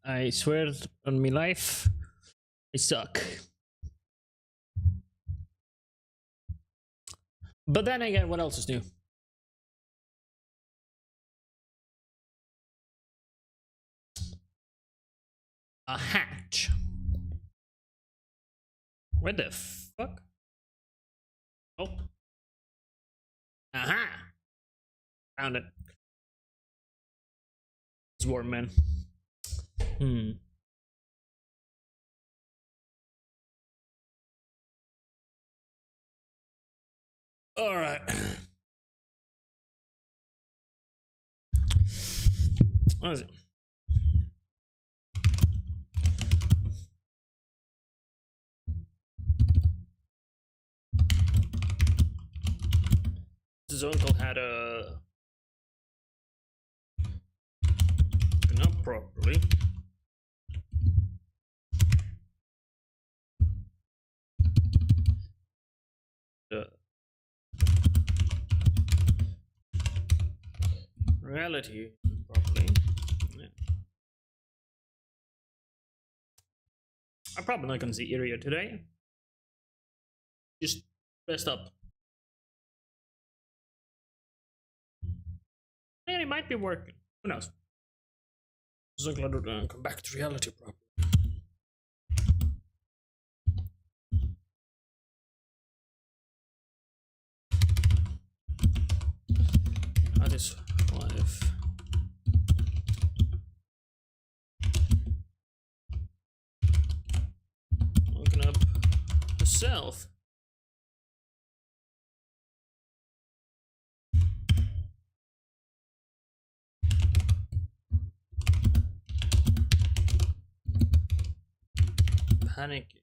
I swear on my life, I suck. But then again, what else is new? A hatch. Where the fuck? Oh. Aha! Found it. It's warm, man. All right. What is it? His uncle had a not properly. Reality properly. Yeah. I'm probably not gonna see Iria today. Just rest up. And it might be working. Who knows? So glad we're gonna come back to reality properly. That is 5. Looking up herself. Panicking.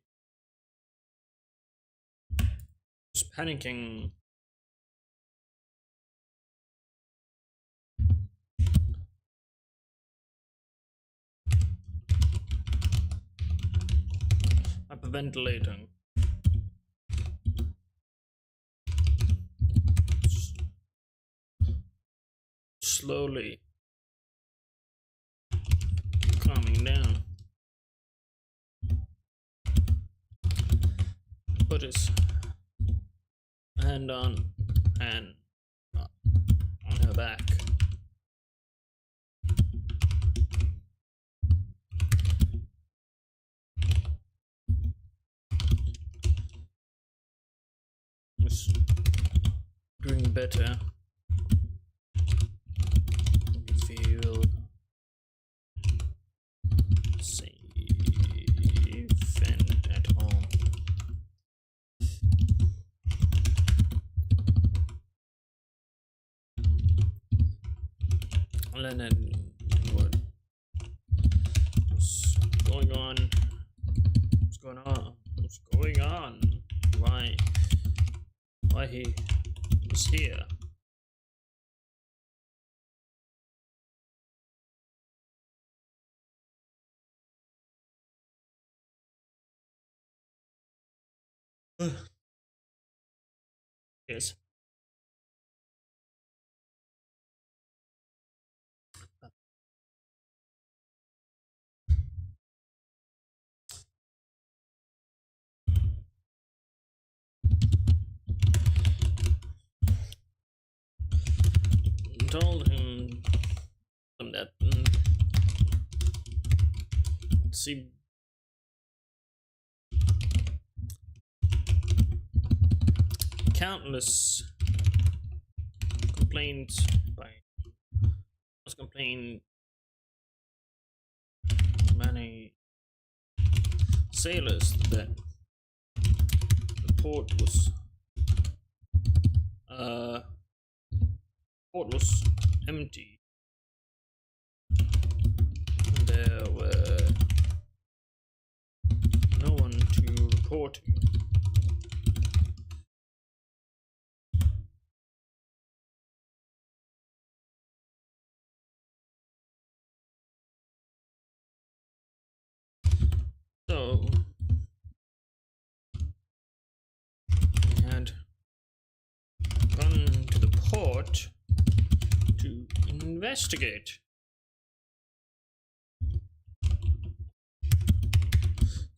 Just panicking. Hyperventilating. Slowly calming down. Put his hand on her back. It's doing better. Feel safe and at home. Leonard, what's going on? What's going on? What's going on? Why he was here? Yes. Told him that see countless complaints by many sailors that the port was empty. There were no one to report to. So we had gone to the port to investigate.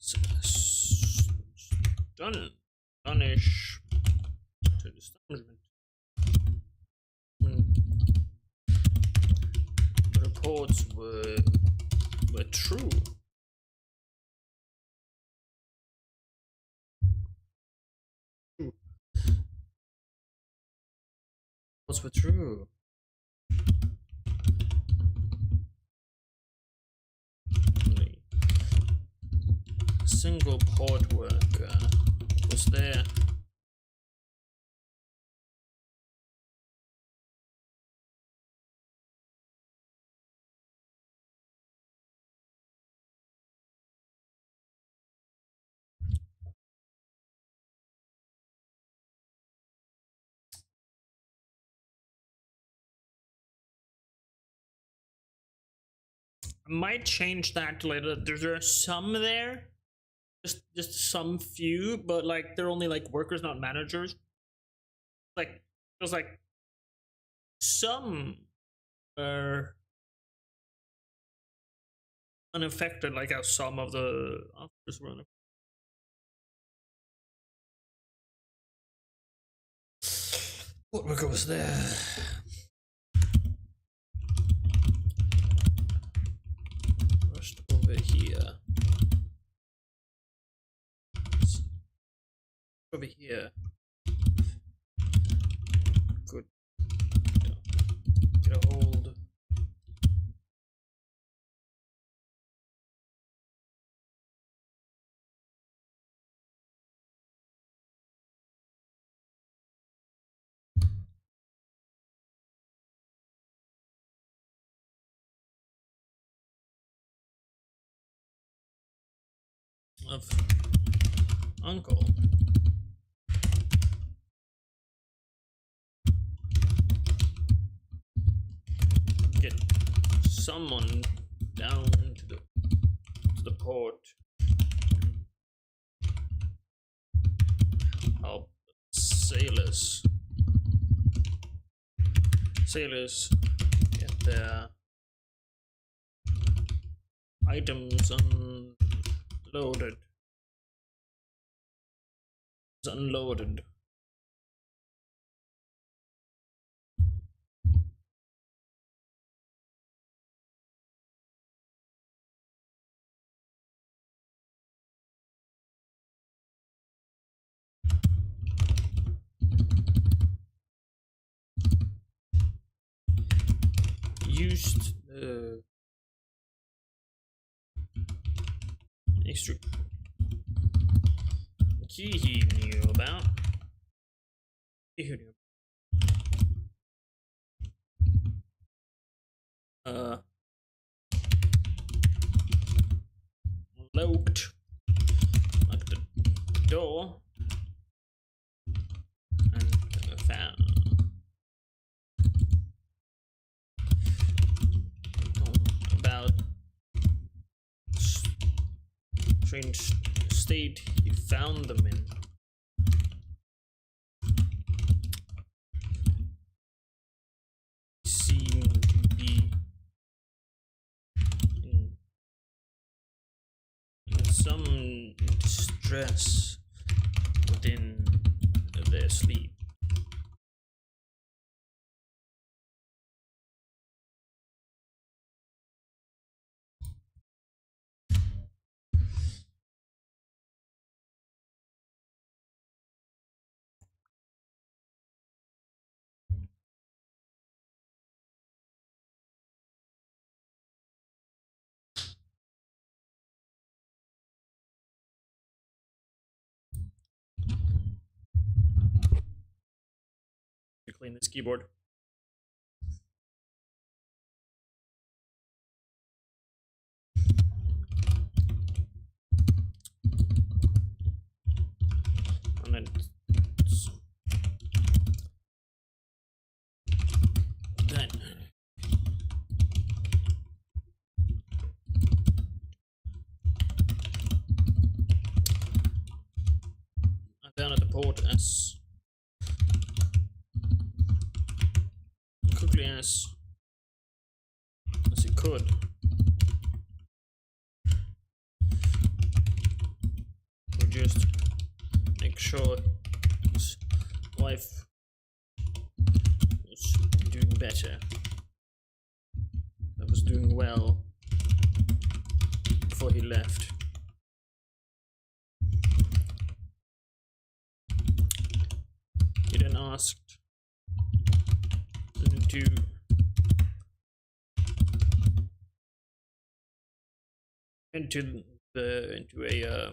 Stunish to astonishment. The reports were true. Reports were true. Only a single port worker was there. I might change that later. There are some there, just some few, but like they're only like workers, not managers. Like there's like some are unaffected, like how some of the officers were unaffected. What worker was there? Rushed over here. Over here. Good. Get a hold. Of uncle. Get someone down to the port. Help sailors get their items unloaded. Used the extra key he knew about. Locked the door and found about strange state he found them in. Seemed to be in some distress within their sleep. To clean this keyboard. And then down at the port as quickly as he could. sure his wife was doing better. I was doing well before he left. He then asked to into a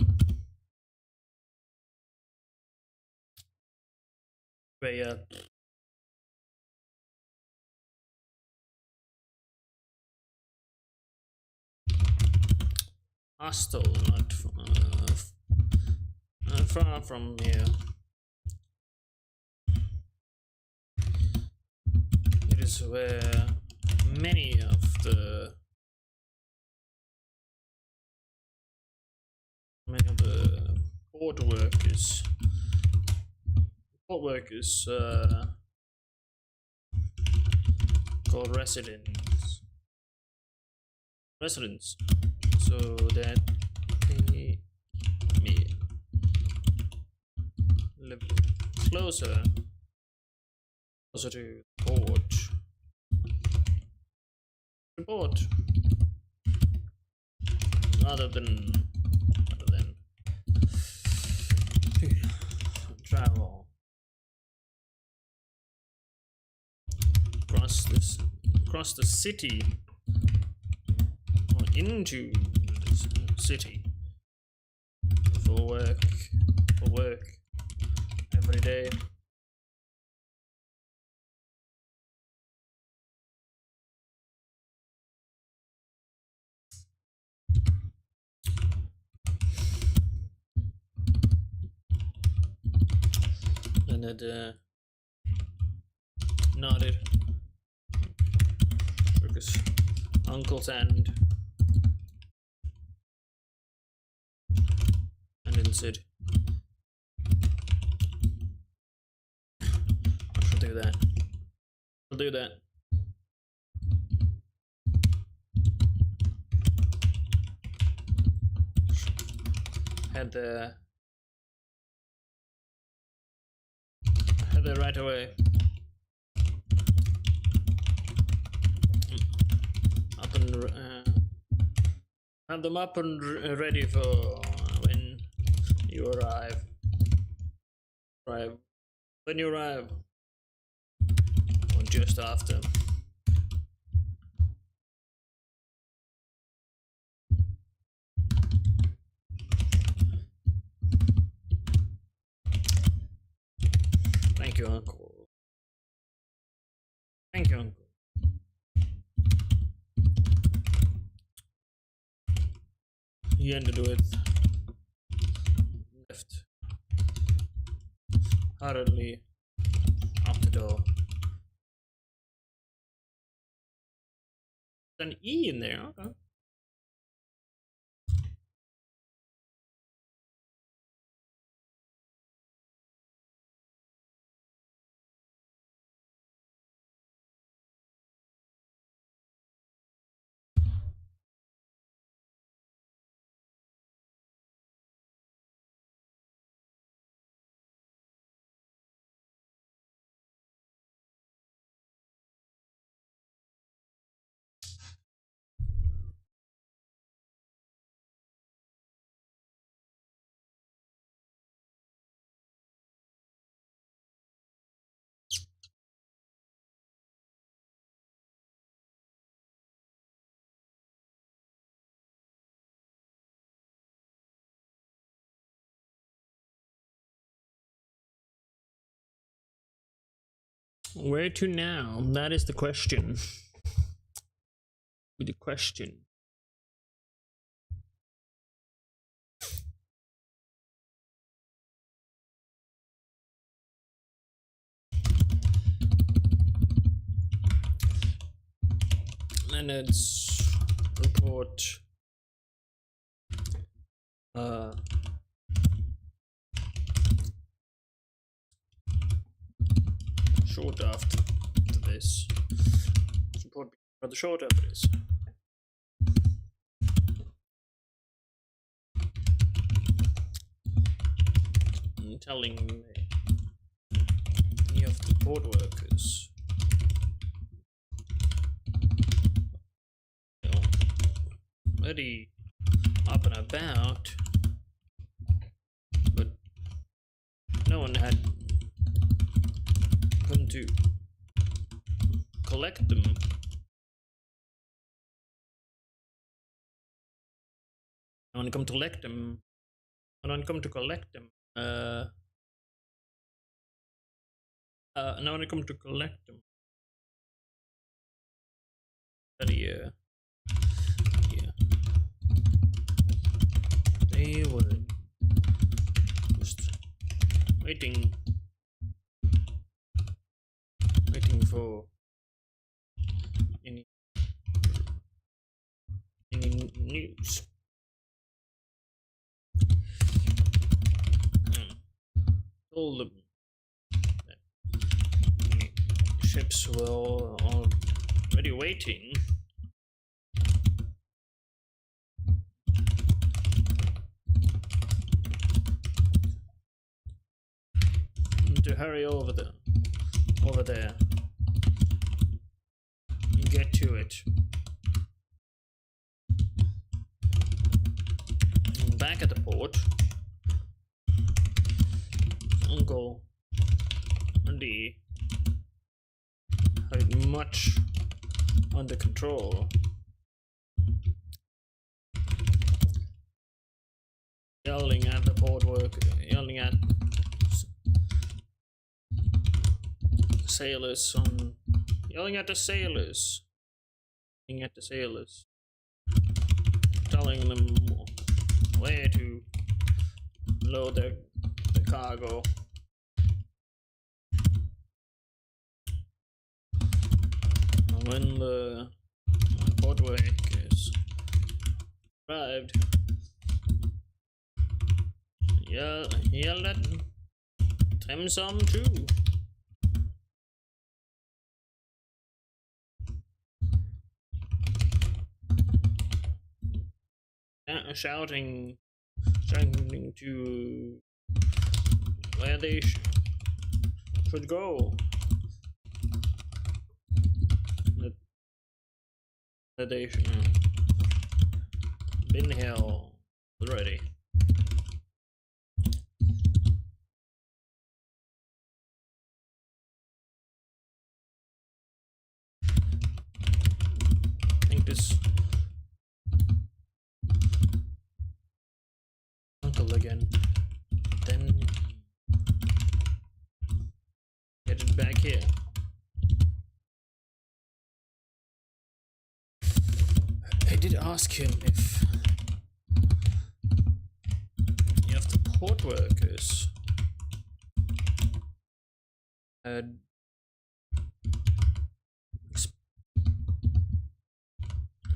hostel, not far from here. It is where many of the port workers called residents, so that they may live closer to the port, rather than travel across the city or into the city for work every day. Leonard nodded, shook his uncle's hand, and then said, I shall do that. I'll do that. Head there right away. Have them up and ready for when you arrive. When you arrive, or just after. Thank you, Uncle. Thank you, Uncle. He ended with left hurriedly out the door. There's an E in there, okay. Where to now? That is the question. The question. Leonard's report. Short after this. This report being rather short after this. telling any of the port workers, you know, already up and about, but no one had come to collect them. No one come to collect them. No one come to collect them. No one come to collect them. But yeah. They were just waiting for any news. Told them that the ships were already waiting. To hurry over there and get to it. And back at the port, Uncle Andy had it much under control. Yelling at the port worker, yelling at sailors, yelling at the sailors, telling them where to load the cargo. When the port workers arrived, yelled at them some too. Shouting to where they should go. That they should been here already. I think this uncle again. Then get it back here. I did ask him if the port workers had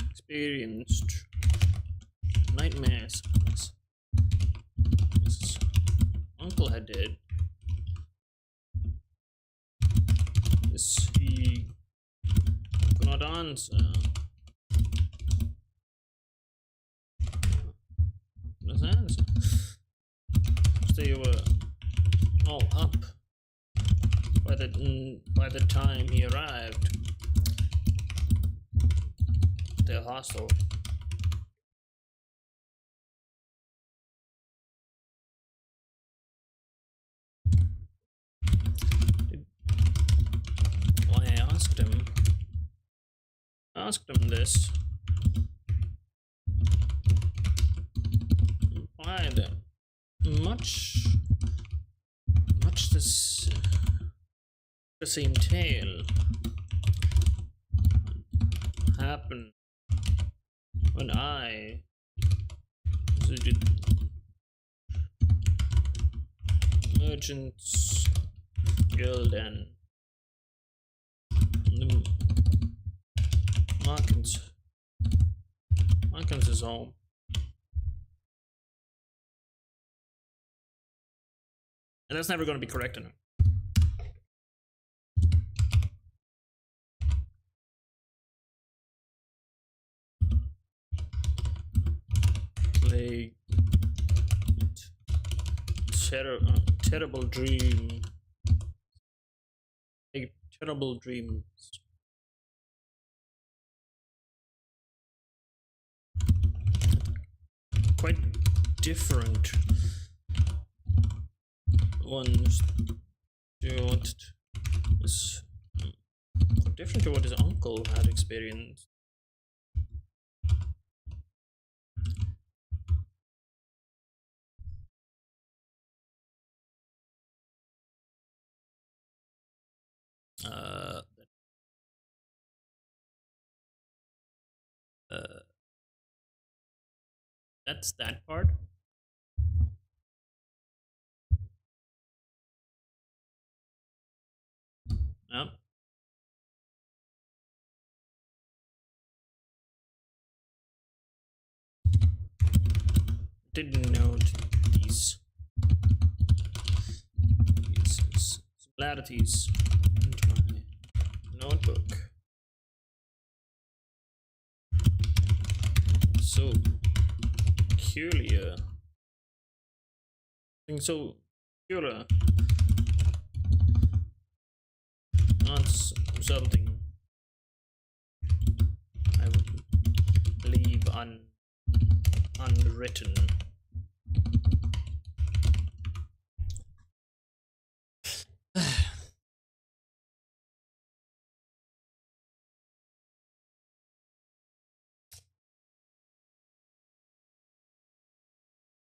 experienced nightmares. His uncle had did. This he could not answer. His answer. They were all up by the time he arrived. They're hostile. I asked him this. Why much the same tale happened when I visited Merchants Guild and the Markins' home. And that's never going to be correct enough. terrible dream. A terrible dream. Quite different ones. What is different to what his uncle had experienced. That's that part. Yep. Didn't note these similarities into my notebook. So peculiar. So peculiar. Not something I would leave unwritten.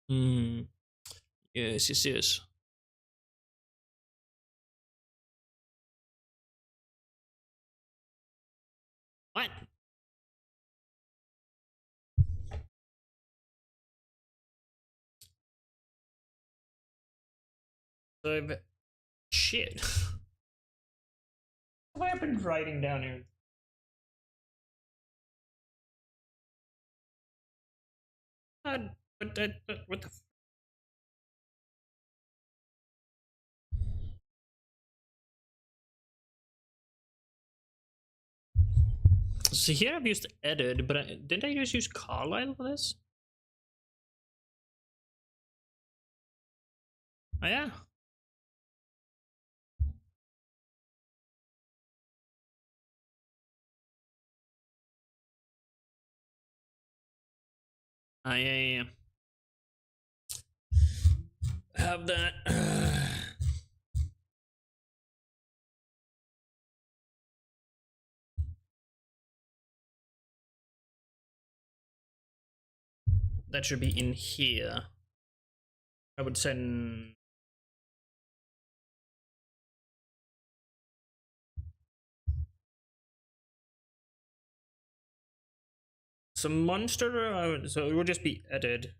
Hmm. Yes, yes, yes. What? So I've shit. What have I been writing down here? But what the? So here I've used edit, but didn't I just use Carlisle for this? Oh yeah. Oh yeah, yeah, yeah. Have that. That should be in here. I would send. Some monster, so it would just be edit.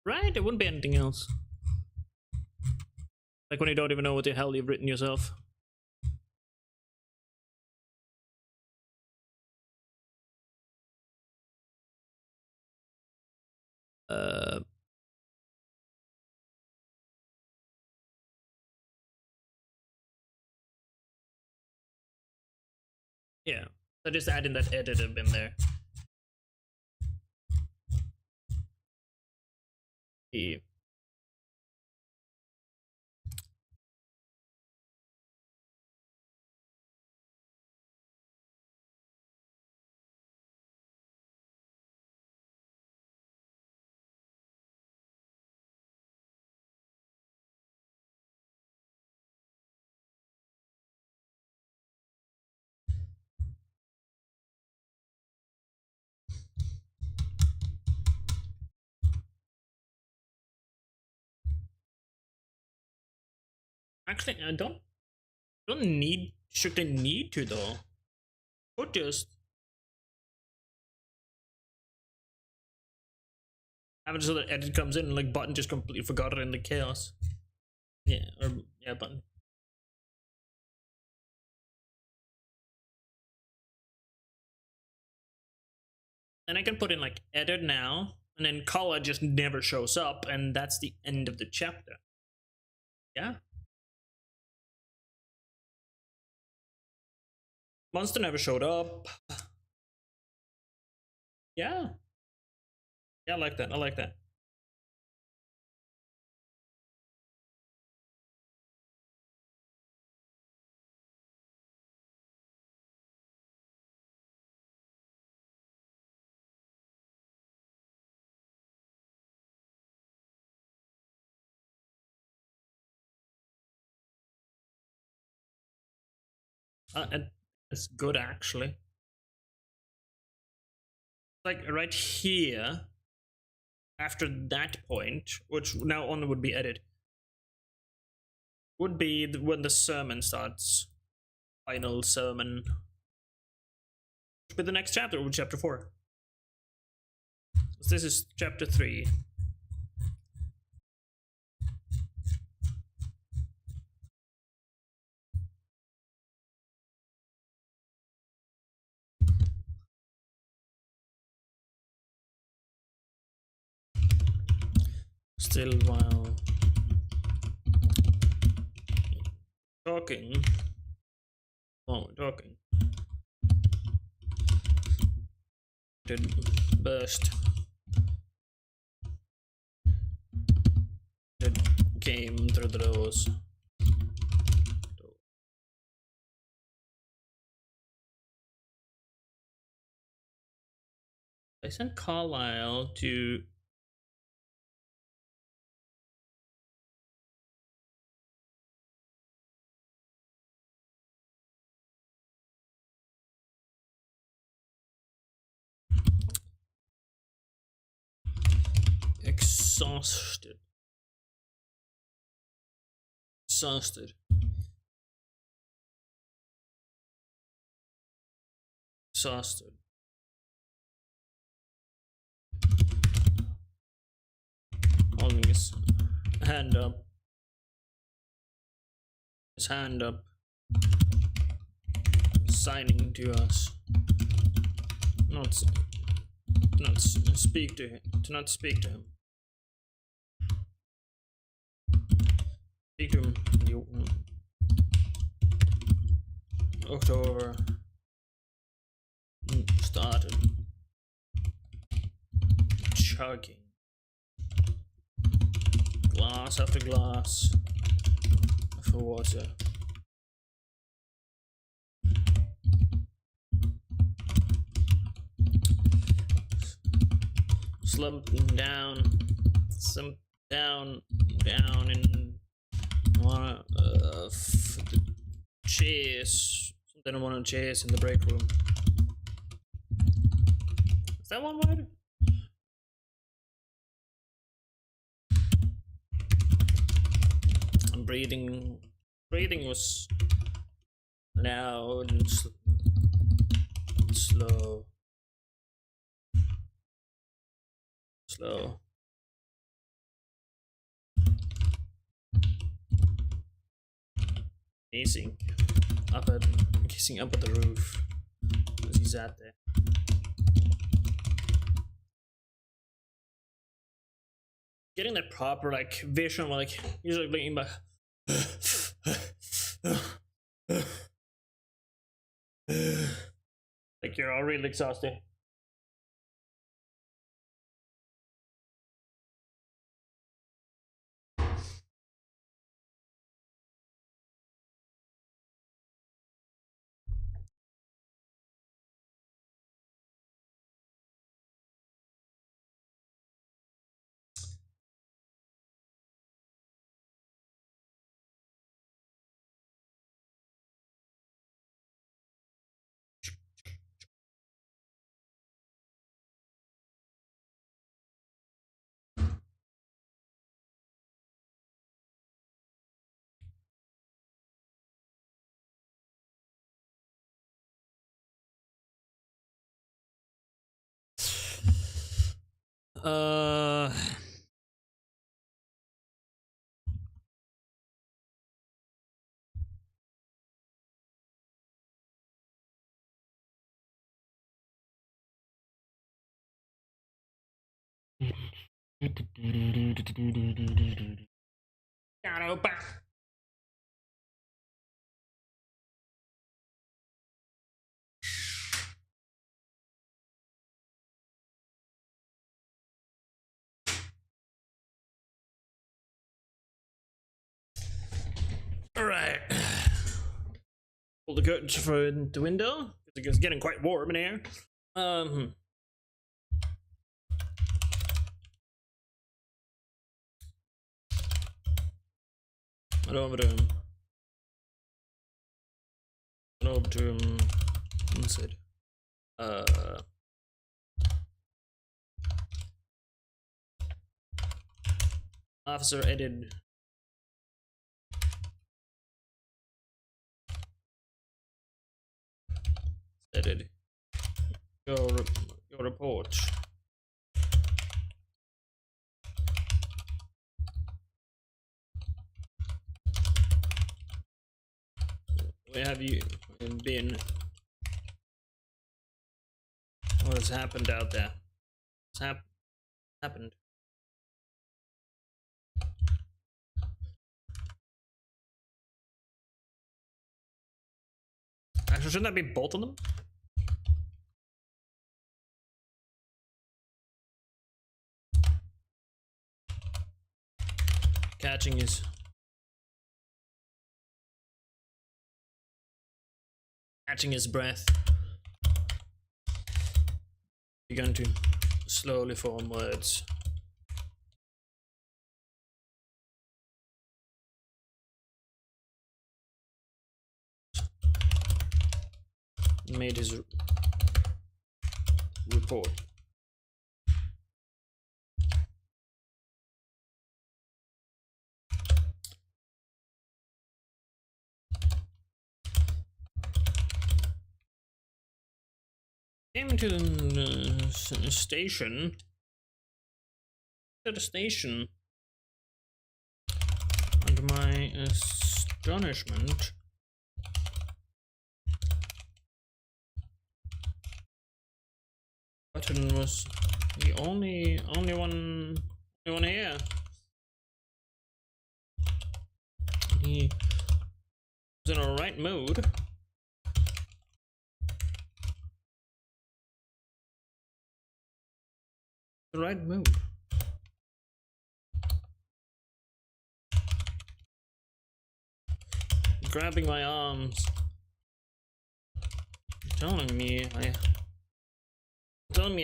Right? It wouldn't be anything else. Like when you don't even know what the hell you've written yourself. Yeah. So just add in that edit in there. Yeah. Actually, I don't need strictly need to though. Could just have it so that edit comes in and like button just completely forgot it in the chaos. Yeah, or yeah, button. And I can put in like edit now, and then Kala just never shows up, and that's the end of the chapter. Yeah. Monster never showed up. Yeah. Yeah, I like that. I like that. It's good actually. Like right here, after that point, which now on would be edit, would be when the sermon starts. Final sermon. Which would be the next chapter, would be chapter 4. So this is chapter 3. Still while talking, did burst, it came through the doors. I sent Carlisle to exhausted. Holding his hand up. Signing to us. Not speak to him. To not speak to him. Speak to him. You. October started chugging glass after glass of water. Slumping down in one of the chairs. Something on one of the chairs in the break room. Is that one word? And breathing was loud and slow. Kissing up at the roof as he sat there. Getting that proper like vision, like he's like leaning back. Like you're all really exhausted. All right. Pull the curtains for the window. It's getting quite warm in here. Over job to insert officer edit your report. Where have you been? What has happened out there? What's happened? Actually, shouldn't that be both of them? Catching his breath. Begun to slowly form words. Made his report. Came to the station. To the station. And my astonishment. Button was the only one here. He was in a right mood. The right mood. Grabbing my arms, telling me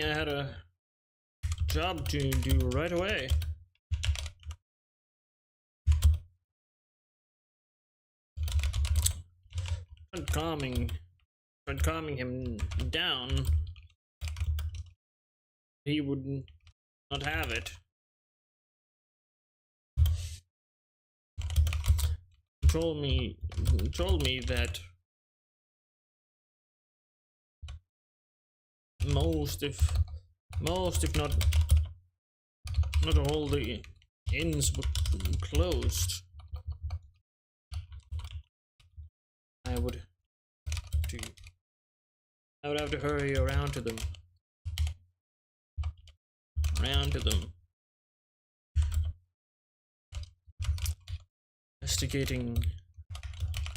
I had a job to do right away. Tried calming him down. He would not have it. Told me that most if not all the inns were closed. I would have to hurry around to them. Investigating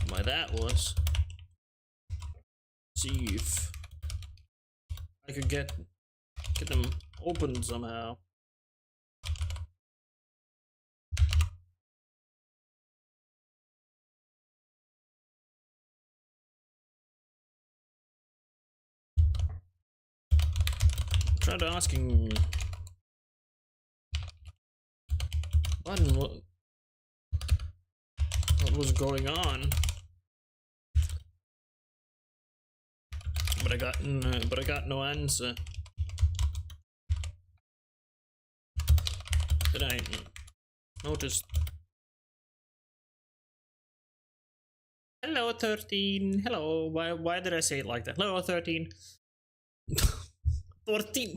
why that was. See if I could get them open somehow. Tried asking Button what was going on, but I got no answer. Did I notice? Hello, 13. Hello. Why did I say it like that? Hello, 13. 14.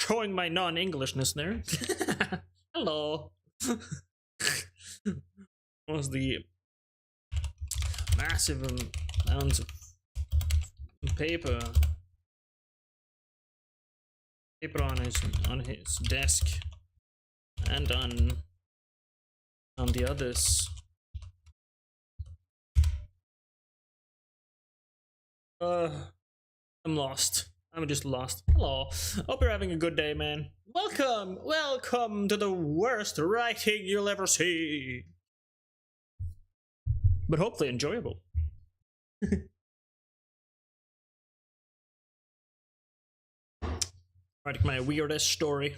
Showing my non-Englishness there. Hello. Was the massive amounts of paper on his desk and on the others. I'm lost. I'm just lost. Hello. Hope you're having a good day, man. Welcome to the worst writing you'll ever see. But hopefully enjoyable. Writing my weirdest story.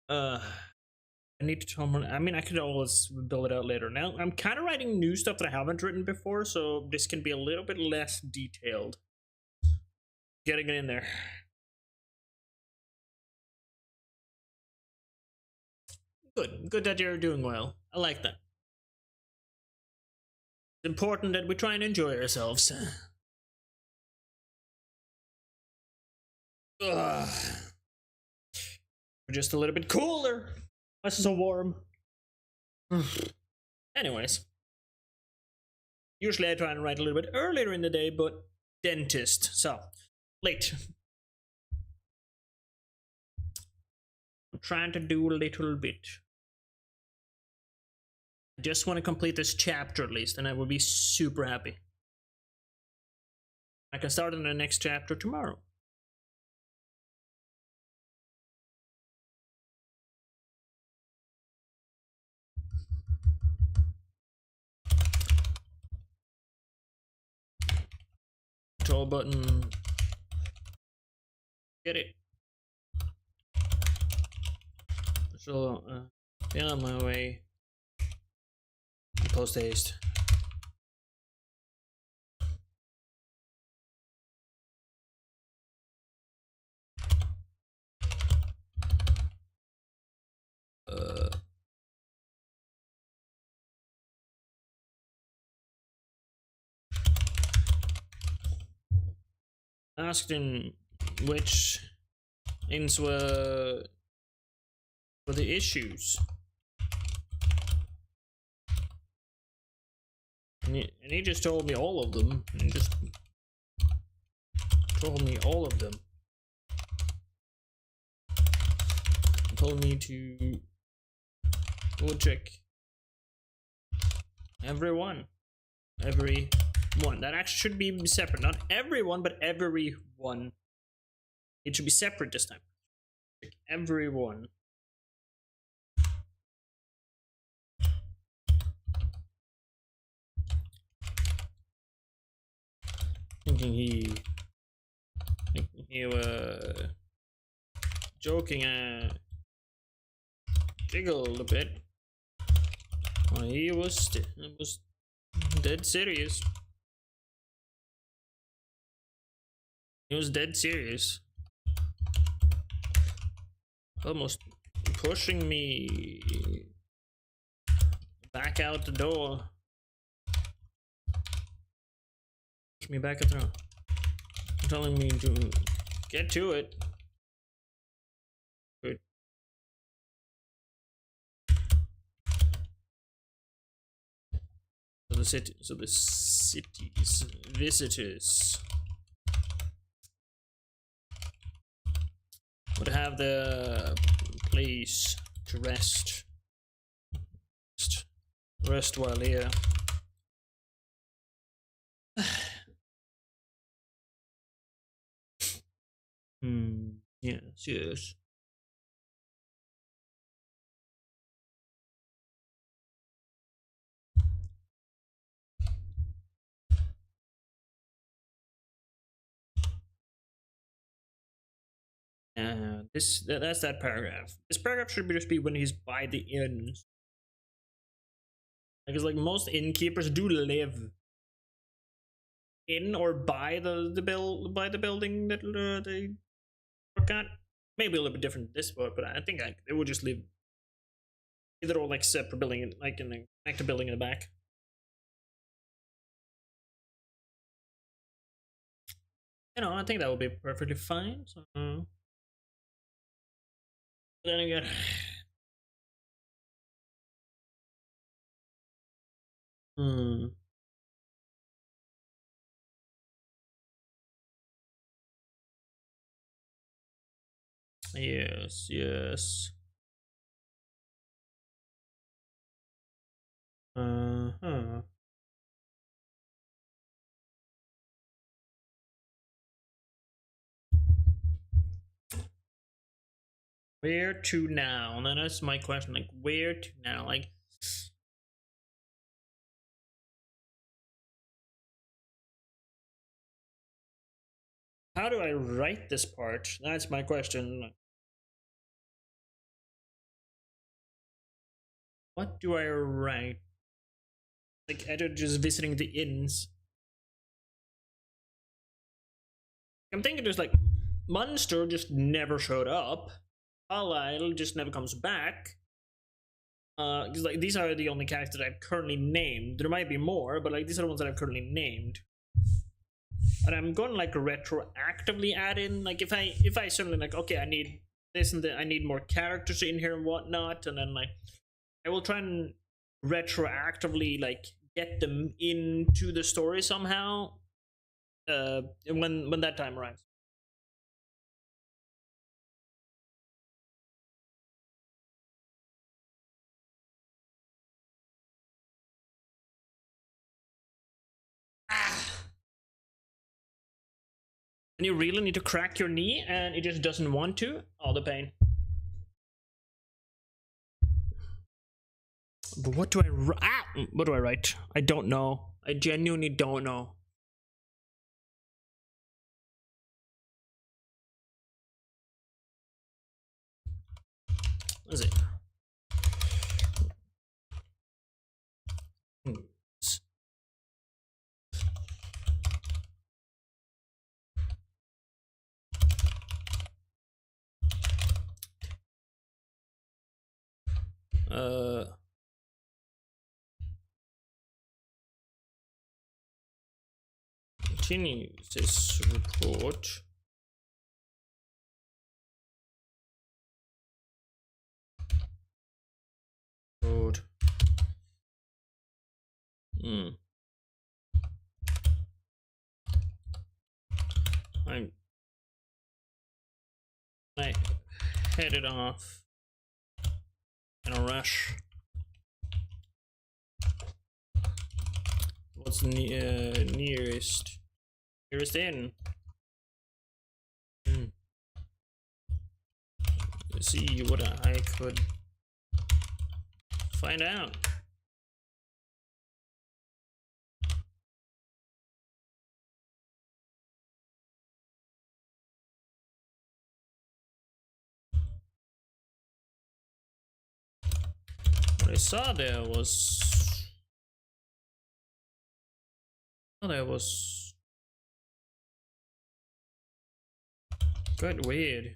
I need to tell them. I mean, I could always build it out later. Now, I'm kind of writing new stuff that I haven't written before, so this can be a little bit less detailed. Getting it in there. Good that you're doing well. I like that. It's important that we try and enjoy ourselves. Ugh. We're just a little bit cooler. Less so warm. Anyways. Usually I try and write a little bit earlier in the day, but dentist. So, late. I'm trying to do a little bit. I just want to complete this chapter at least, and I will be super happy. I can start on the next chapter tomorrow. Control button. Get it. So, get on my way. Post haste. Asked in which ins were the issues. And he just told me all of them. And he just told me all of them. He told me to go check everyone. Everyone. That actually should be separate. Not everyone, but everyone. It should be separate this time. Check everyone. Thinking he was joking, giggled a bit. Well, he was dead serious. He was dead serious. Almost pushing me back out the door. Push me back at the door. Telling me to get to it. Good. So the city's visitors would have the place to rest while here. Yes. That's that paragraph. This paragraph should just be when he's by the inn. Because like most innkeepers do live in or by the building that they work at. Maybe a little bit different this part, but I think they would just live either or like separate building, like in the connected building in the back. You know, I think that would be perfectly fine. So, then again, Yes. Uh-huh. Where to now? And that's my question. Like, where to now? Like, how do I write this part? That's my question. What do I write? Like Edward just visiting the inns. I'm thinking there's like Munster just never showed up. Carlisle just never comes back. Because like these are the only characters that I've currently named. There might be more, but like these are the ones that I've currently named. And I'm going to like retroactively add in, like if I suddenly like, okay, I need this and that, I need more characters in here and whatnot, and then like I will try and retroactively like get them into the story somehow. When that time arrives. And you really need to crack your knee and it just doesn't want to. Oh, the pain. But what do I write? I don't know. I genuinely don't know. What is it? Continue this report. Code. I headed off in a rush. What's nearest inn? See what I could find out. What I saw there was quite weird.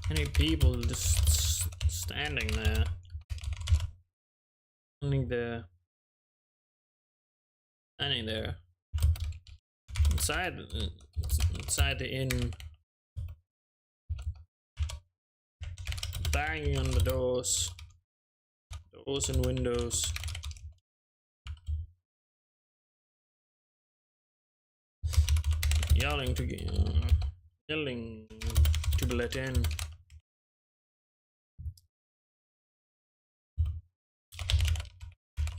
Many people just standing there. Standing there. Inside the inn. Banging on the doors and windows. Yelling to be let in.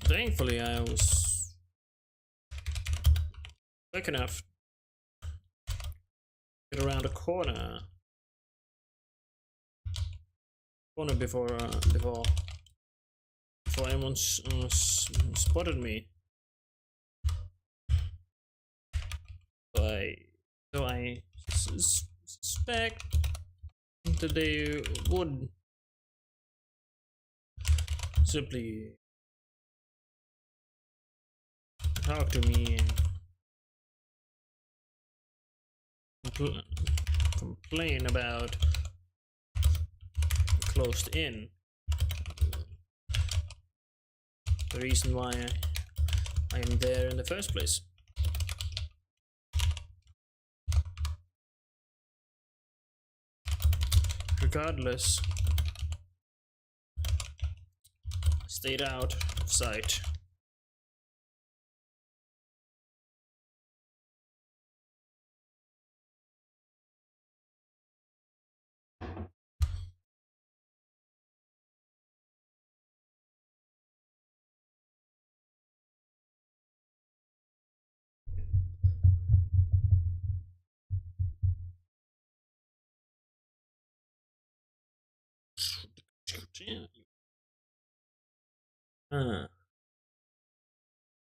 Thankfully, I was quick enough to get around a corner before anyone spotted me. So I suspect that they would simply talk to me and complain about closed in. The reason why I am there in the first place. Regardless, stayed out of sight.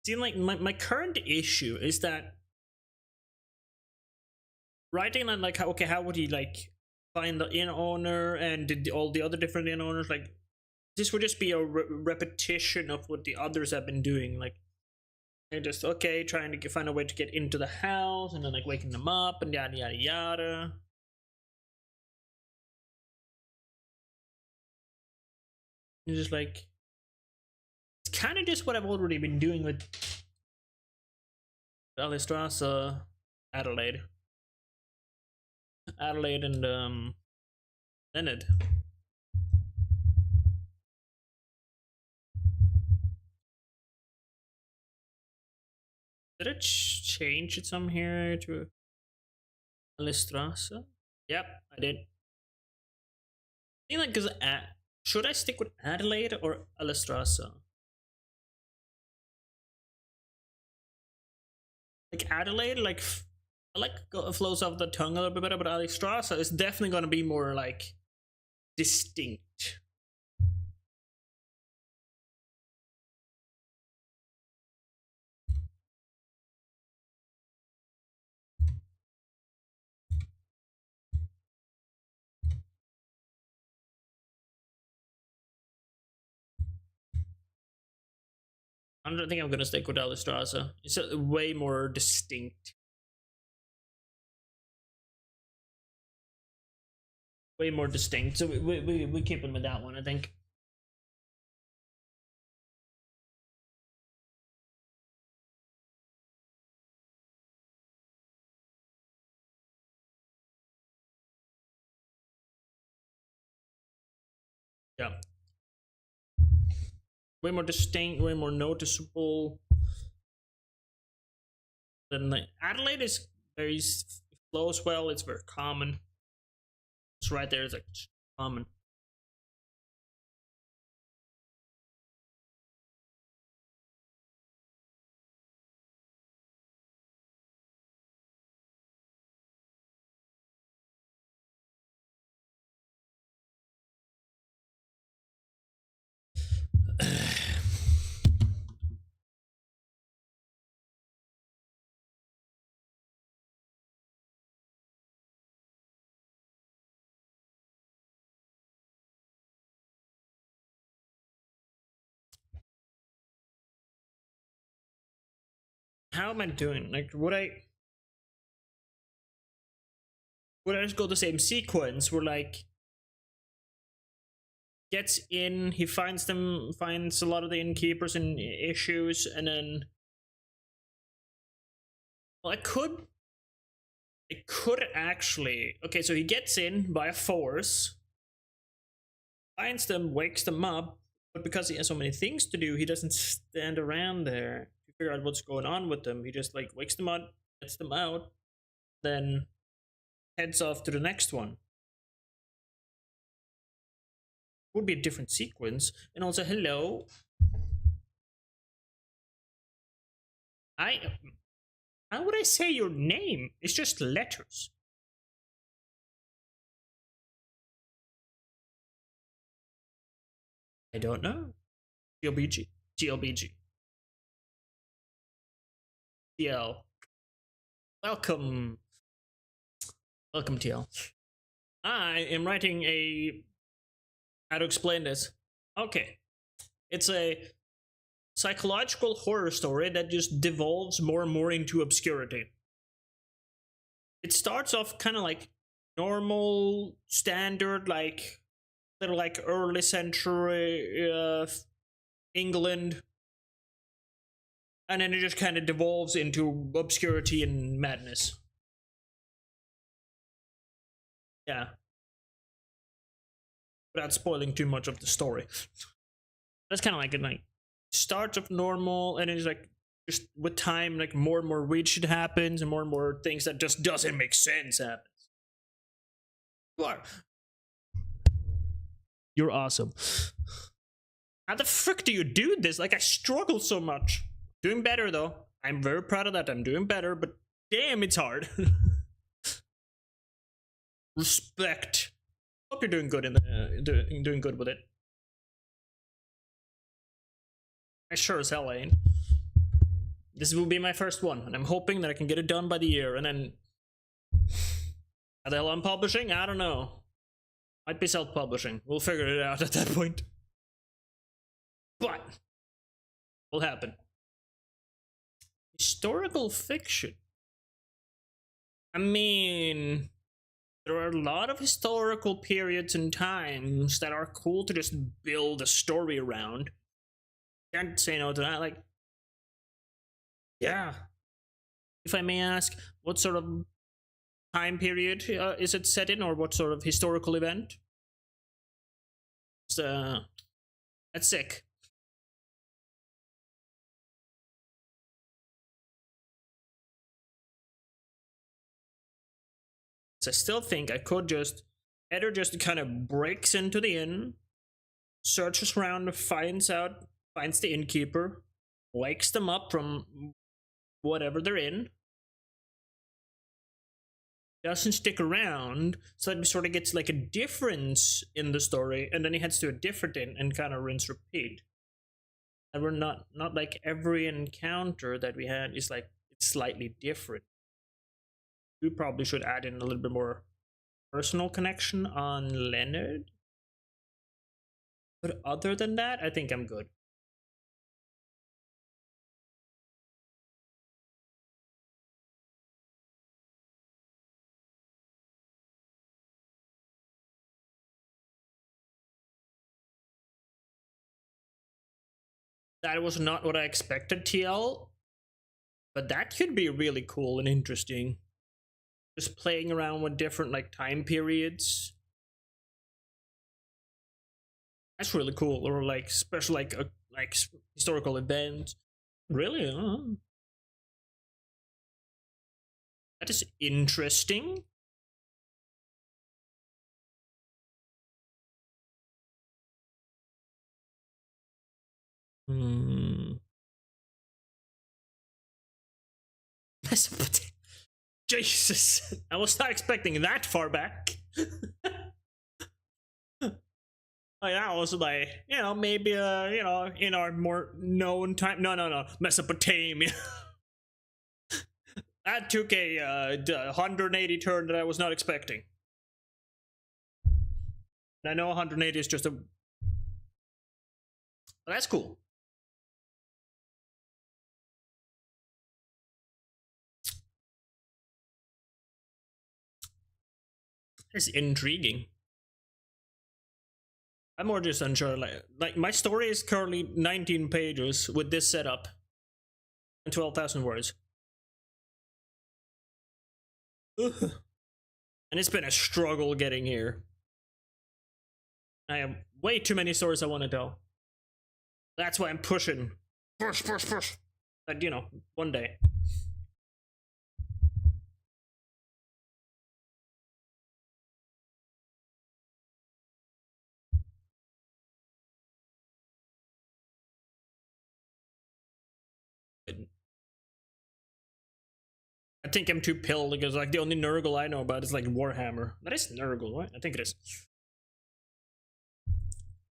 See, like my current issue is that writing on like how would he like find the inn owner and all the other different inn owners. Like, this would just be a repetition of what the others have been doing. Like, they're just, okay, trying to find a way to get into the house, and then like waking them up and yada yada yada. And just like, it's kind of just what I've already been doing with Alistrasse, Adelaide, and Leonard. Did it change it some here to Alistrasse? Yep, I did. I think like, cause should I stick with Adelaide or Alistrasse? Like Adelaide, like I like flows off the tongue a little bit better, but Alistrasse is definitely gonna be more like distinct. I don't think I'm gonna stick with Alistrasse. It's way more distinct. Way more distinct. So we keep him with that one, I think. Yeah. Way more distinct, way more noticeable. Then like Adelaide is very flows well. It's very common. It's right there. It's like common. How am I doing? Like, would I just go the same sequence? Where like gets in, he finds a lot of the innkeepers and issues, and then, well, I could actually, okay, so he gets in by force, finds them, wakes them up, but because he has so many things to do, he doesn't stand around there to figure out what's going on with them. He just like wakes them up, gets them out, then heads off to the next one. Would be a different sequence. And also, hello. How would I say your name? It's just letters. I don't know. GLBG. GLBG. TL. Welcome. Welcome, TL. I am writing how to explain this? Okay. It's a psychological horror story that just devolves more and more into obscurity. It starts off kind of like normal, standard, like little like early century England, and then it just kind of devolves into obscurity and madness. Yeah. Without spoiling too much of the story. That's kind of like it, like starts off normal, and it's like just with time, like more and more weird shit happens, and more things that just doesn't make sense happens. You're awesome. How the frick do you do this? Like, I struggle so much. Doing better though. I'm very proud of that. I'm doing better, but damn, it's hard. Respect. Hope you're doing good doing good with it. I sure as hell ain't. This will be my first one, and I'm hoping that I can get it done by the year, and then how the hell I'm publishing? I don't know. Might be self-publishing. We'll figure it out at that point. But will happen. Historical fiction. I mean, there are a lot of historical periods and times that are cool to just build a story around. Can't say no to that. Like, yeah. If I may ask, what sort of time period is it set in, or what sort of historical event? That's sick. So I still think I could just, Eder just kind of breaks into the inn, searches around, finds the innkeeper, wakes them up from whatever they're in, doesn't stick around, so that sort of gets like a difference in the story, and then he heads to a different inn and kind of rinse repeat. And we're not like every encounter that we had is like it's slightly different. We probably should add in a little bit more personal connection on Leonard. But other than that, I think I'm good. That was not what I expected, TL. But that could be really cool and interesting. Just playing around with different like time periods. That's really cool. Or like special like historical events. Really? That is interesting. Jesus, I was not expecting that far back. Like that was like, maybe in our more known time. No, Mesopotamia. That took a 180 turn that I was not expecting. And I know 180 is just a. But that's cool. It's intriguing. I'm more just unsure. Like my story is currently 19 pages with this setup and 12,000 words. Ugh. And it's been a struggle getting here. I have way too many stories I want to tell. That's why I'm pushing. Push. But one day. I think I'm too pilled because like the only Nurgle I know about is like Warhammer. That is Nurgle, right? I think it is.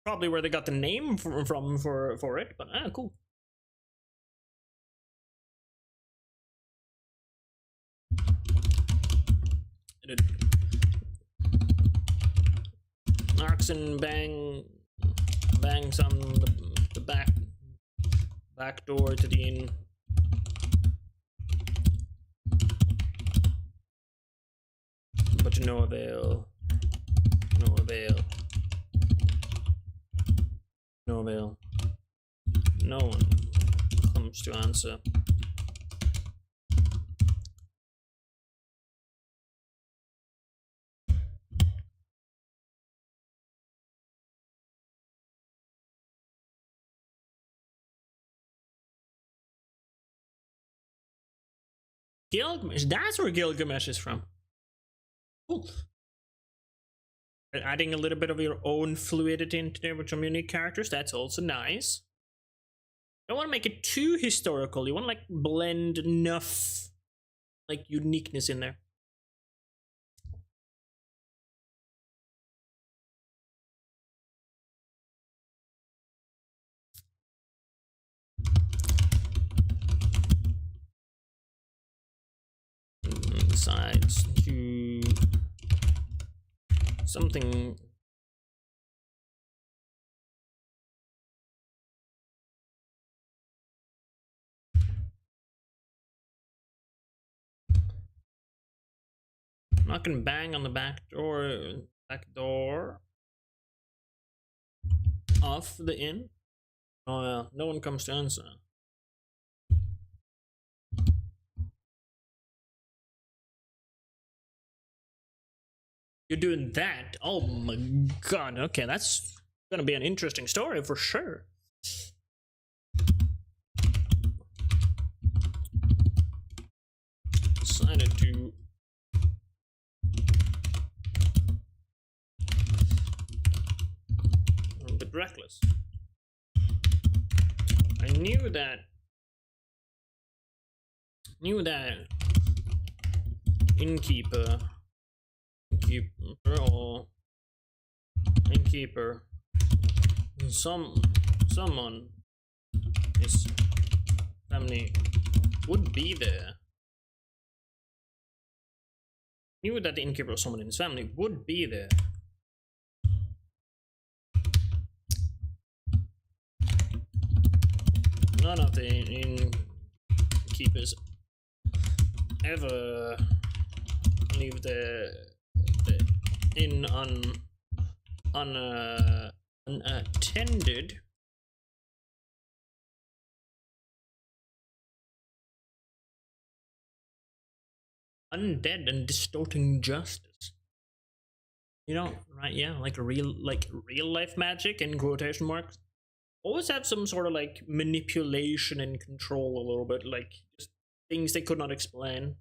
Probably where they got the name from for it, but cool. Oxen bangs on the back door to the inn. But to no avail. No avail. No avail. No one comes to answer. Gilgamesh, that's where Gilgamesh is from. Cool. Adding a little bit of your own fluidity into there with some unique characters, that's also nice. You don't want to make it too historical. You want to like blend enough like uniqueness in there. Besides to something Knock and bang on the back door of the inn. Oh yeah, no one comes to answer. You're doing that? Oh my god, okay, that's gonna be an interesting story for sure. Decided to a bit reckless. I knew that innkeeper someone his family would be there. Knew that the innkeeper or someone in his family would be there. None of the innkeepers ever leave the inn unattended. Undead and distorting justice. You know, right? Yeah, like real life magic in quotation marks. Always have some sort of like manipulation and control a little bit, like just things they could not explain.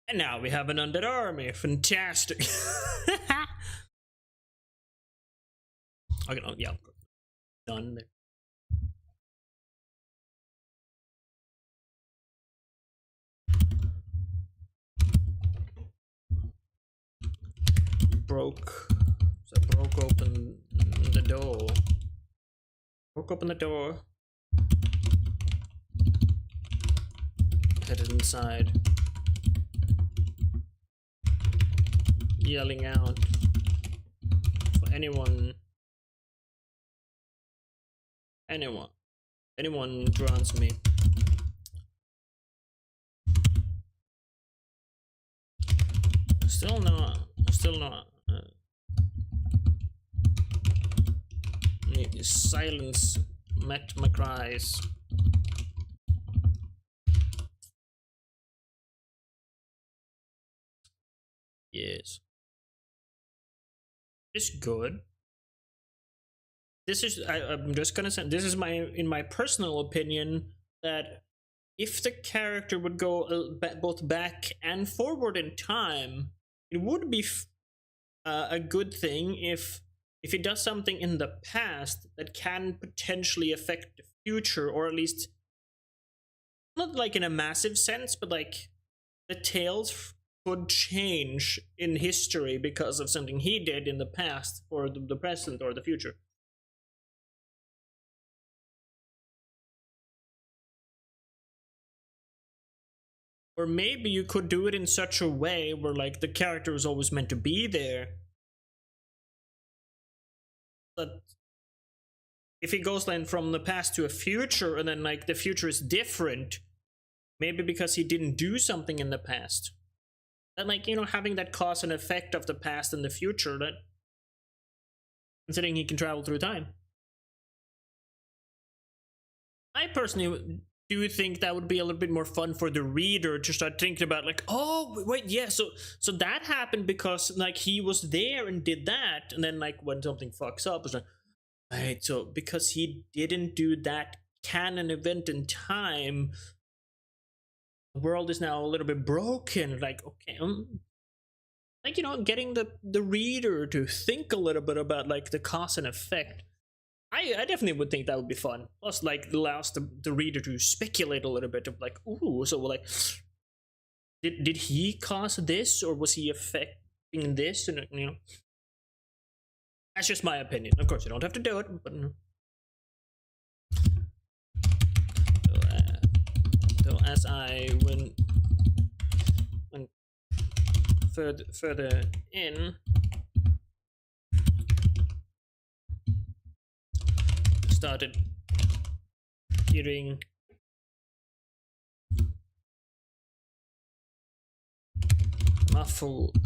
And now we have an undead army. Fantastic. Okay, oh, yeah, done there. Broke open the door. Broke open the door. Headed inside. Yelling out for anyone to answer me. Still not. Silence met my cries. Yes. It's good. This is, I'm just gonna say, this is in my personal opinion, that if the character would go both back and forward in time, it would be a good thing if it does something in the past that can potentially affect the future, or at least not like in a massive sense, but like the tales could change in history because of something he did in the past, or the present, or the future. Or maybe you could do it in such a way where like the character is always meant to be there, but if he goes then from the past to a future, and then like the future is different, maybe because he didn't do something in the past, and like, you know, having that cause and effect of the past and the future, that considering he can travel through time. I personally do think that would be a little bit more fun for the reader to start thinking about, like, oh wait, yeah, so that happened because like he was there and did that, and then like when something fucks up, it's like, right, so because he didn't do that canon event in time, the world is now a little bit broken. Like, okay, like, you know, getting the reader to think a little bit about like the cause and effect. I definitely would think that would be fun. Plus, like, it allows the reader to speculate a little bit of like, ooh, so like, did he cause this, or was he affecting this? And you know, that's just my opinion. Of course, you don't have to do it, but you know. So as I went further in, started hearing muffled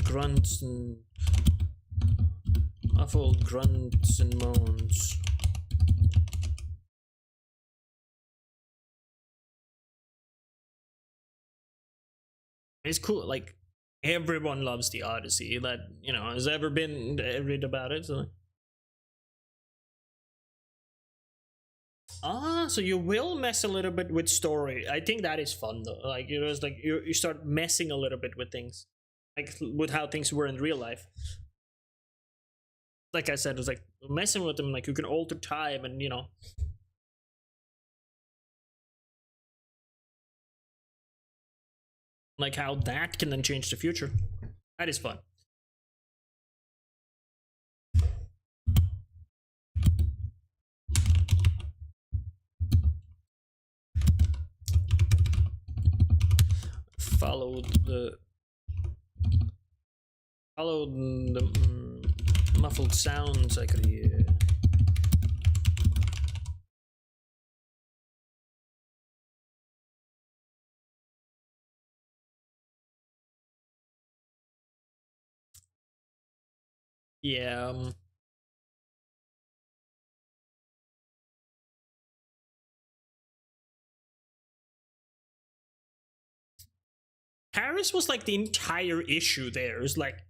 grunts and moans. It's cool, like everyone loves the Odyssey that, you know, has ever been read about it. So. So you will mess a little bit with story. I think that is fun though. Like, you know, it's like you start messing a little bit with things, like with how things were in real life. Like I said, it was like messing with them. Like you can alter time, and you know, like how that can then change the future. That is fun. Followed the muffled sounds I could hear. Yeah. Paris was like the entire issue there. It's like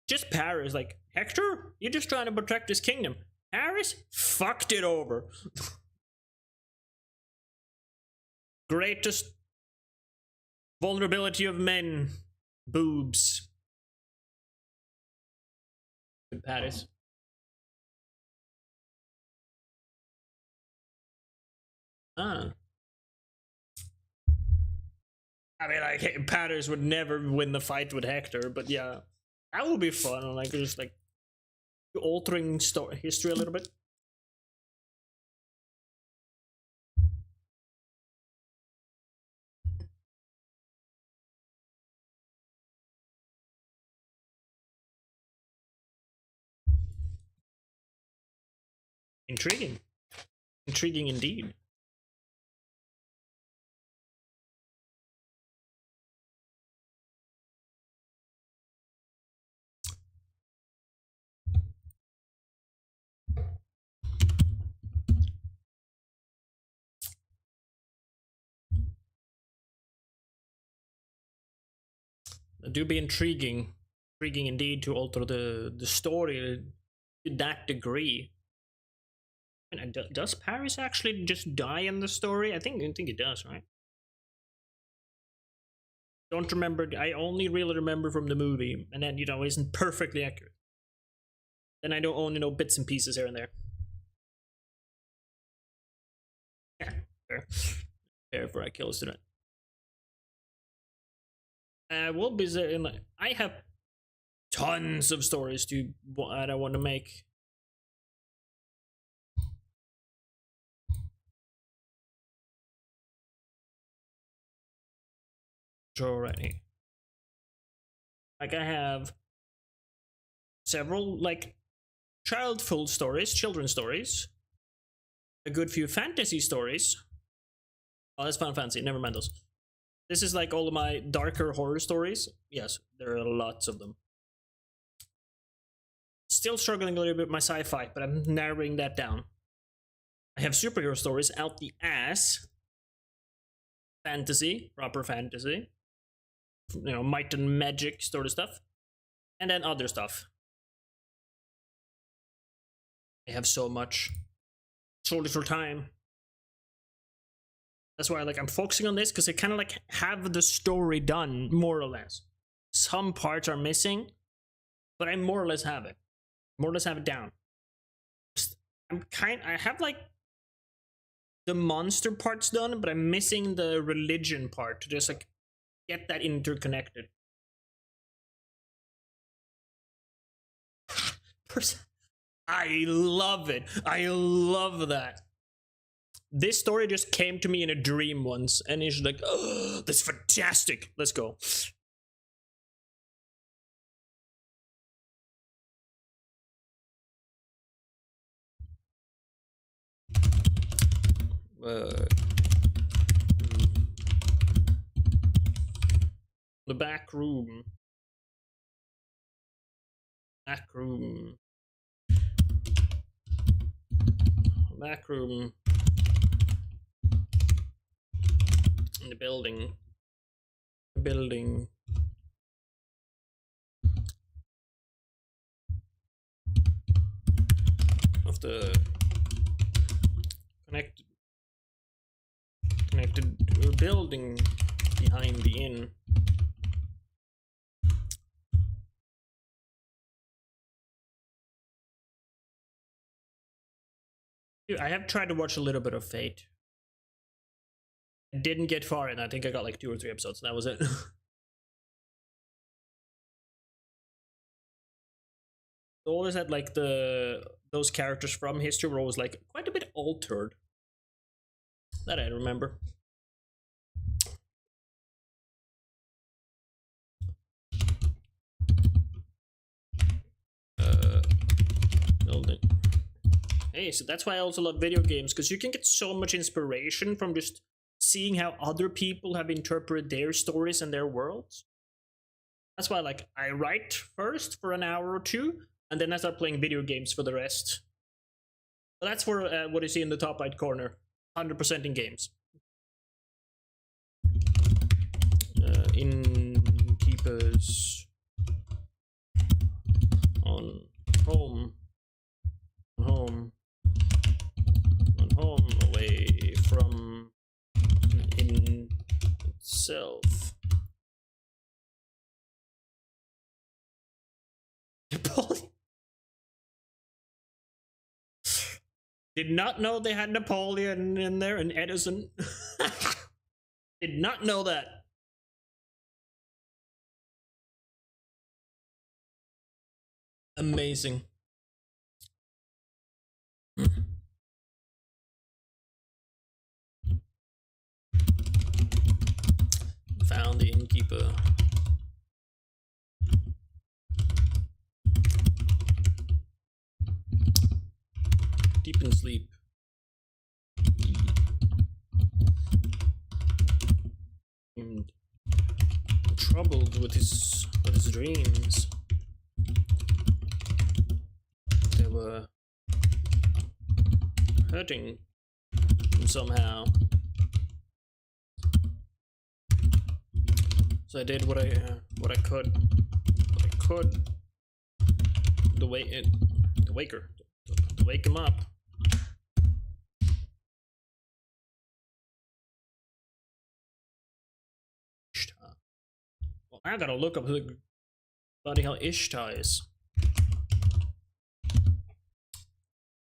just Paris. Like, Hector, you're just trying to protect his kingdom. Paris fucked it over. Greatest vulnerability of men. Boobs. Paris. Ah. I mean, like, Paris would never win the fight with Hector, but yeah, that would be fun. Like, just like altering history a little bit. Intriguing. Intriguing indeed. It do be intriguing indeed to alter the story to that degree. And does Paris actually just die in the story? I think it does, right? Don't remember. I only really remember from the movie, and then, you know, isn't perfectly accurate. Then I don't only know bits and pieces here and there. Yeah, fair. Fair for I kill a student. We'll be in, like, I have tons of stories that I want to make. Draw right here. Like, I have several like children's stories, a good few fantasy stories. Oh, that's Final Fantasy. Never mind those. This is like all of my darker horror stories. Yes, there are lots of them. Still struggling a little bit with my sci-fi, but I'm narrowing that down. I have superhero stories out the ass. Fantasy, proper fantasy. You know, might and magic sort of stuff. And then other stuff. I have so much. So little time. That's why, like, I'm focusing on this, because I kind of like have the story done, more or less. Some parts are missing, but I more or less have it. More or less have it down. I have like the monster parts done, but I'm missing the religion part to just like get that interconnected. I love it. I love that. This story just came to me in a dream once, and it's like, oh, that's fantastic. Let's go. The back room. Back room. Back room. In the building. Building. Of the connected building behind the inn. I have tried to watch a little bit of Fate. I didn't get far in. I think I got like 2 or 3 episodes. That was it. Always had like those characters from history were always like quite a bit altered. That I remember. Building. Hey, so that's why I also love video games, because you can get so much inspiration from just seeing how other people have interpreted their stories and their worlds. That's why, like, I write first for an hour or 2, and then I start playing video games for the rest. But that's for what you see in the top right corner. 100% in games. Innkeepers on home. Home. On home, away from in itself. Did not know they had Napoleon in there and Edison. Did not know that. Amazing. Found the innkeeper. Deep in sleep. And troubled with his dreams. They were hurting him somehow. So I did what I could. To wake him up. Ishtar. Well, I gotta look up who the bloody hell Ishtar is.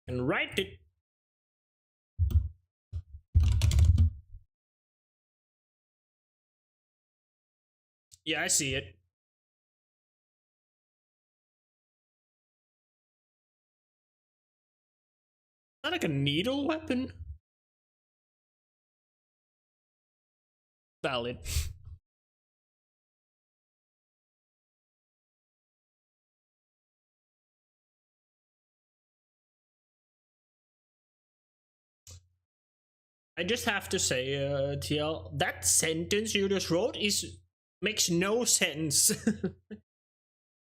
And write it. Yeah, I see it. Is that like a needle weapon? Valid. I just have to say, TL, that sentence you just wrote makes no sense.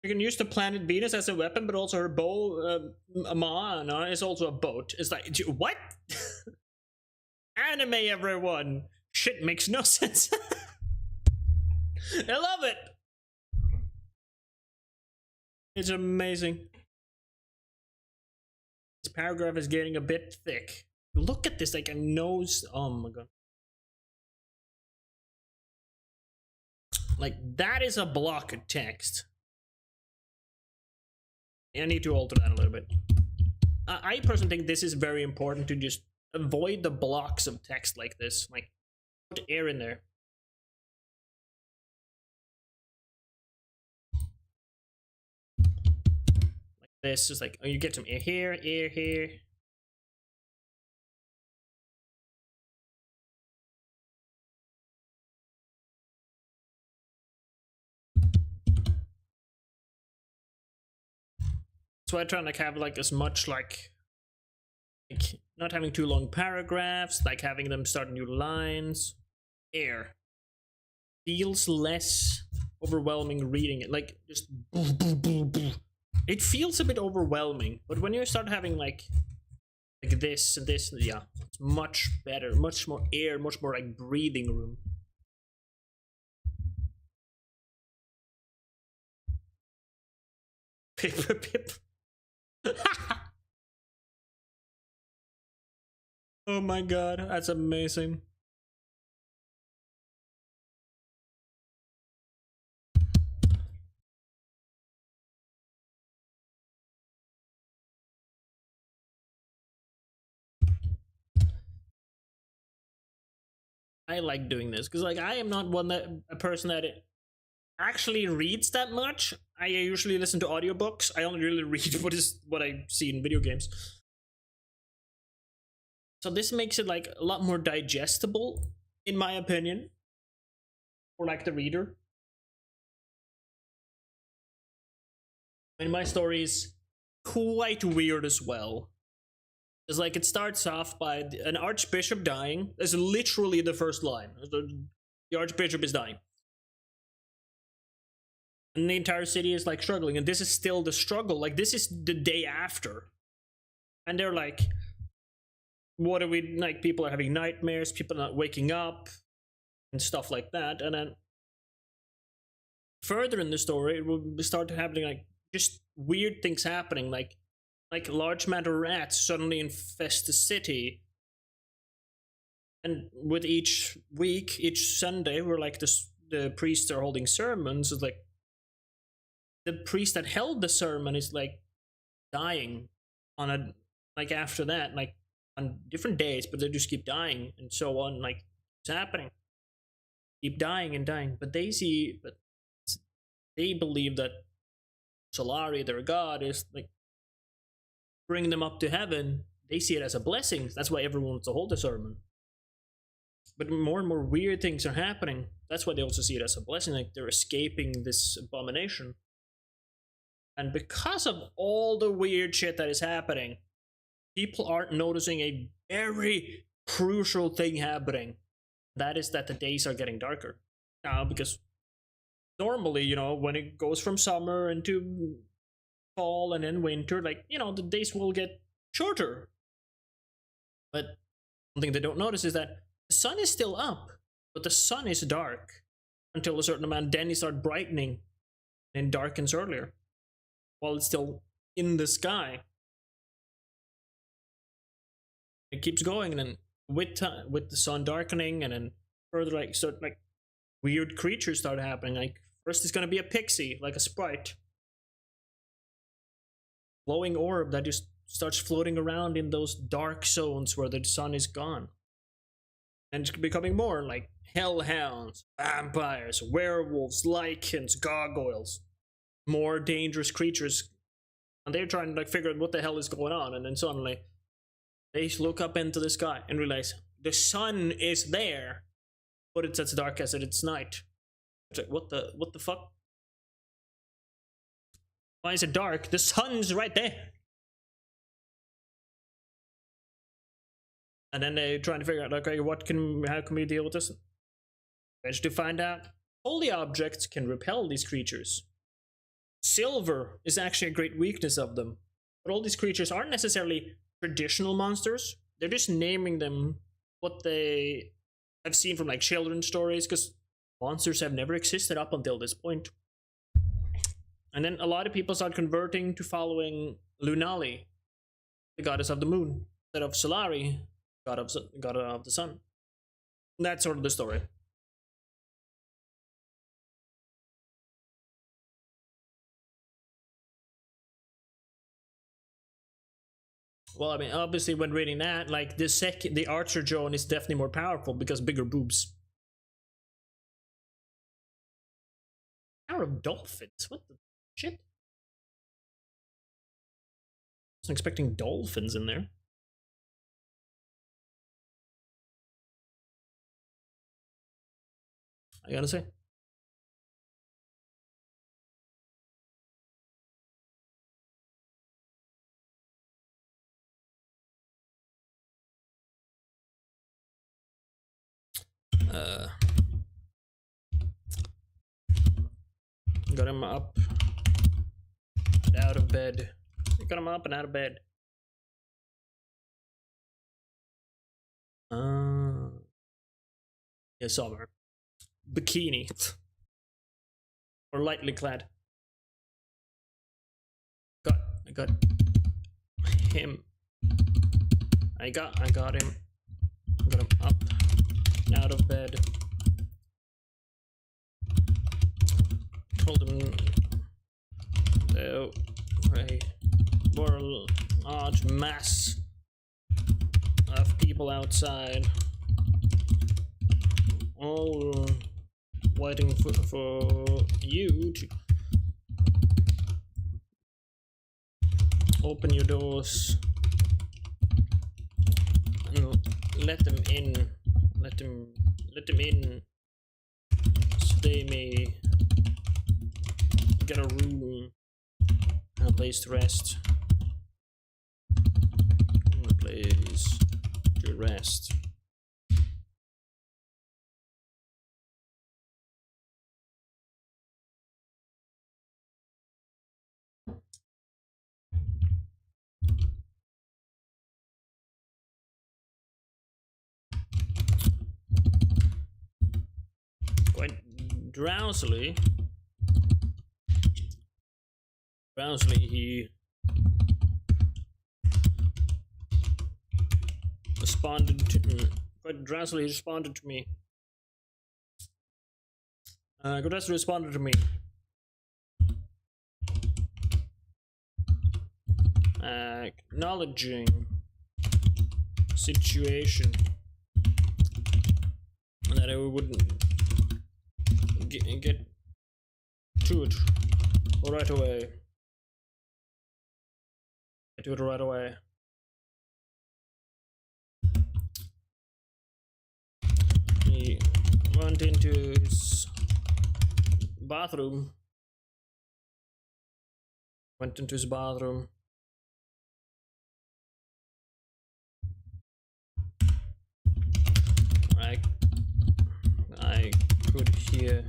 You can use the planet Venus as a weapon, but also her bow, Mana, is also a boat. It's like, what? Anime, everyone! Shit makes no sense. I love it! It's amazing. This paragraph is getting a bit thick. Look at this, like a nose. Oh my god. Like, that is a block of text. I need to alter that a little bit. I personally think this is very important to just avoid the blocks of text like this. Like, put air in there. Like this, just like, oh, you get some air here, air here. So I try to like have like as much like not having too long paragraphs, like having them start new lines. Air. feels less overwhelming reading it. Like just it feels a bit overwhelming, but when you start having like this and this, yeah, it's much better, much more air, much more like breathing room. Paper Pip. Oh my god, that's amazing. I like doing this because like I am not a person that actually reads that much. I usually listen to audiobooks. I only really read what I see in video games. So this makes it like a lot more digestible, in my opinion, for like the reader. And my story is quite weird as well. It's like it starts off by an archbishop dying. That's literally the first line. The archbishop is dying. And the entire city is like struggling. And this is still the struggle. Like this is the day after. And they're like, what are we like? People are having nightmares, people are not waking up, and stuff like that. And then further in the story, it will start happening like just weird things happening, like large matter rats suddenly infest the city. And with each week, each Sunday, where like the priests are holding sermons, it's like the priest that held the sermon is like dying on a like after that, like on different days, but they just keep dying and so on. Like it's happening, keep dying and dying. But they believe that Solari, their god, is like bring them up to heaven. They see it as a blessing. That's why everyone wants to hold a sermon. But more and more weird things are happening. That's why they also see it as a blessing. Like they're escaping this abomination. And because of all the weird shit that is happening, people aren't noticing a very crucial thing happening. That is that the days are getting darker. Now, because normally, you know, when it goes from summer into fall and then winter, like, you know, the days will get shorter. But something they don't notice is that the sun is still up, but the sun is dark until a certain amount. Then it starts brightening and darkens earlier while it's still in the sky. It keeps going, and then with the sun darkening, and then further like start like weird creatures start happening. Like first it's gonna be a pixie, like a sprite, glowing orb that just starts floating around in those dark zones where the sun is gone. And it's becoming more like hellhounds, vampires, werewolves, lichens, gargoyles, more dangerous creatures. And they're trying to like figure out what the hell is going on, and then suddenly they look up into the sky and realize the sun is there, but it's as dark as it's night. It's like, what the fuck? Why is it dark? The sun's right there. And then they're trying to figure out, okay, how can we deal with this? Eventually find out holy objects can repel these creatures. Silver is actually a great weakness of them. But all these creatures aren't necessarily traditional monsters. They're just naming them what they have seen from like children's stories, because monsters have never existed up until this point. And then a lot of people start converting to following the goddess of the moon, instead of Solari, god of the sun. And that's sort of the story. Well, I mean, obviously, when reading that, like the Archer Joan is definitely more powerful because bigger boobs. Power of dolphins? What the shit? I wasn't expecting dolphins in there. I gotta say. Got him up and out of bed. Got him up and out of bed. Yeah, summer. Bikini. Or lightly clad. I got him. I got him. Got him up and out of bed. Told him there were a large mass of people outside, all waiting for you to open your doors and let them in. Let them in, so they may get a room and a place to rest. And a place to rest. Quite drowsily, he responded to me. Quite drowsily, he responded to me. Godessa responded to me. Acknowledging situation, and that I wouldn't get to it right away. Get to it right away. He went into his bathroom. I could hear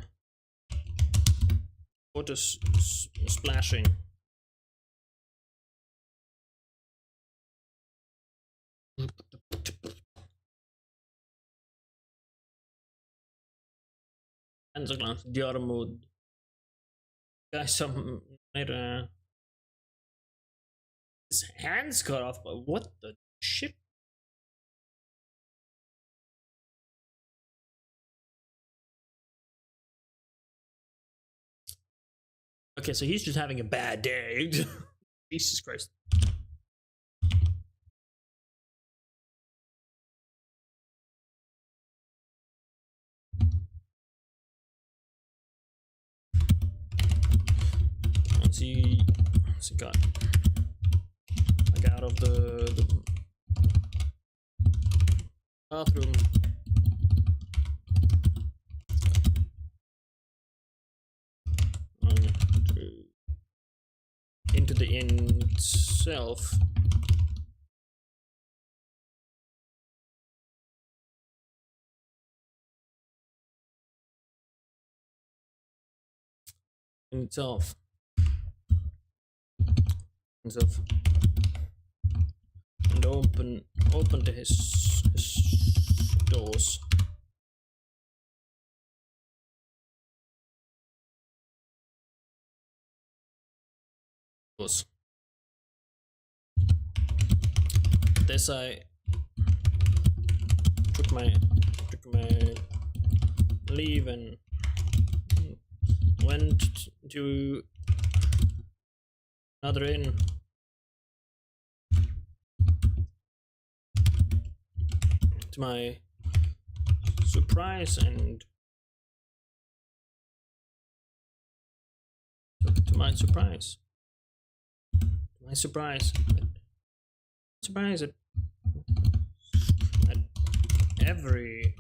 water splashing. Handsglans Diarmud. Guys, some his hands cut off, but what the shit? Okay, so he's just having a bad day. Jesus Christ. Once he got like out of the bathroom, into the inn itself. And open to his doors. This I took my leave and went to another inn. To my surprise and at every.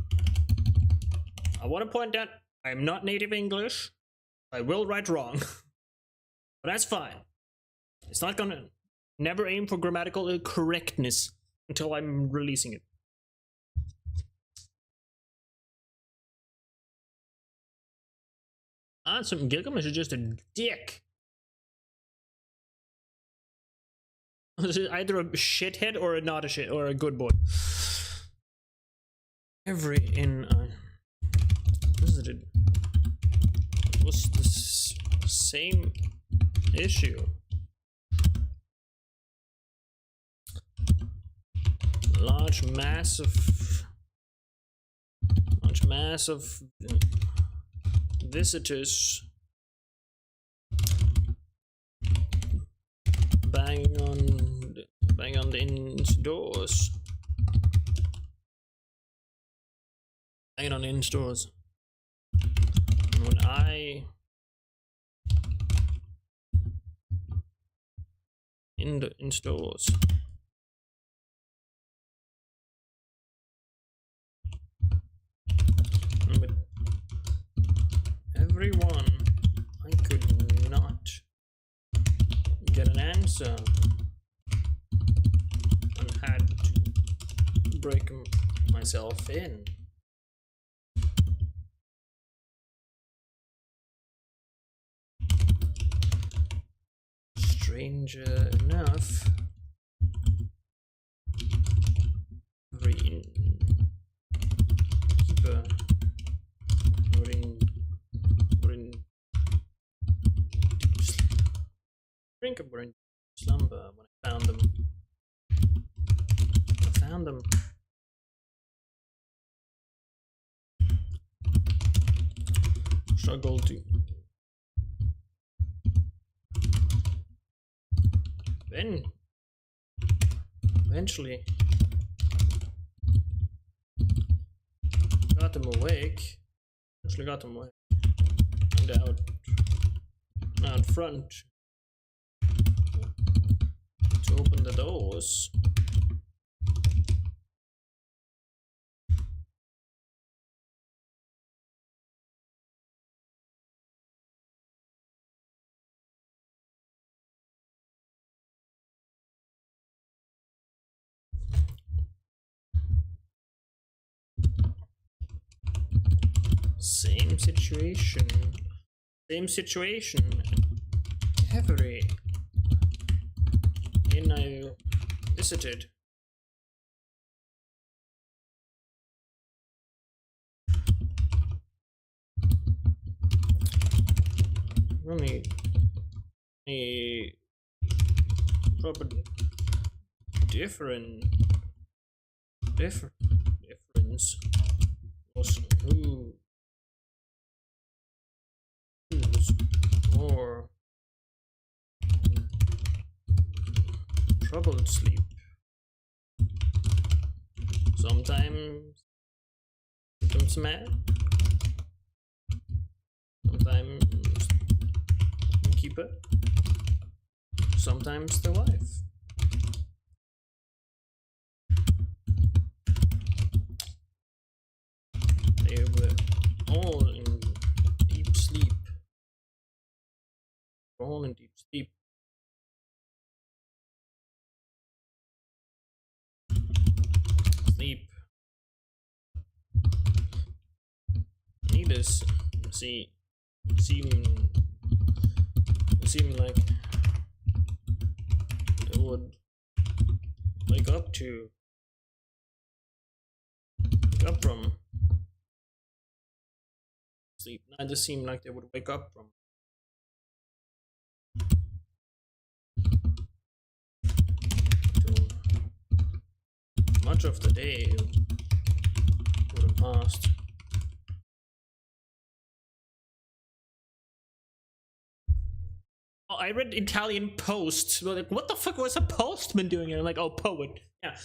I want to point out I'm not native English. I will write wrong, but that's fine. It's not gonna. Never aim for grammatical correctness until I'm releasing it. Awesome. Gilgamesh is just a dick. Either a shithead or a not a shit or a good boy. Every in visited was the same issue. Large mass of visitors banging on the inns doors. Banging on the inns doors. When I in stores. But everyone, I could not get an answer and had to break myself in. Stranger enough, every keeper were in slumber when I found them. Struggled to then eventually got them awake. And out front to open the doors. Same situation. Every inn I visited. Only a proper difference was who's more troubled sleep. Sometimes mad, sometimes keeper, sometimes the wife. They were all in deep sleep. All in deep sleep. Sleep. Needless seem like they would wake up from sleep. Neither seem like they would wake up from. Much of the day would have passed. Oh, I read Italian Post. Like, what the fuck was a postman doing here? I'm like, oh, poet. Yeah.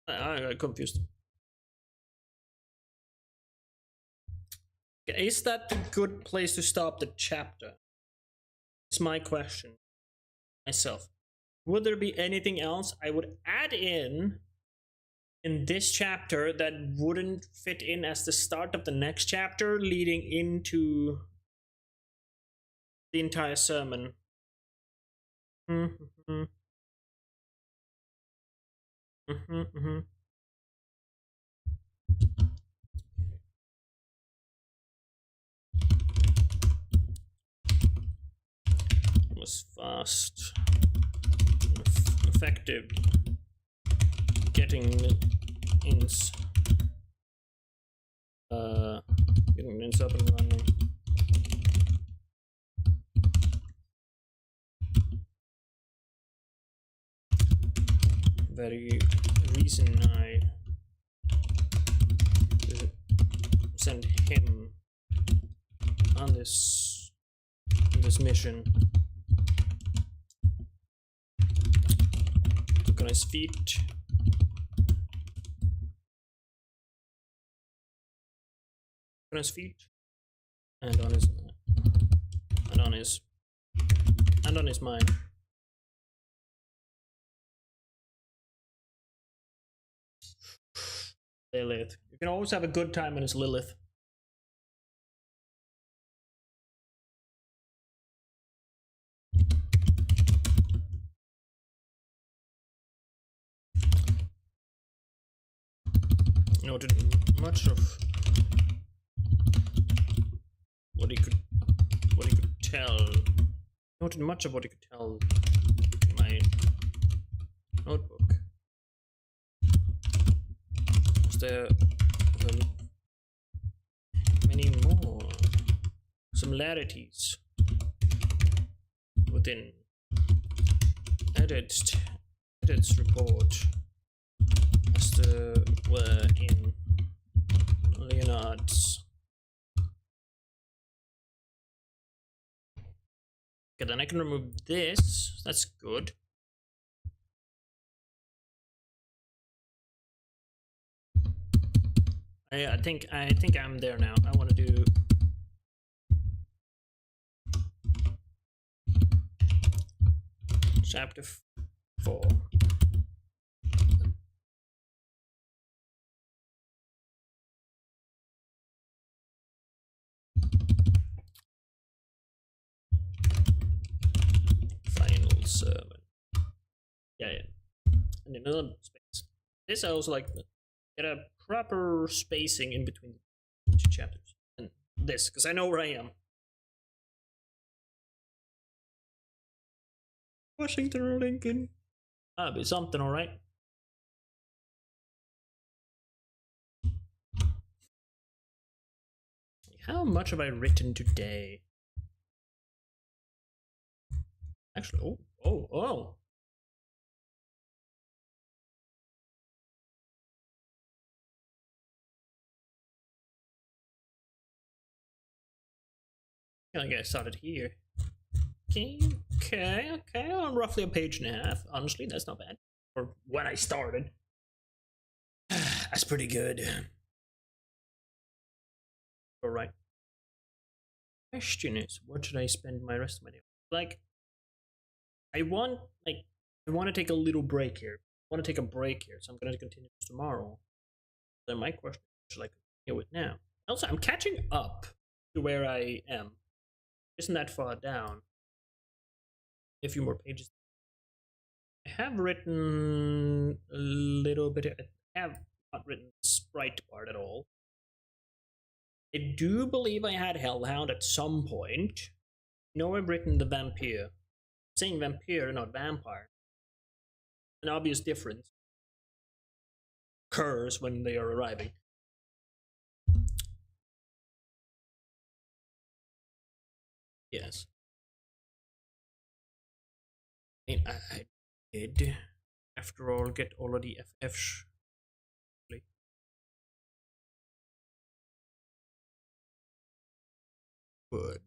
I got confused. Is that a good place to stop the chapter? It's my question. Myself. Would there be anything else I would add in this chapter that wouldn't fit in as the start of the next chapter leading into the entire sermon? fast, effective, getting ins up and running. Very reason I sent him on this mission. Look on his feet. On his feet, and on his mind. Lilith. You can always have a good time when it's Lilith. Noted much of what he could tell. Noted much of what he could tell in my notebook. Was there many more similarities within Edith's report as there were in Leonard's? Okay, then I can remove this. That's good. I think I'm there now. I want to do chapter 4. Sermon. Yeah. And another space. This I also like get a proper spacing in between the two chapters. And this, because I know where I am. Washington or Lincoln. That'll be something, alright. How much have I written today? Actually, oh. Gonna get started here. Okay. I'm roughly a page and a half. Honestly, that's not bad. For when I started. That's pretty good. Alright. Question is, what should I spend my rest of my day on? Like, I want to take a little break here. I want to take a break here, so I'm going to continue this tomorrow. Then my question is, should I continue it now? Also, I'm catching up to where I am. Isn't that far down? A few more pages. I have written a little bit. I have not written the sprite part at all. I do believe I had Hellhound at some point. No, I've written the vampire. I'm saying vampire, not vampire. An obvious difference occurs when they are arriving. Yes. I mean, I did, after all, get all of the FFs. Good.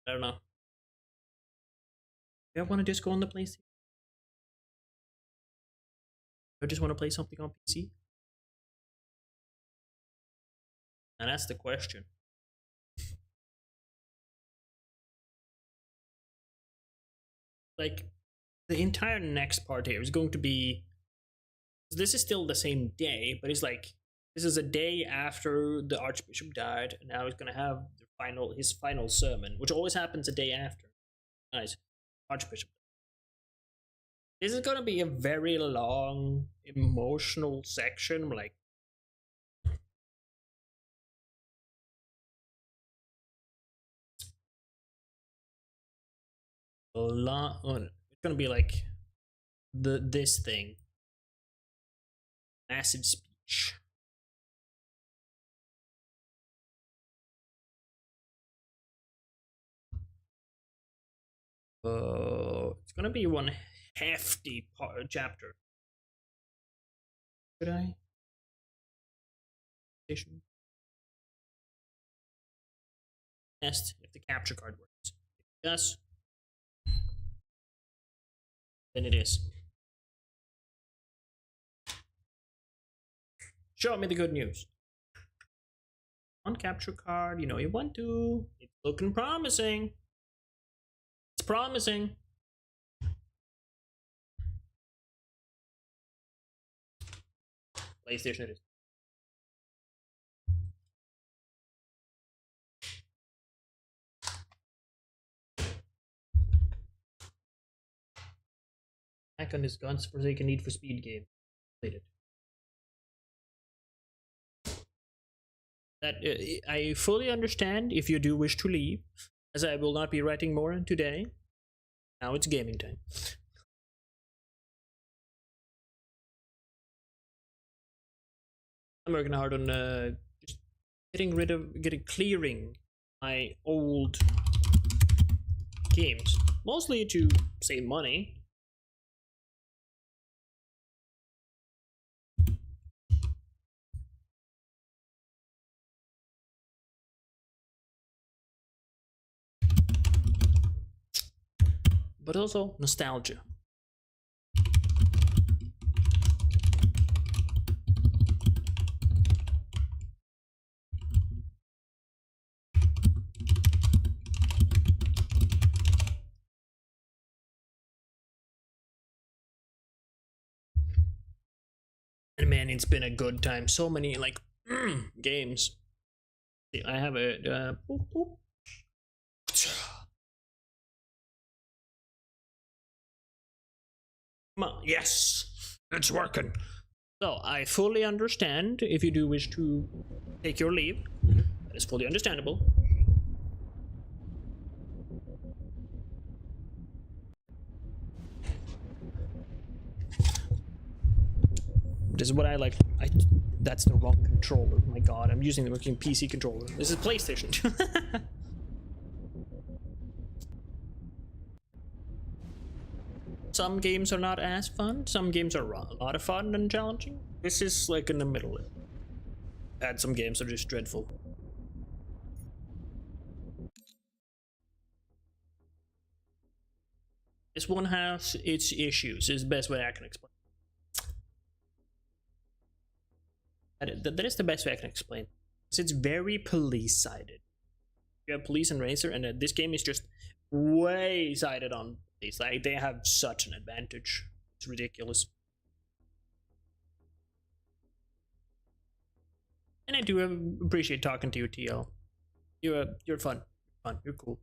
I don't know. Do I want to just go on the PlayStation? I just want to play something on PC? And that's the question. Like, the entire next part here is going to be... This is still the same day, but it's like... This is a day after the Archbishop died, and now he's going to have his final sermon, which always happens a day after. Nice. Archbishop. This is going to be a very long, emotional section, like... a lot. It's gonna be like this thing. Massive speech. It's gonna be one hefty chapter. Could I? Test if the capture card works. Yes. Then it is. Show me the good news. On capture card, you know you want to. It's looking promising. It's promising. PlayStation it is. Back on his Guns Forsaken Need for Speed game. Completed. That I fully understand if you do wish to leave, as I will not be writing more today. Now it's gaming time. I'm working hard on just clearing my old games, mostly to save money. But also nostalgia. And man, it's been a good time. So many like games. I have a boop, boop. Come on, yes, it's working. So I fully understand if you do wish to take your leave. That is fully understandable. This is what I like. That's the wrong controller. Oh my god, I'm using the working PC controller. This is PlayStation. Some games are not as fun. Some games are a lot of fun and challenging. This is like in the middle. And some games are just dreadful. This one has its issues, is the best way I can explain. That is the best way I can explain. It's very police-sided. You have police and racer, and this game is just way sided on police. Like, they have such an advantage. It's ridiculous. And I do appreciate talking to you, TL. You're fun. You're cool.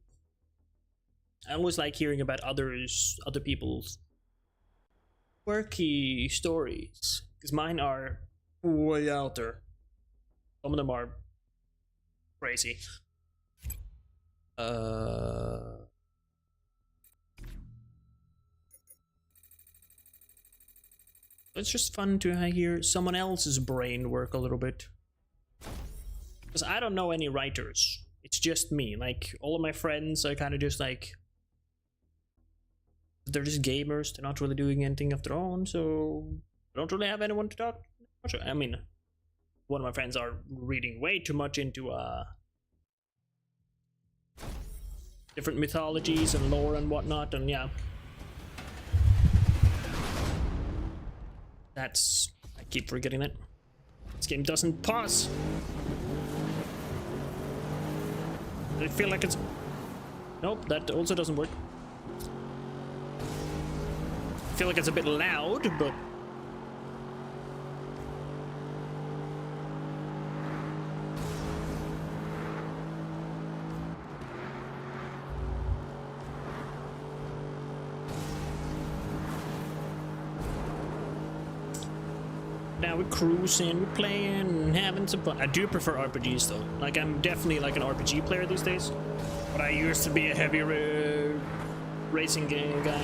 I always like hearing about other people's quirky stories, because mine are way out there. Some of them are crazy. It's just fun to hear someone else's brain work a little bit. Because I don't know any writers. It's just me. Like, all of my friends are kind of just like... They're just gamers. They're not really doing anything of their own, so... I don't really have anyone to talk to. I mean, one of my friends are reading way too much into, different mythologies and lore and whatnot, and yeah. That's... I keep forgetting that. This game doesn't pause. I feel like it's... Nope, that also doesn't work. I feel like it's a bit loud, but... Now we're cruising, we're playing, having some fun. I do prefer RPGs though. Like, I'm definitely like an RPG player these days. But I used to be a heavy racing guy.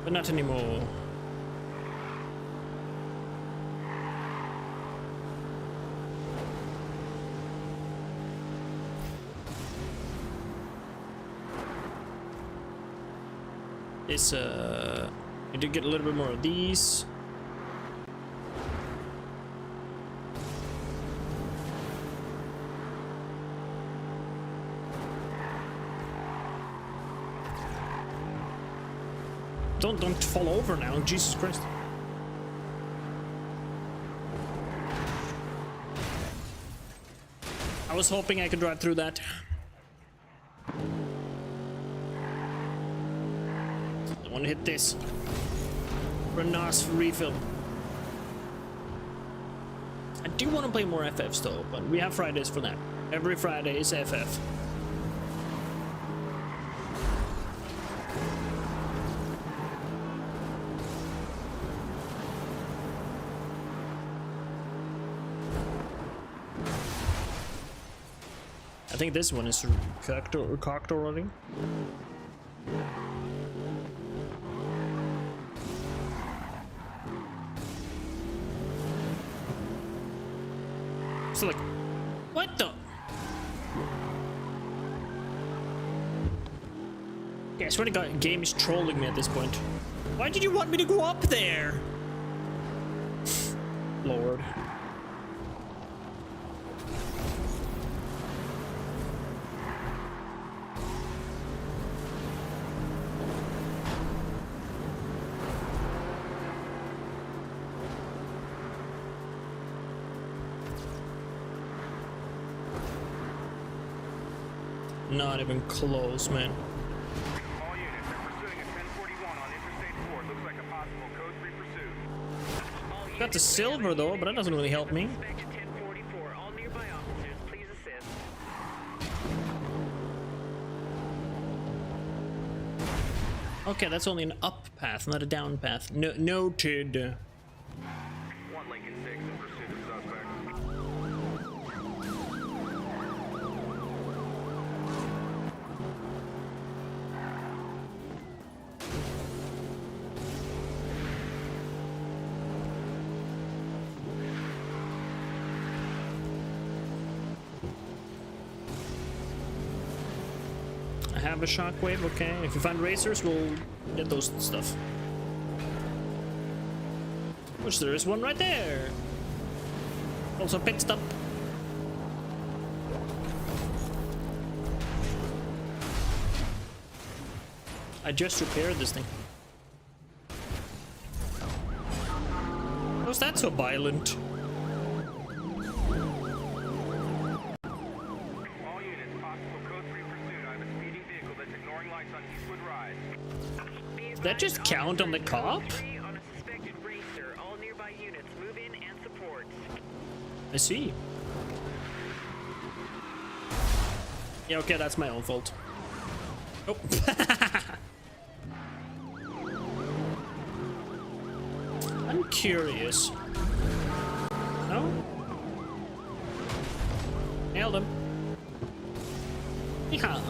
But not anymore. It's I did get a little bit more of these. Don't fall over now, Jesus Christ. I was hoping I could drive through that. I want to hit this for a nice refill. I do want to play more FFs though, but we have Fridays for that. Every Friday is FF. I think this one is cocked already. So like, what the? Yeah, I swear to God, game is trolling me at this point. Why did you want me to go up there? Lord. Not even close, man. All units are pursuing a 1041 on Interstate 4. Looks like a possible code 3 pursuit. Got the silver though, but that doesn't really help me. Suspect 1044. All nearby officers, please assist. Okay, that's only an up path, not a down path. No, noted. 1 Lincoln 6 in pursuit of suspect. I have a shockwave, okay. If we find racers, we'll get those stuff. Which there is one right there. Also pit stop. I just repaired this thing. How's that so violent? All units, possible code 3 pursuit. I have a speeding vehicle that's ignoring lights on Eastwood Rise. Does that just count on the cop? On a suspected racer. All nearby units, move in and support. I see. Yeah, okay, that's my own fault. Oh. I'm curious. No? Nailed him. Yeah.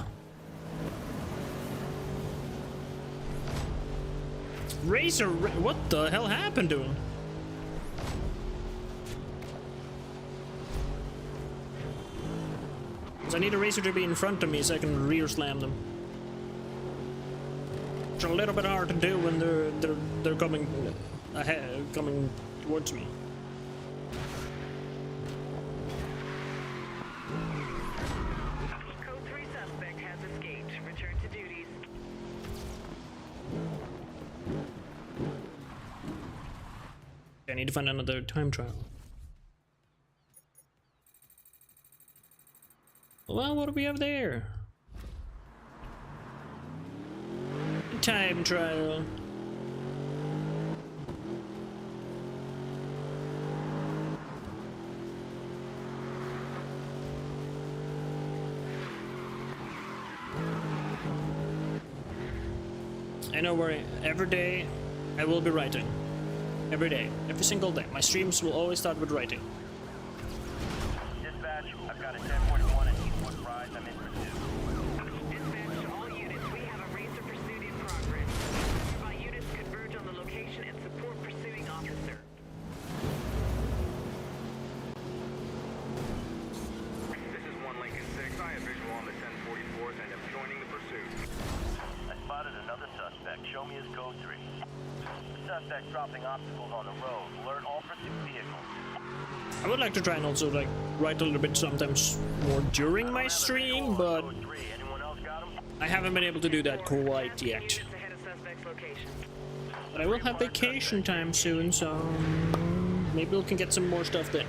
Racer, what the hell happened to him? I need a racer to be in front of me so I can rear slam them. It's a little bit hard to do when they're coming ahead, coming towards me. Code 3 suspect has escaped. Return to duties. I need to find another time trial. Well, what do we have there? Time trial. I know where every day I will be writing. Every day. Every single day. My streams will always start with writing. Dispatch, I've got a 1041 at Eastwood Rise. I'm in pursuit. Dispatch to all units. We have a racer pursuit in progress. Nearby units converge on the location and support pursuing officer. This is 1 Lincoln 6. I have visual on the 1044s and am joining the pursuit. I spotted another suspect. Show me his code 3. The suspect dropping obstacles on the road. Alert all pursuit vehicles. I would like to try and also like write a little bit sometimes more during my stream, but Code 3. Anyone else got him? I haven't been able to do that quite yet. Units ahead of suspect's location. But I will have vacation time soon, so maybe we can get some more stuff then.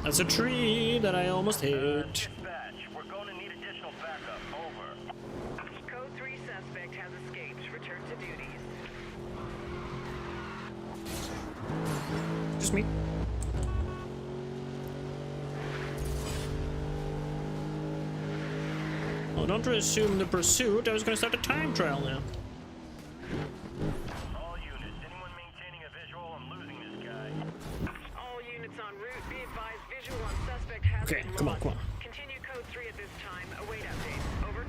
That's a tree that I almost hit. Dispatch, we're going to need additional backup. Over. Code 3 suspect has escaped. Return to duties. Just me. Oh, don't resume the pursuit. I was gonna start a time trial now. All units, anyone maintaining a visual? I'm losing this guy. All units en route. Be advised visual on suspect has Okay, been come on, lost. come on. Continue code 3 at this time. Await updates. Over.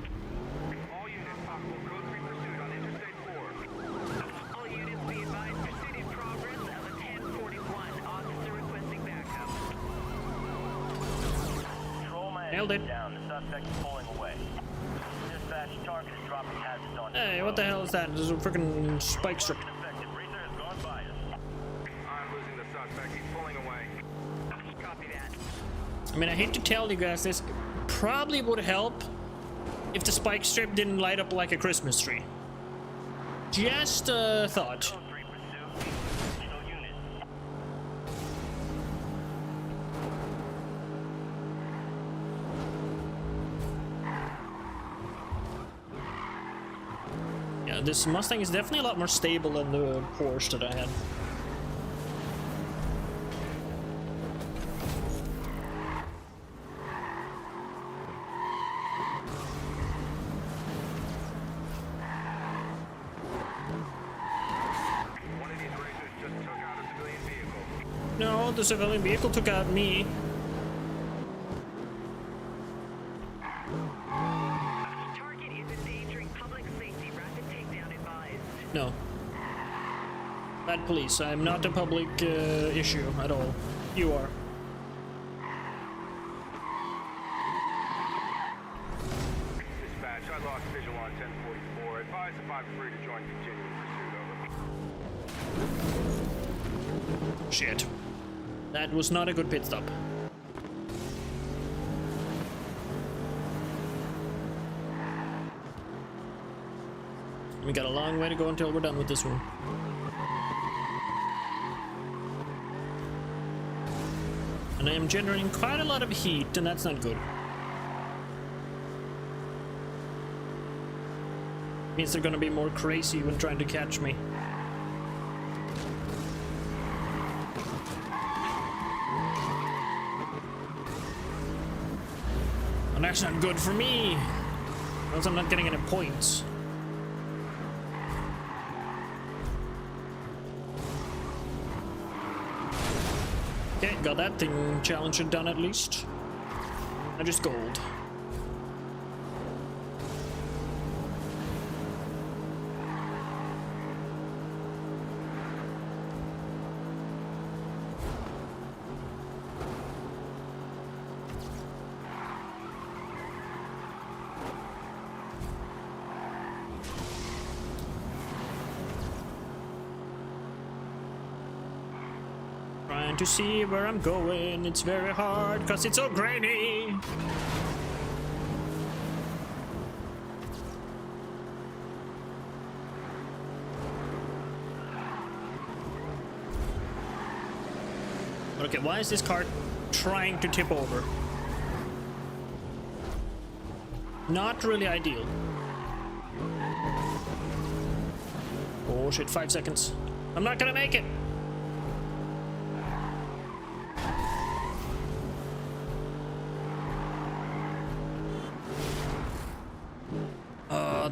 All units, possible code 3 pursuit on Interstate 4. All units be advised pursuit in progress of a 1041. Officer requesting backup. Control my Nailed it. down. The suspect is pulling away. Dispatch, target is dropping hazards on. Hey, what the hell is that? There's a freaking spike strip. Effective. Racer has gone by us. I'm losing the suspect. He's pulling away. Copy that. I mean, I hate to tell you guys this, probably would help if the spike strip didn't light up like a Christmas tree. Just a thought. Code 3 pursuit. Additional units. Yeah, this Mustang is definitely a lot more stable than the Porsche that I had. One of these racers just took out a civilian vehicle. No, the civilian vehicle took out me. Target is endangering public safety. Rapid takedown advised. No. Bad police. I'm not a public issue at all. You are. Dispatch, I lost visual on 1044. Advise if I'm free to join continuing pursuit. Over. Shit. That was not a good pit stop. We got a long way to go until we're done with this one. And I am generating quite a lot of heat, and that's not good. Means they're gonna be more crazy when trying to catch me. And that's not good for me. Else I'm not getting any points. Okay, got that thing challenge done at least. I just gold. Trying to see where I'm going, it's very hard cause it's so grainy. Okay, why is this car trying to tip over? Not really ideal. Oh shit, 5 seconds. I'm not gonna make it.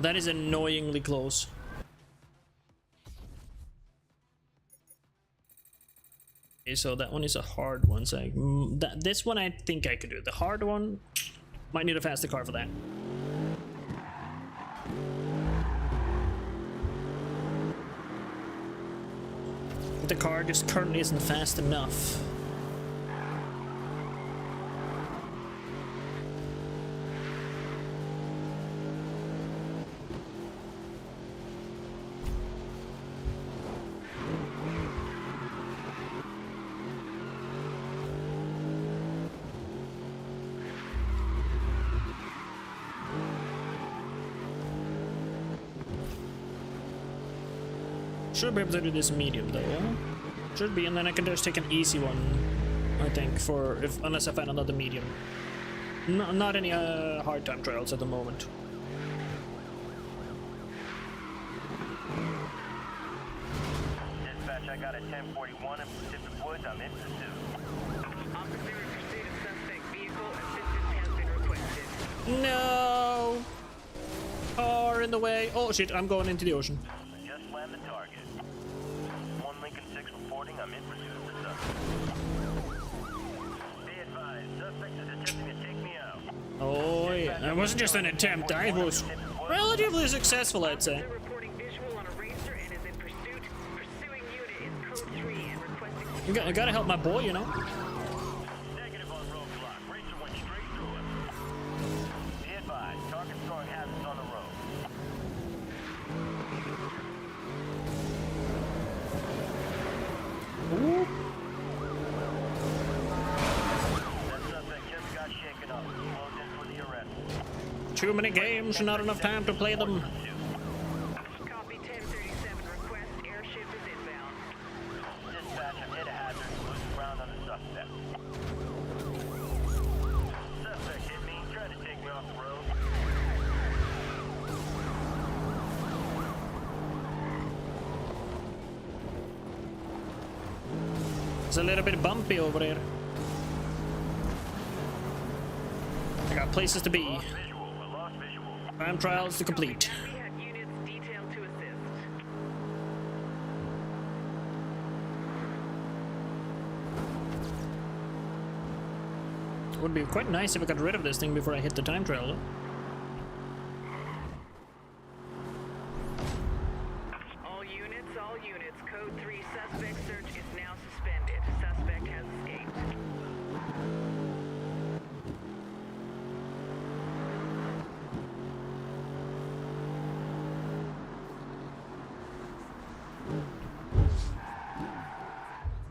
that is annoyingly close. Okay, so that one is a hard one. So this one I think I could do. The hard one might need a faster car for that. The car just currently isn't fast enough. Should be able to do this medium though, yeah? Should be, and then I can just take an easy one, I think, unless I find another medium. Not any hard time trials at the moment. Dispatch, I got a 1041 in Pacific Woods. I'm in pursuit. Officer in pursuit of suspect vehicle. Assistance has been requested. No! Car in the way. Oh shit, I'm going into the ocean. Just land the target. 1 Lincoln 6 reporting. I'm in pursuit of the suspect. Be advised, suspect is attempting to take me out. Oh yeah, it wasn't just an attempt, I was relatively successful, I'd say. Officer reporting visual on a racer and is in pursuit. Pursuing unit is code 3 and requesting. I gotta help my boy, you know? Negative on roadblock. Racer went straight through him. Be advised, target throwing hazards on the road. Ooh. That suspect just got shaken up. Closed in for the arrest. Too many games, not enough time to play them. Copy 1037 request. Airship is inbound. Dispatch, I've hit a hazard. Loose ground on the suspect. Suspect hit me, trying to take me off the road. It's a little bit bumpy over there. I got places to be. Visual, a lost visual. Time trials to complete. We have units detailed to assist. It would be quite nice if I got rid of this thing before I hit the time trial. All units, code 3 suspect search is now suspended. Suspect has escaped.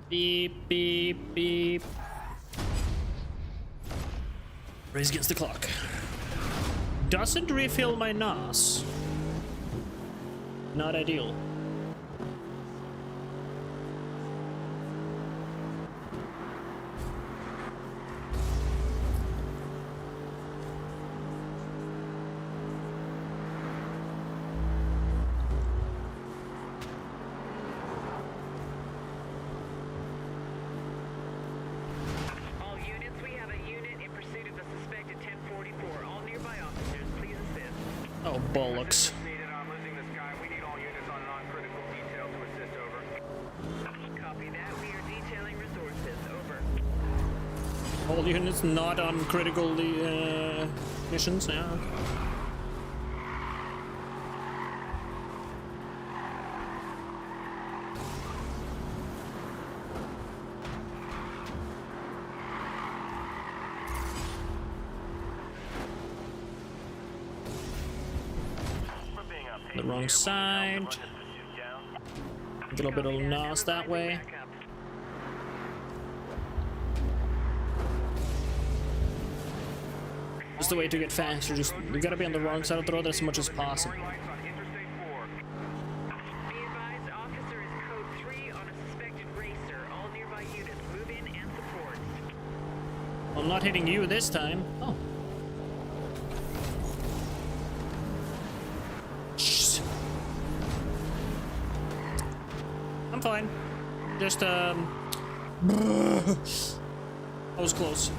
Beep, beep, beep. Race against the clock. Doesn't refill my NOS. Not ideal. All units, we have a unit in pursuit of a suspected 1044. All nearby officers, please assist. Oh, bollocks. Needed, I'm losing this guy. We need all units on non-critical detail to assist, over. Copy that. We are detailing resources. Over. All units not on critical missions now. We're being unpaid. The wrong side. Run this pursuit down. A little bit of NOS that way. Back up. Just the way to get faster. Just you gotta be on the wrong side of the road as much as possible. Lights on Interstate 4. Be advised, officer is code 3 on a suspected racer. All nearby units move in and support. I'm not hitting you this time. Oh. Shh. I'm fine. Just I was close.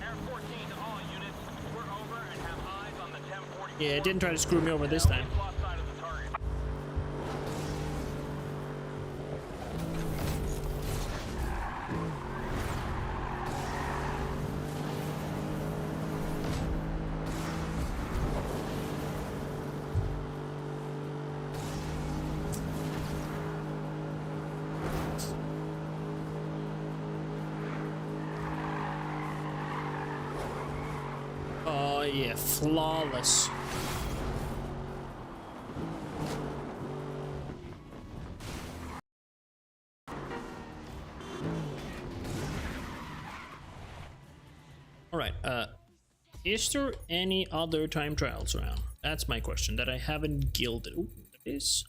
Air 14 to all units. We're over and have eyes on the 1044. Yeah, it didn't try to screw me over this time. Lost sight of the target. Oh yeah, flawless. Alright, is there any other time trials around? That's my question that I haven't gilded. Ooh, there is.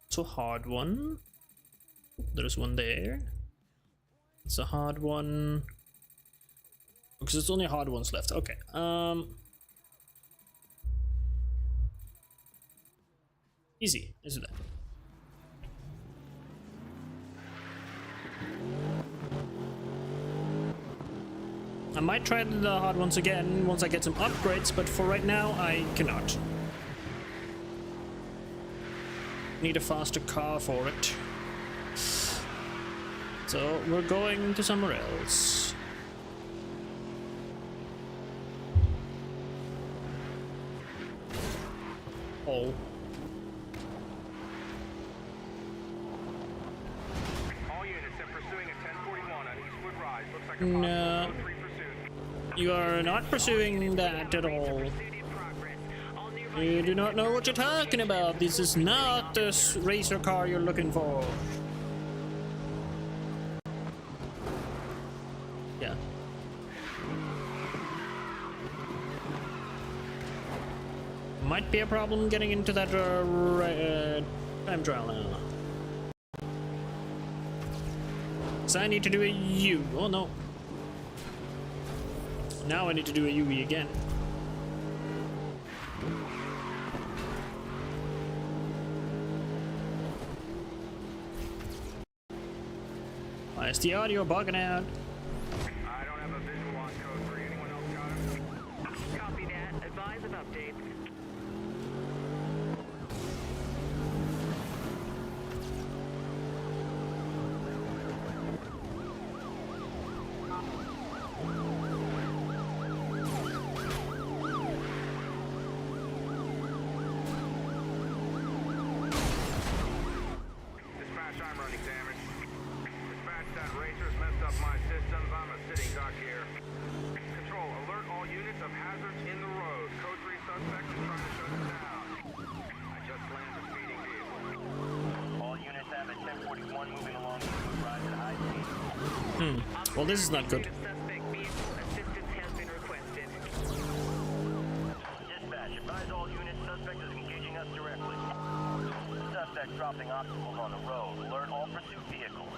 It's a hard one. There's one there. It's a hard one. Because it's only hard ones left. Okay. Easy, isn't it? I might try the hard ones again once I get some upgrades, but for right now, I cannot. Need a faster car for it. So we're going to somewhere else. Oh. All units are pursuing a 1041 on Eastwood Rise. Looks like a No. possible 3 pursuit. You are not pursuing that at all. You do not know what you're talking about. This is not the racer car you're looking for. Yeah. Might be a problem getting into that time trial now. So I need to do a U. Oh no. Now I need to do a UE again. Why is the audio bugging out? I don't have a visual on code 3. Anyone else got it? Copy that. Advise of updates. Dispatch, I'm running damage. Dispatch, that racer's messed up my systems. I'm a sitting duck here. Control, alert all units of hazards in the road. Code 3 suspect is trying to shut us down. I just landed a speeding vehicle. All units have a 1041 moving along Eastwood Rise at high speed. Well, this is not good. Suspect vehicle assistance has been requested. Dispatch, advise all units suspect is engaging us directly. Suspect dropping obstacles on the road. Alert all pursuit vehicles.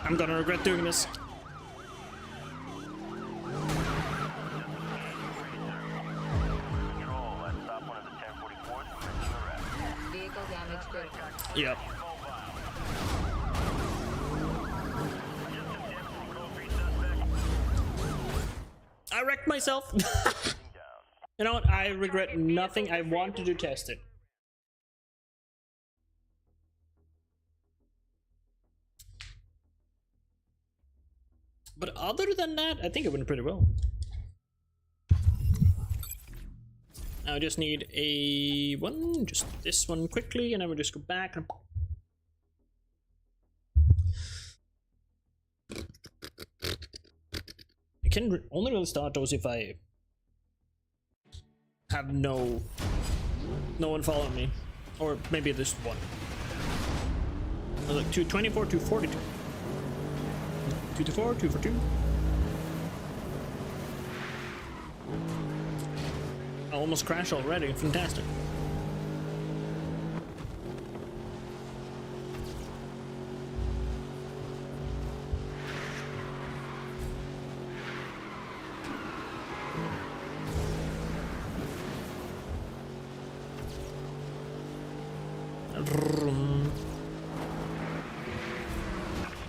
I'm gonna regret doing this. Control, let's stop one of the 1044s from making arrest. Vehicle damage critical. Yep. I wrecked myself. You know what? I regret nothing. I wanted to test it. But other than that, I think it went pretty well. Now I just need a one, just this one quickly, and I will just go back and I can only really start those if I have no one following me, or maybe just one. Like 224, 242, 224, 242. I almost crashed already. Fantastic.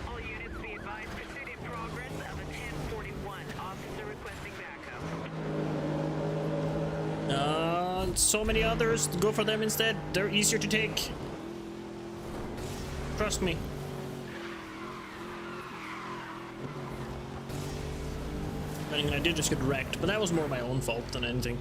All units be advised pursuit in progress of a 1041. Officer requesting backup. found so many others. Go for them instead. They're easier to take. Trust me. I mean, I did just get wrecked, but that was more my own fault than anything.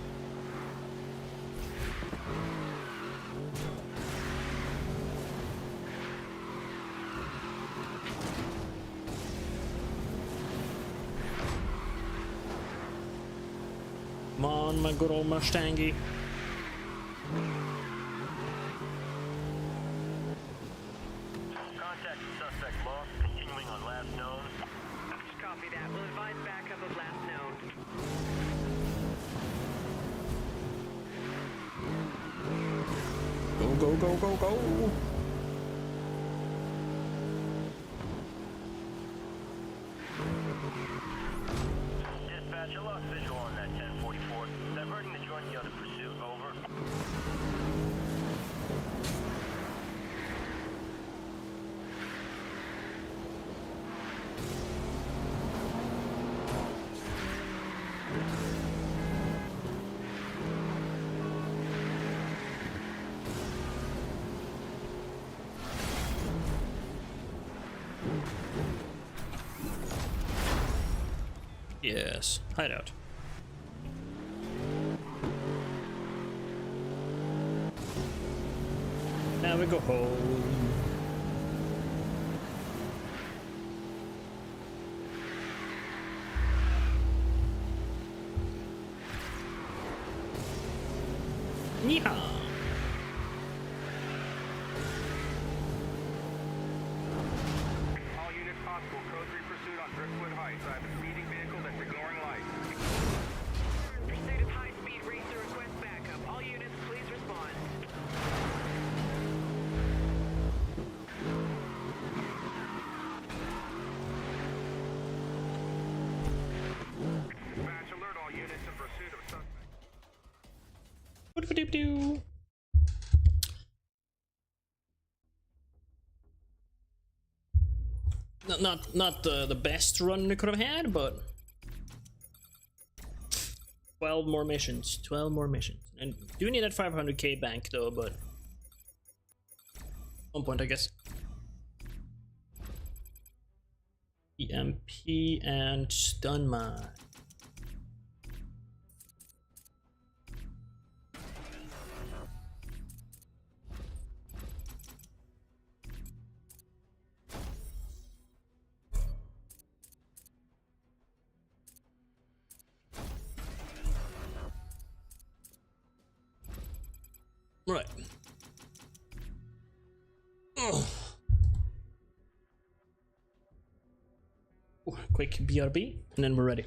Come on, my good old Mustangy. Contact suspect lost, continuing on last known. Copy that. We'll advise backup of last known. Go, go, go, go, go. Dispatch, I lost visual on that 1044. Diverting to join the other pursuit, over. Yes, hideout. Now we go home. Yeehaw! All units possible, code 3 pursuit on Driftwood Heights. I have a speeding vehicle that's ignoring lights. Pursuit of high-speed racer request backup. All units, please respond. Dispatch, alert all units in pursuit of suspect. What-a-doo-doo. Not the best run we could have had, but 12 more missions. 12 more missions. And do need that 500k bank though, but at some point I guess. EMP and stun mine. Right. Ugh. Ooh, quick BRB, and then we're ready.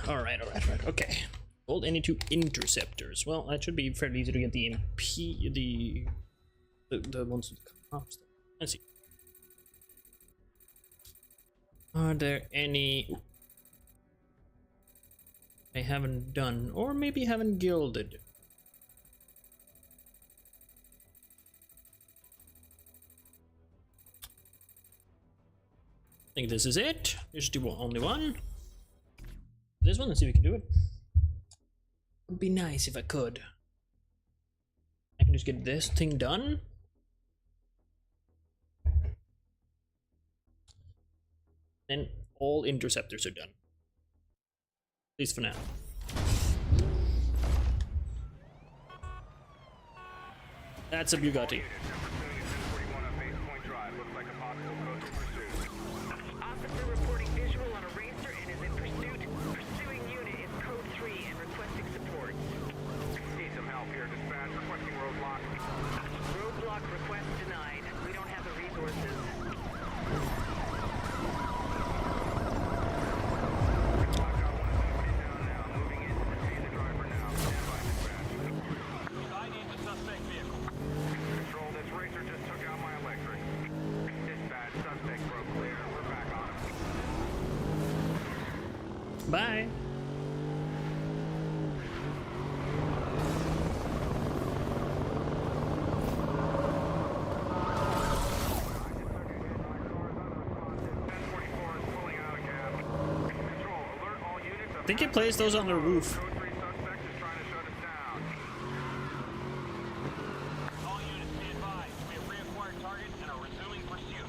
All right, okay. Hold any two interceptors. Well, that should be fairly easy to get the MP, the ones with the comps. Let's see. Are there any I haven't done, or maybe haven't gilded? I think this is it. There's only one. This one, let's see if we can do it. Would be nice if I could. I can just get this thing done. Then all interceptors are done. At least for now. That's a Bugatti. Officer reporting visual on a racer and is in pursuit. Pursuing unit is code 3 and requesting support. Need some help here, dispatch. Requesting roadblock. Roadblock request denied. We don't have the resources. I've got one of somebody down now. Moving in to detain the driver now. Stand by, dispatch. I need the suspect vehicle. Control, this racer just took out my electric. Dispatch, suspect broke clear. We're back on him. Bye. I think he plays those on the roof. Code 3 suspect is trying to shut us down. All units be advised. We have reacquired target and are resuming pursuit.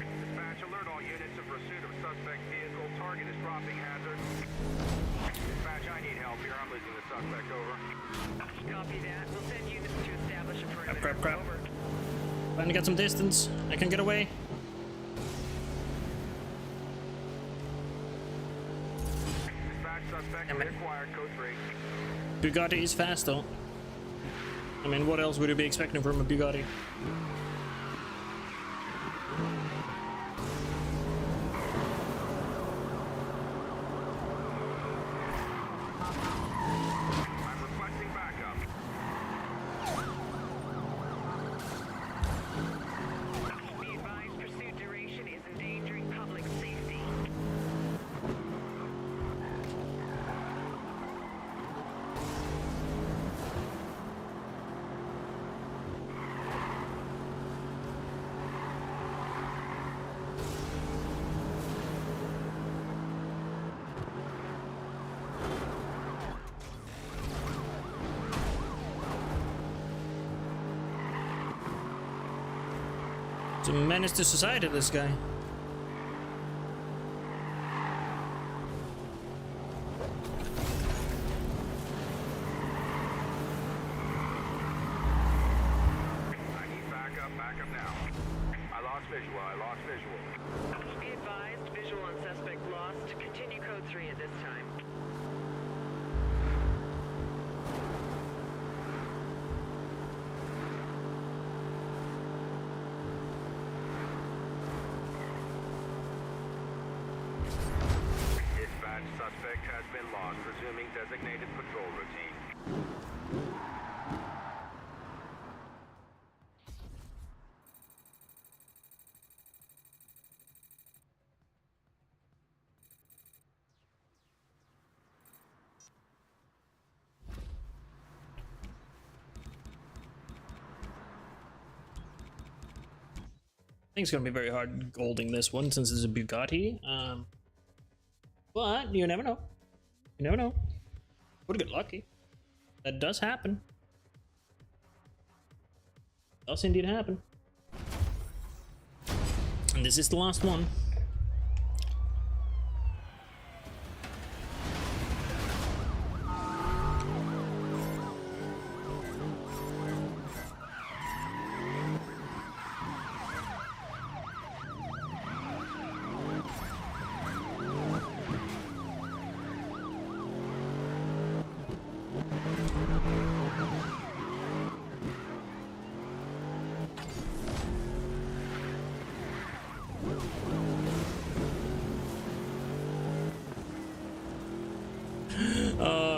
Dispatch, alert all units in pursuit of suspect vehicle. Target is dropping hazard. Dispatch, I need help here. I'm losing the suspect. Over. Copy that. We'll send units to establish a perimeter. Crap, crap. Over. Finally got some distance. I can get away. Dispatch, suspect reacquired. Code 3. Bugatti is fast though. I mean, what else would you be expecting from a Bugatti? I'm requesting backup. Be advised, pursuit duration is endangering public safety. It's a menace to society, this guy. I need backup. Backup now. I lost visual. Be advised, visual on suspect lost. Continue code 3 at this time. Dispatch, suspect has been lost. Resuming designated patrol routine. I think it's gonna be very hard golding this one since it's a Bugatti. But you never know. You never know. Would get lucky. That does happen. Does indeed happen. And this is the last one.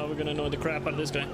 We're gonna annoy the crap out of this guy.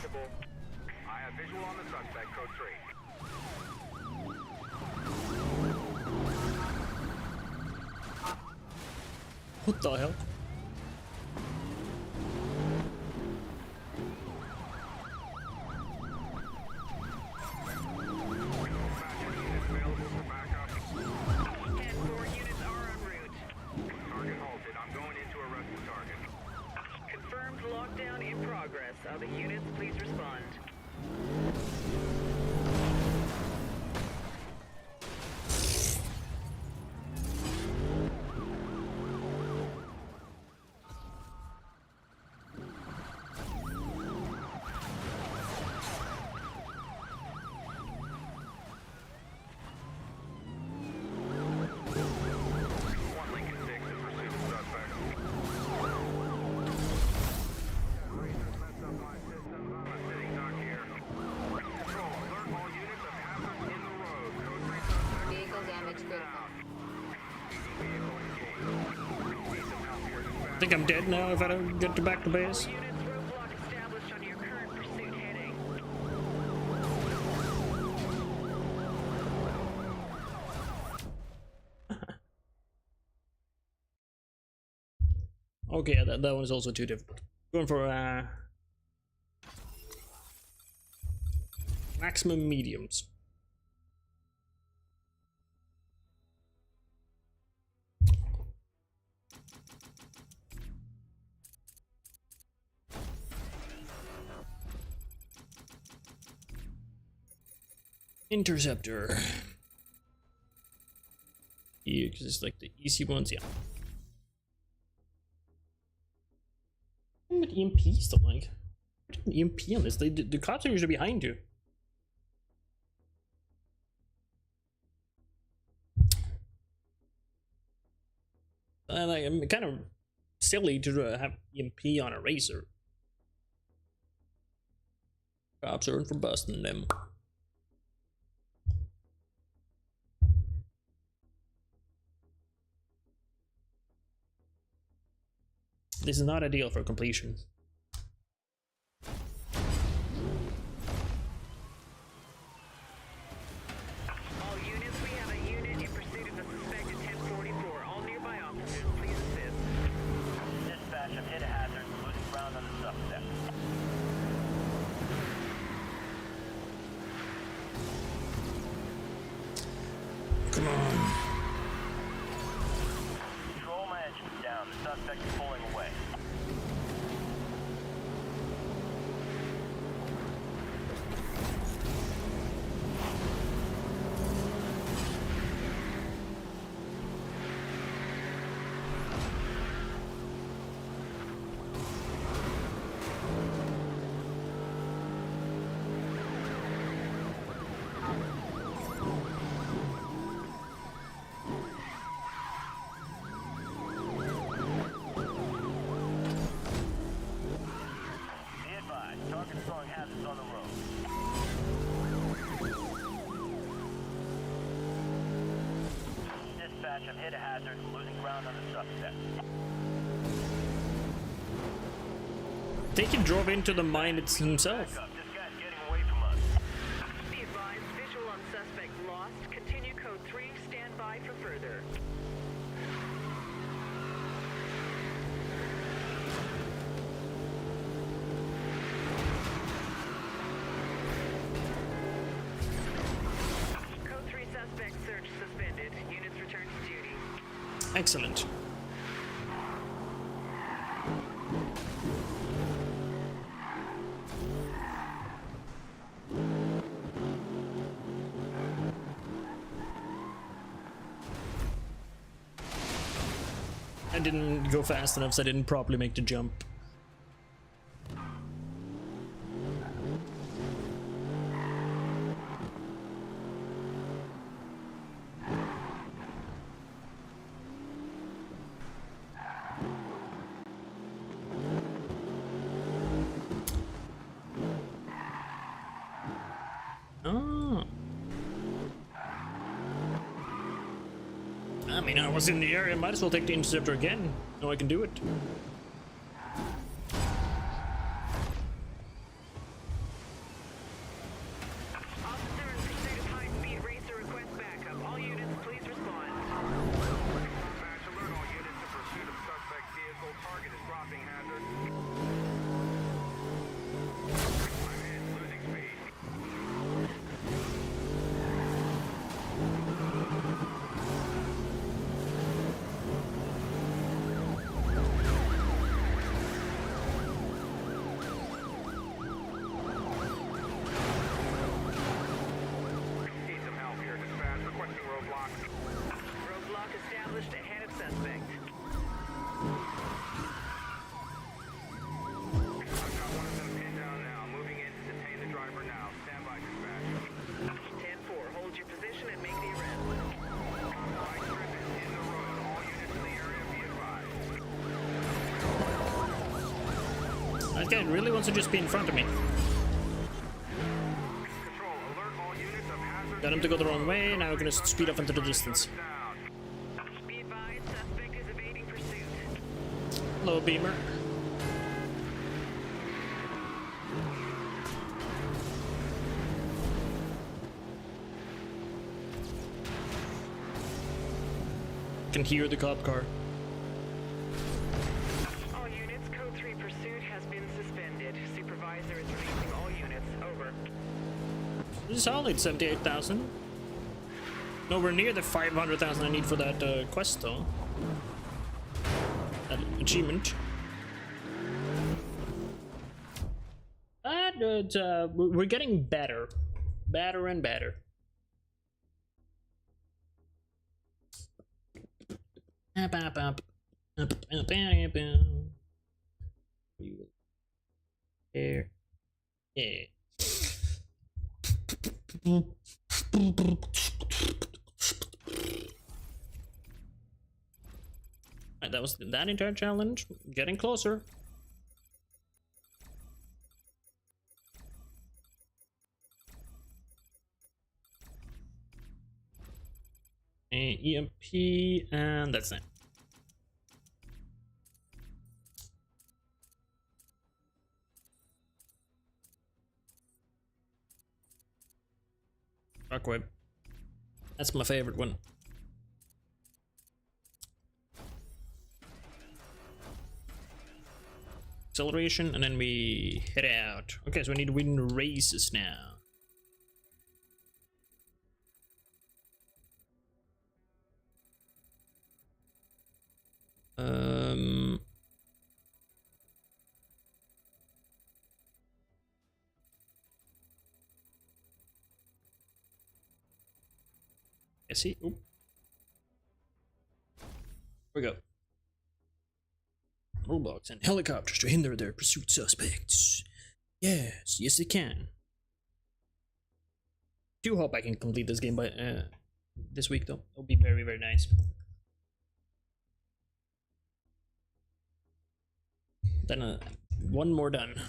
possible. I have visual on the suspect, code 3. What the hell? Available for backup. 10-4 units are en route. Target halted. I'm going in to arrest the target. Confirmed lockdown in progress. Other units, please respond. One Lincoln 6 in pursuit of suspect. Messed up my systems. I'm a sitting duck here. Control, alert all units of hazards in the road. Code 3 suspect. Vehicle damage critical. Vehicle engaged. Need some help here, dispatch. I think I'm dead now if I don't get back to base. Units, roadblock established on your current pursuit heading. Okay, yeah, that one is also too difficult. Going for maximum mediums. Interceptor. Yeah, because it's like the easy ones, yeah. With EMPs though, like, what an EMP on this? The cops are usually behind you. Like, I'm kind of silly to have EMP on a racer. Cops are in for busting them. This is not ideal for completion. All units, we have a unit in pursuit of the suspected 1044. All nearby officers, please assist. Dispatch, I've hit a hazard. Losing ground on the suspect. Come on. Control my engines down. The suspect is pulling away. Be advised, target throwing hazards on the road. Dispatch, I've hit a hazard. Losing ground on the suspect. They can drove into the mine it's himself. Back up. This guy's getting away from us. Be advised, visual on suspect lost. Continue code 3, stand by for further. Code 3 suspect search suspended. Units return to duty. Excellent. I didn't go fast enough, so I didn't properly make the jump. Oh. I mean, I was in the area, might as well take the interceptor again. No, I can do it. That guy really wants to just be in front of me. Control, alert all units of hazard. Got him to go the wrong way, now we're gonna speed up into the distance. Be advised, suspect is evading pursuit. Hello, Beamer. Can hear the cop car. All units, Code 3 pursuit has been suspended. Supervisor is releasing all units. Over. This is only 78,000. Nowhere near the 500,000 I need for that quest, though. That achievement. But we're getting better. Better and better. Here. Yeah. Right, that was that entire challenge. Getting closer. EMP, and that's it. Shockwave. That's my favorite one. Acceleration, and then we head out. Okay, so we need to win races now. I see. Oop. Here we go. Robots and helicopters to hinder their pursuit suspects. Yes, yes, they can. Do hope I can complete this game by this week, though. It'll be very, very nice. Then one more done.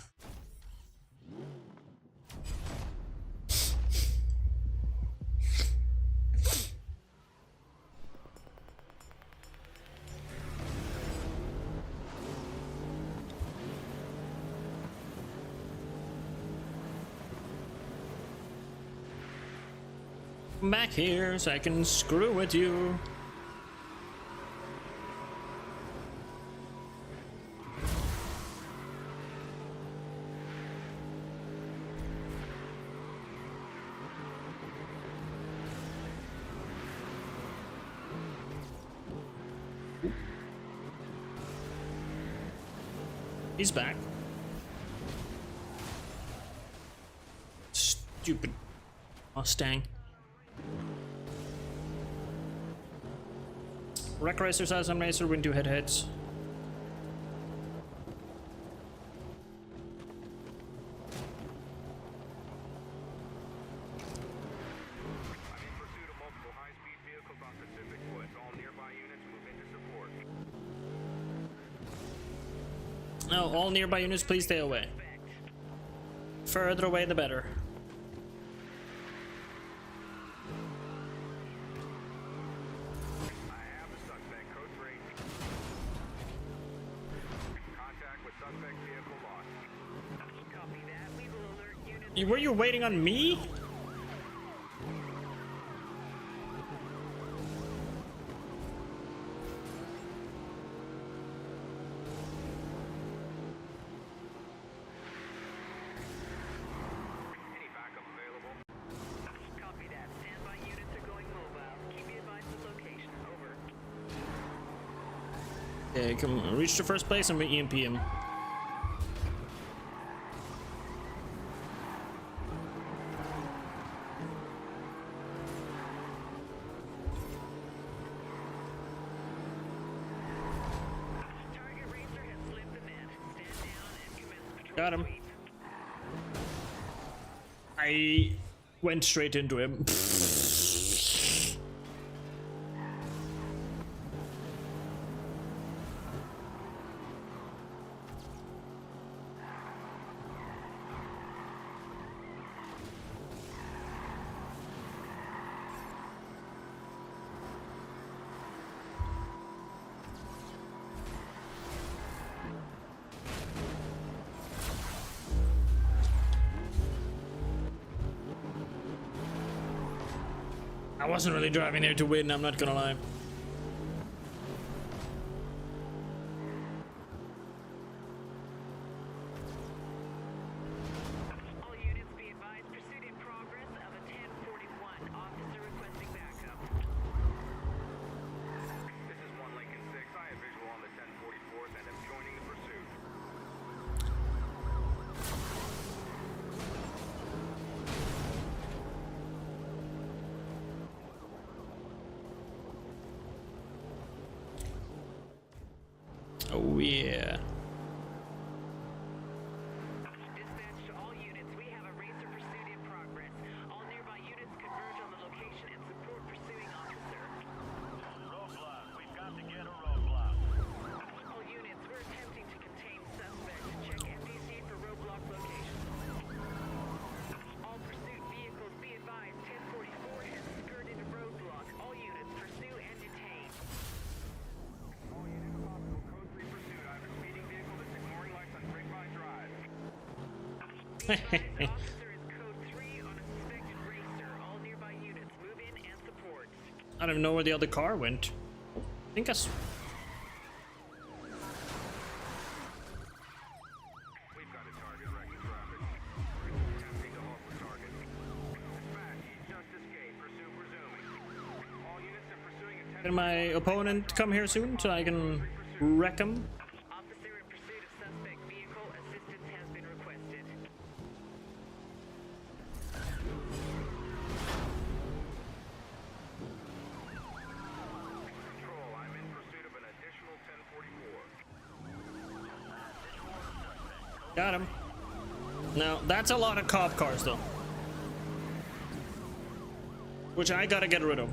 Come back here so I can screw with you. He's back. Stupid Mustang. Wreck Racers has some racer win 2 head-heads. I'm in pursuit of multiple high-speed vehicles on Pacific Woods. All nearby units move into support. No, all nearby units, please stay away. Further away, the better. I have the suspect, code 3. Contact with suspect vehicle lost. Copy that. We will alert units. Were you waiting on me? Any backup available? Copy that. Standby units are going mobile. Keep me advised of location. Over. Okay, come on. Reach the first place and we EMP him. Target racer has slipped the net. Stand down and commence patrol. Got him. sweep. I went straight into him. I wasn't really driving there to win, I'm not gonna lie. All units be advised, pursuit in progress of a 1041. Officer requesting backup. This is 1 Lincoln 6. I have visual on the 1044th and am joining the pursuit. Oh yeah. Dispatch to all units. We have a racer pursuit in progress. All nearby units converge on the location and support pursuing officer. Roadblock. We've got to get a roadblock. All units, we're attempting to contain suspect. Check MDC for roadblock location. All pursuit vehicles be advised. 1044 has skirted a roadblock. All units pursue and detain. All units, possible code 3 pursuit. I have a speeding vehicle that's ignoring lights on Grapevine Drive. Be advised, officer is code 3 on a suspected racer. All nearby units move in and support. I don't know where the other car went. I think We've got a target wrecking traffic. We're attempting to halt the target. Dispatch, he just escaped. Pursuit resuming. All units are pursuing a 10. Can my opponent come here soon so I can wreck him? Officer in pursuit of suspect vehicle. Assistance has been requested. Control, I'm in pursuit of an additional 1044. Got him. Now, that's a lot of cop cars though. Which I gotta get rid of.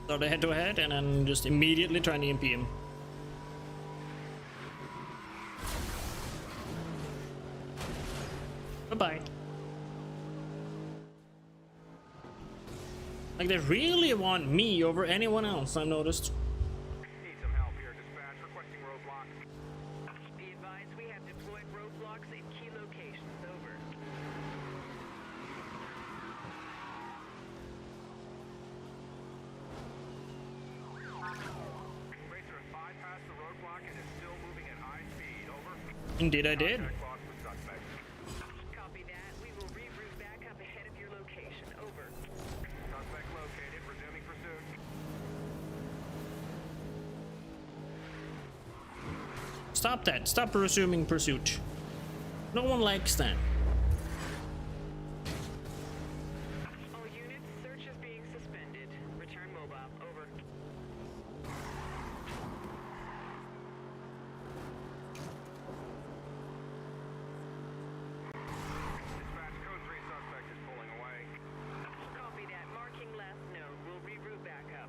So they head to head and then just immediately trying to MP him. Bye-bye. Like they really want me over anyone else, I've noticed. Need some help here, dispatch. Requesting roadblock. Be advised, we have deployed roadblocks in key locations. Over. Racer has bypassed the roadblock and is still moving at high speed. Over. Indeed I did. Contact lost with suspect. Copy that. We will reroute back up ahead of your location. Over. Suspect located. Resuming pursuit. Stop that. Stop resuming pursuit. No one likes that. All units, search is being suspended. Return mobile. Over. Dispatch code 3 suspect is pulling away. Copy that. Marking last node. We'll reroute back up.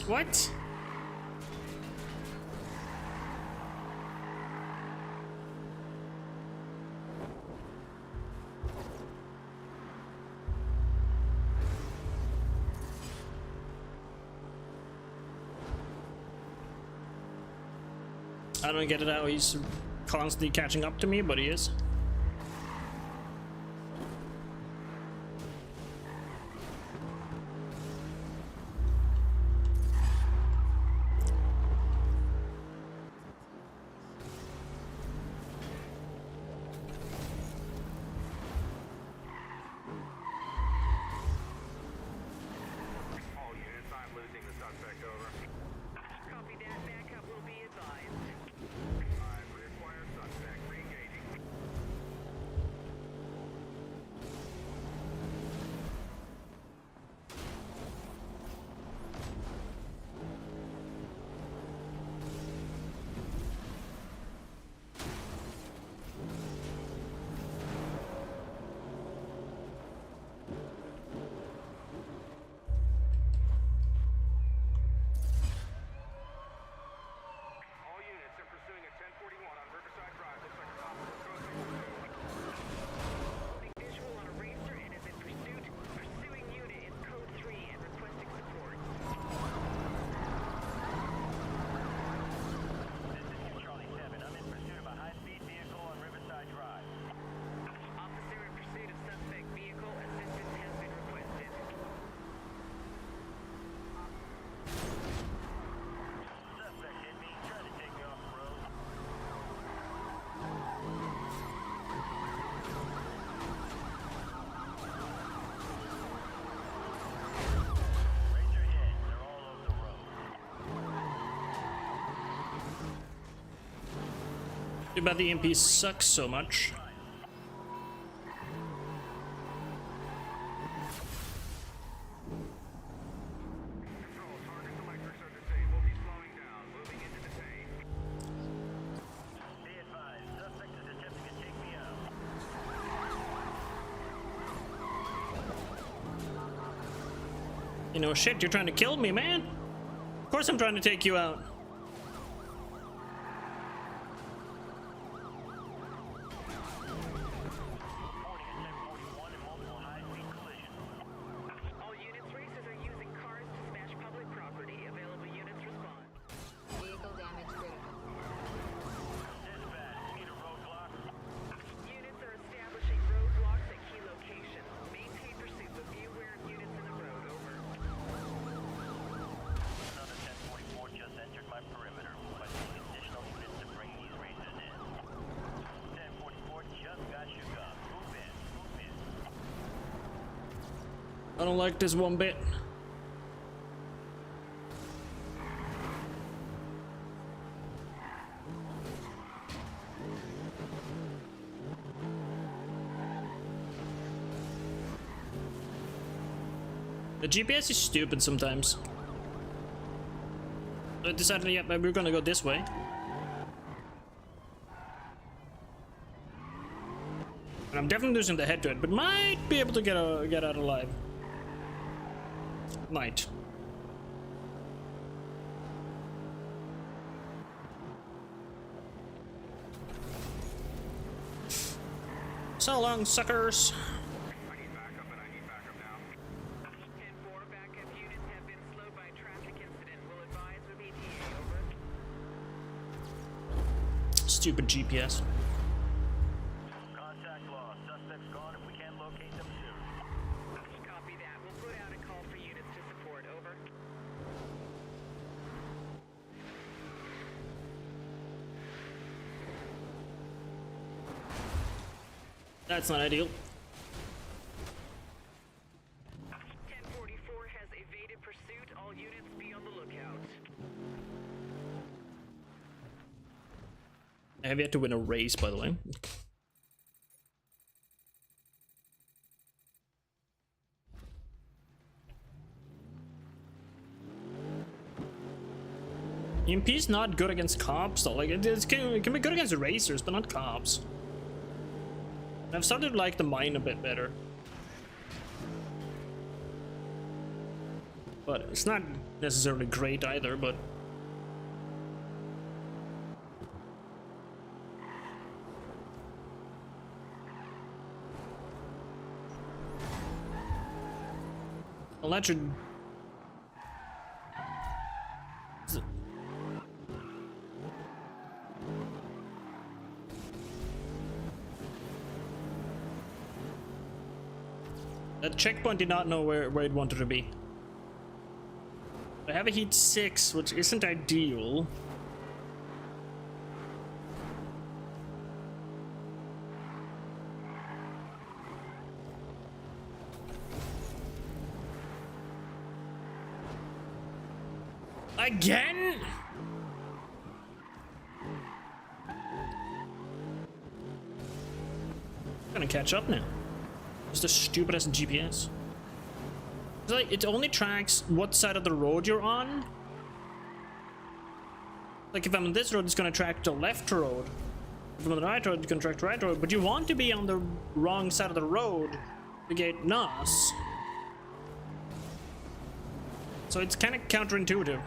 What? I don't get it how he's constantly catching up to me, but he is. All units, I'm losing the suspect. Over. Copy that. Backup will be advised. I reacquire suspect. Re-engaging. Too bad the EMP sucks so much. Control, target's electrics are disabled. He's slowing down. Moving into the tank. Be advised, suspect is attempting to take me out. You know, shit, you're trying to kill me, man. Of course I'm trying to take you out. Reporting at 1041 and multiple high-speed collisions. All units, racers are using cars to smash public property. Available units respond. Vehicle damage critical. Dispatch, need a roadblock. Units are establishing roadblocks at key locations. Maintain pursuit, but be aware of units in the road. Over. Another 1044 just entered my perimeter. Requesting additional units to bring these racers in. 1044 just got shook up. Move in. Move in. I don't like this one bit. The GPS is stupid sometimes. I decided, yeah, we're gonna go this way. And I'm definitely losing the head to it, but might be able to get out alive. Might. So long, suckers. I need backup and I need backup now. 10-4, backup units have been slowed by traffic incident. Will advise with ETA. Over. Stupid GPS. Contact lost. Suspect's gone if we can't locate them soon. Copy that. We'll put out a call for units to support. Over. That's not ideal. 1044 has evaded pursuit. All units be on the lookout. I have yet to win a race, by the way. EMP's not good against cops, though. Like, it can be good against racers, but not cops. I've started to like the mine a bit better. But it's not necessarily great either, but... Well, that should... That checkpoint did not know where it wanted to be. I have a heat 6, which isn't ideal. Again? I'm gonna catch up now. It's the stupidest GPS. It's like, it only tracks what side of the road you're on. Like, if I'm on this road, it's gonna track the left road. If I'm on the right road, it's gonna track the right road. But you want to be on the wrong side of the road to get NOS. So it's kind of counterintuitive.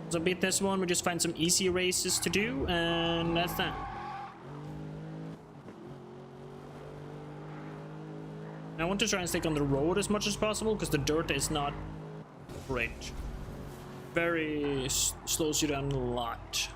So beat this one, we just find some easy races to do, and that's that. I want to try and stick on the road as much as possible, because the dirt is not great. Very slows you down a lot.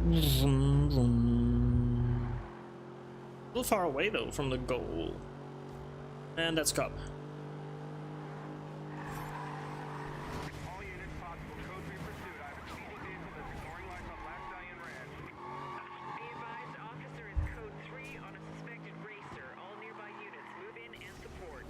Vroom, vroom. little far away though from the goal. And that's cop. All units, possible code 3 pursuit. I have a speeding vehicle that's ignoring lights on Black Stallion Ranch. Be advised, officer is code 3 on a suspected racer. All nearby units move in and support.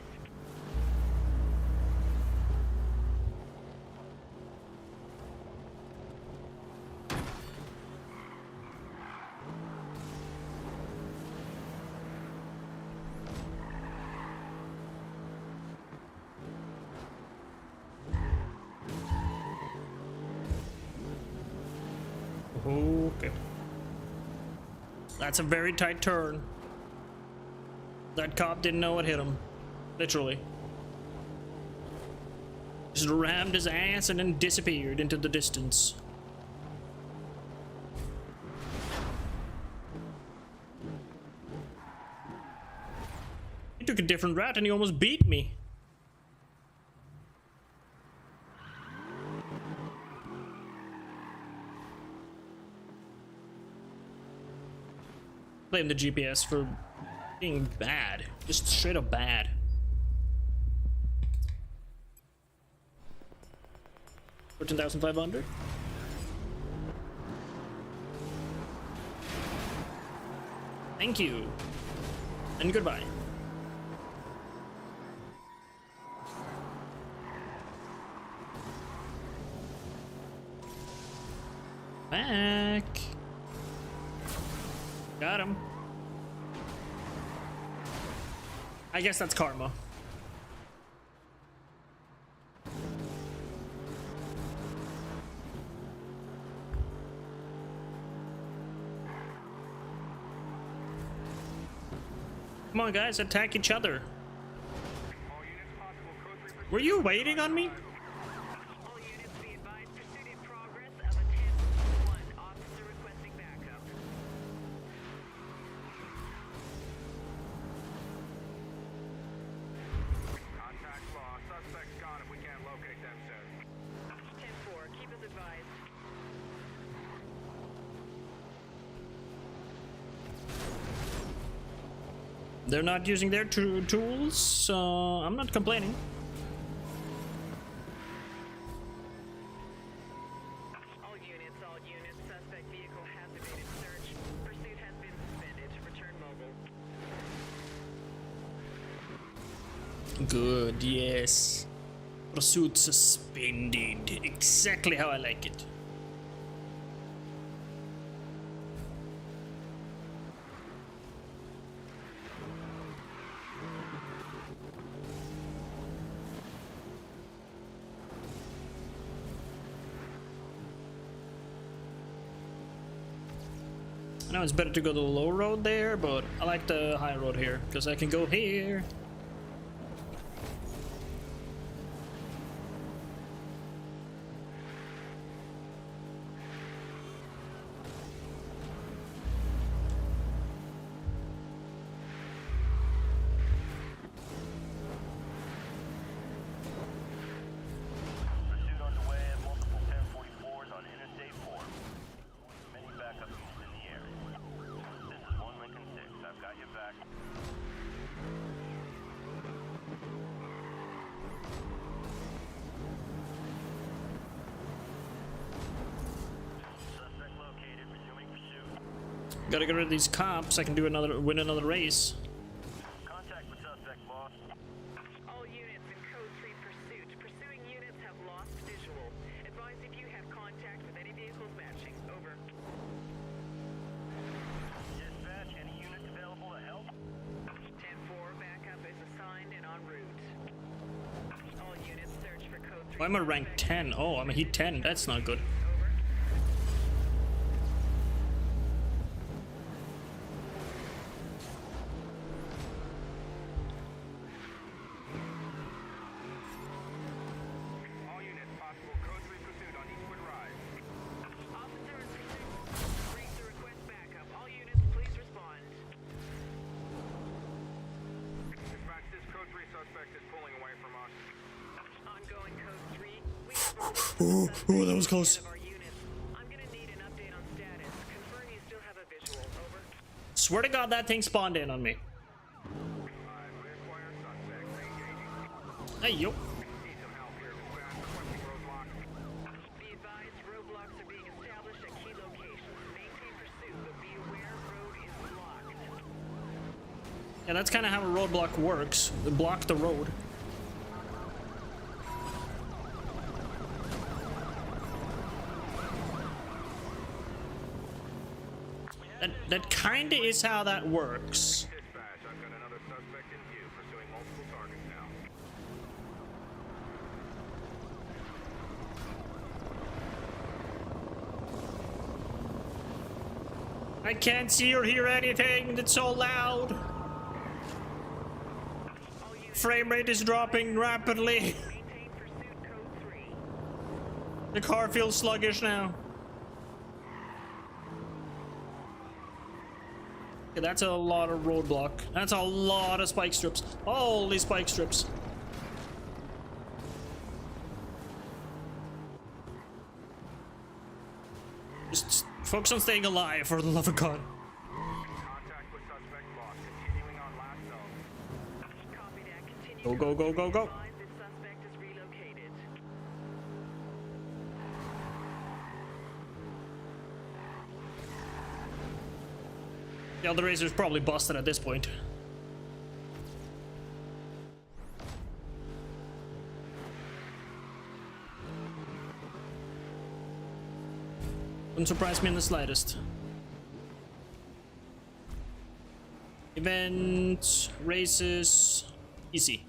Okay. That's a very tight turn. That cop didn't know what hit him. Literally. Just rammed his ass and then disappeared into the distance. He took a different route and he almost beat me. Blame the GPS for being bad. Just straight up bad. $14,500. Thank you. And goodbye. Back. Got him. I guess that's karma. Come on, guys, attack each other. All units, possible code 3 pursuit. Were you waiting on me? All units be advised, pursuit in progress of a 10-1. Officer requesting backup. Contact lost. Suspect's gone if we can't locate them soon. 10-4, keep us advised. They're not using their tools, so I'm not complaining. All units, suspect vehicle has evaded search. Pursuit has been suspended. Return mobile. Good, yes. Pursuit suspended. Exactly how I like it. I know it's better to go the low road there, but I like the high road here because I can go here. Pursuit underway at multiple 1044s on Interstate 4. Many backup units in the area. This is 1 Lincoln 6. I've got your back. Suspect located. Resuming pursuit. Gotta get rid of these cops. I can do win another race. Contact with suspect lost. All units in code 3 pursuit. Pursuing units have lost visual. Advise if you have contact with any vehicles matching. Over. Dispatch, any units available to help? 10-4, backup is assigned and en route. All units search for code 3. Why am I rank 10? Oh, I'm a heat 10. That's not good. Over. All units, possible code 3 pursuit on Eastwood Rise. Officer in pursuit. Racer request backup. All units, please respond. Dispatch, this code 3 suspect is pulling away from us. Ongoing code 3. We have a suspect Ooh, that was close. ahead of our units. I'm gonna need an update on status. Confirm you still have a visual. Over. swear to God that thing spawned in on me. Hey, yo. Be advised, roadblocks are being established at key locations. Maintain pursuit, but be aware road is blocked. Yeah, that's kind of how a roadblock works. They block the road. That kind of is how that works. Dispatch, I've got another suspect in view, pursuing multiple targets now. I can't see or hear anything. It's so loud. Frame rate is dropping rapidly. Maintain pursuit code 3. The car feels sluggish now. Okay, that's a lot of roadblock. That's a lot of spike strips. Holy spike strips. Just focus on staying alive, for the love of God. Contact with suspect lost. Continuing on last zone. Copy that. Continue. Go, go, go, go, go. Advise this suspect is relocated. Yeah, the Razor's probably busted at this point. Wouldn't surprise me in the slightest. Events, races, easy.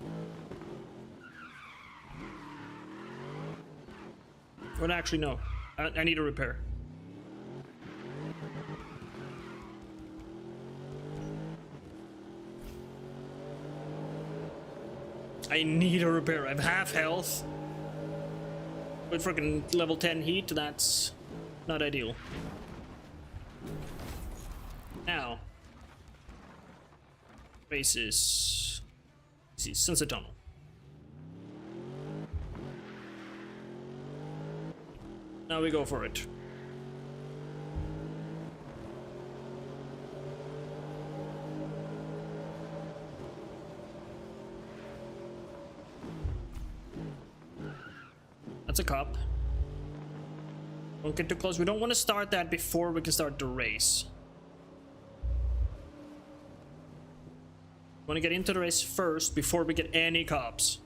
Well, actually, no. I need a repair. I need a repair. I have half health. With freaking level 10 heat, that's not ideal. Now. Races. See, Sunset Tunnel. Now we go for it. That's a cop. Don't get too close. We don't want to start that before we can start the race. We want to get into the race first before we get any cops.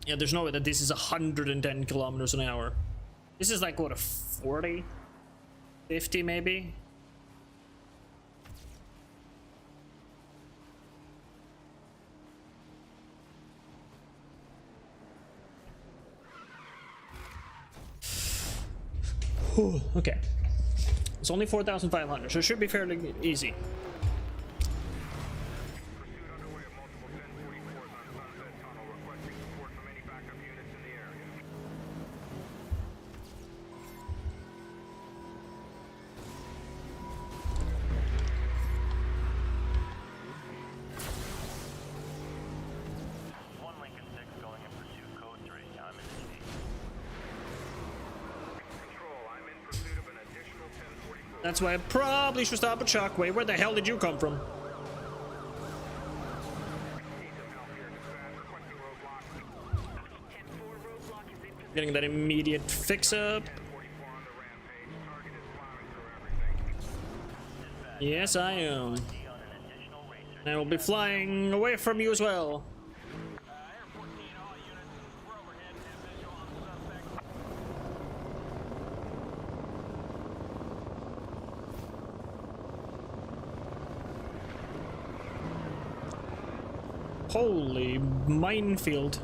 Yeah, there's no way that this is 110 kilometers an hour. This is like, what, a 40? 50 maybe? Okay. It's only 4,500, so it should be fairly easy. Pursuit underway of multiple 1044s on Sunset Tunnel, requesting support from any backup units in the area. One Lincoln 6 going in pursuit code 3. I'm in the lead. Control, I'm in pursuit of an additional 1044. That's why I probably should stop at Shockwave. Where the hell did you come from? Need some help here, dispatch. Requesting roadblock. 10-4 roadblock is in position. Getting that immediate fix up. 1044 on the rampage. Target is plowing through everything. Yes, I am. On an additional racer. And I will be flying away from you as well. Air 14, all units. We're overhead and have visual on the suspect. Holy minefield.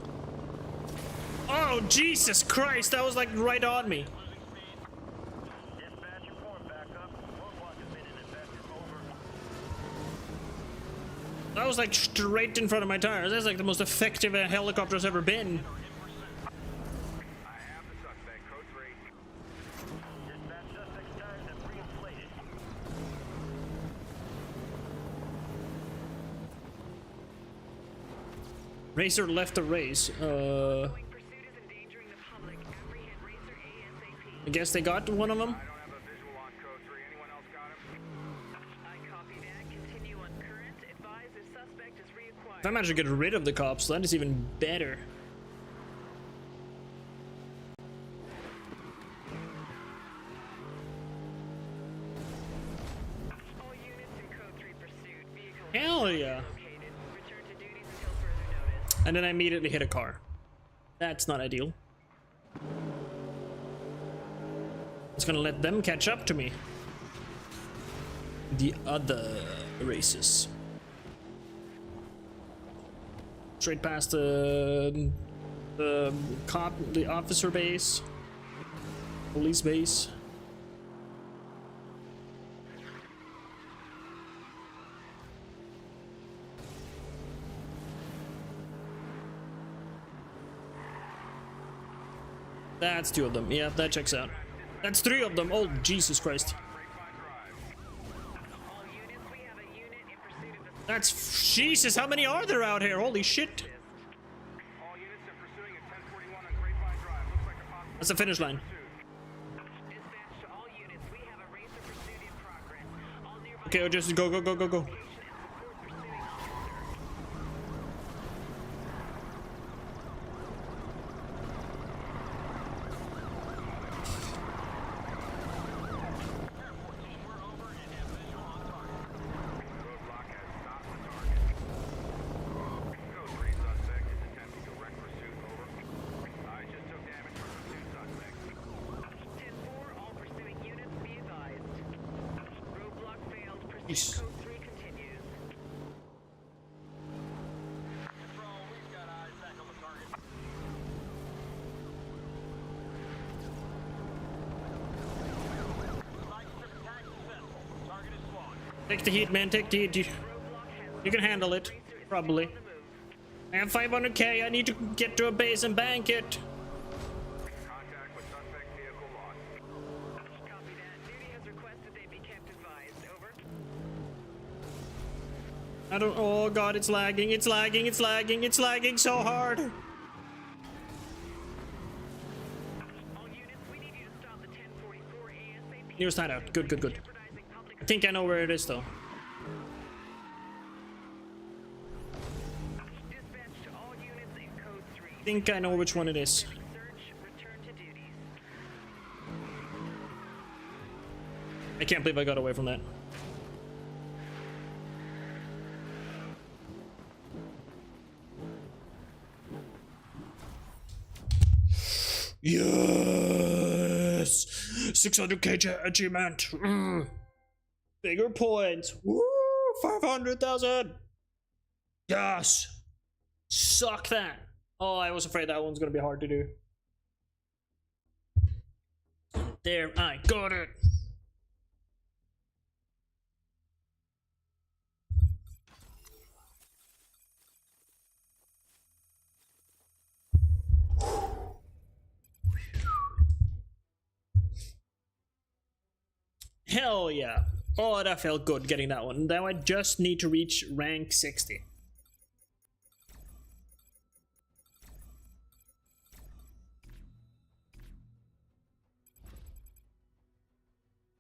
Oh, Jesus Christ, that was like right on me. Dispatch report back up. Roadblock has been in effect. Over. That was like straight in front of my tires. That's like the most effective a helicopter's ever been. I have the suspect. Code 3. Dispatch suspect's tires have re-inflated. Racer left the race. Pursuit is guess they got one of them. I don't have a visual on code 3. Anyone else got him? I copy that. Continue on current. Advise if suspect is reacquired. If I manage to get rid of the cops, that is even better. All units in code 3 pursuit. Vehicle Hell yeah. located. Return to duties until further notice. And then I immediately hit a car. That's not ideal. It's gonna let them catch up to me. The other races. Straight past the officer base, police base. That's 2 of them. Yeah, that checks out. That's 3 of them. Oh, Jesus Christ. All units, we have a unit in pursuit of a That's Jesus. How many are there out here? Holy shit. All units are pursuing at 1041 on Grapevine Drive. Looks like a possible That's the finish line. pursuit. dispatch to all units. We have a racer pursuit in progress. All nearby Okay, just go, go, go, go, go. location and support pursuing officer. Roadblock has stopped the target. Code 3 suspect is attempting direct pursuit. Over. I just took damage from pursuit suspect. 10-4, all pursuing units be advised. Roadblock failed. Pursuit Jeez. code 3 continues. Control, we've got eyes back on the target. Light strip attack successful. Target is spawned. Take the heat, man. Take the heat. Roadblock has You can handle it. Probably. I have 500k. I need to get to a base and bank it. Contact with suspect vehicle lost. copy that. Duty has requested they be kept advised. Over. I don't. Oh god, it's lagging. It's lagging. It's lagging. It's lagging so hard. All units, we need you to stop the 1044 ASAP. Nearest hideout. Good, good, good. Jeopardizing public I think I know where it is though. dispatch to all units in code 3. I think I know which one it is. Search, return to duties. I can't believe I got away from that. Yes! 600k achievement! Bigger points! Woo! 500,000! Yes! Suck that! Oh, I was afraid that one's gonna be hard to do. There, I got it! Hell yeah. Oh, that felt good getting that one. Now I just need to reach rank 60.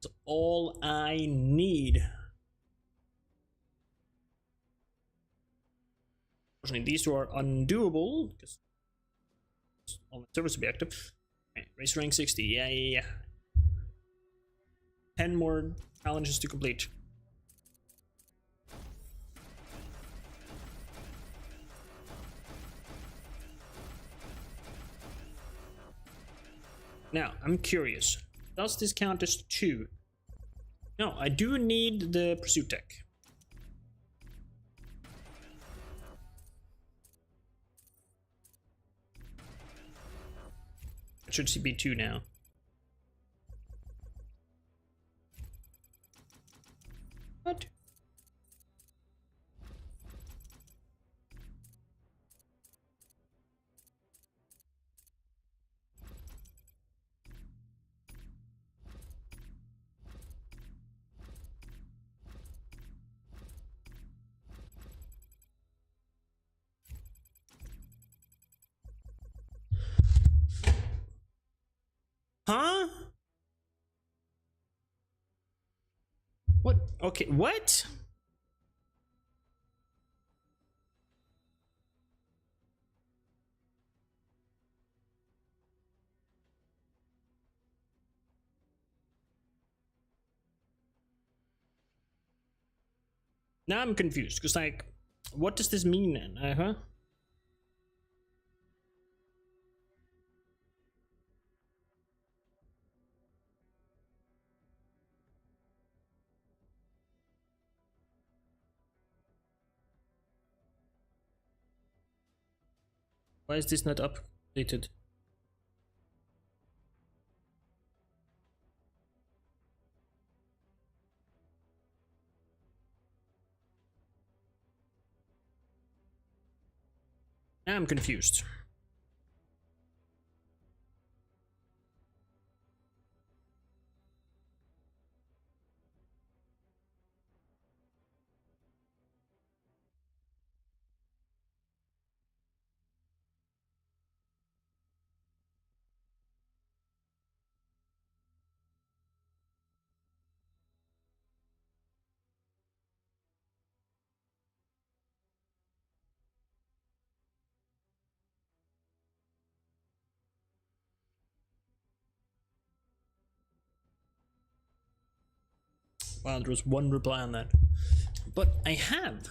That's all I need. Unfortunately, these 2 are undoable because all my servers will be active. Right, race rank 60. Yeah. 10 more challenges to complete. Now, I'm curious. Does this count as 2? No, I do need the pursuit tech. It should be 2 now. What? Huh? Okay, what? Now I'm confused, because, like, what does this mean then? Uh-huh. Why is this not updated? Now I'm confused. Wow, there was one reply on that. But I have.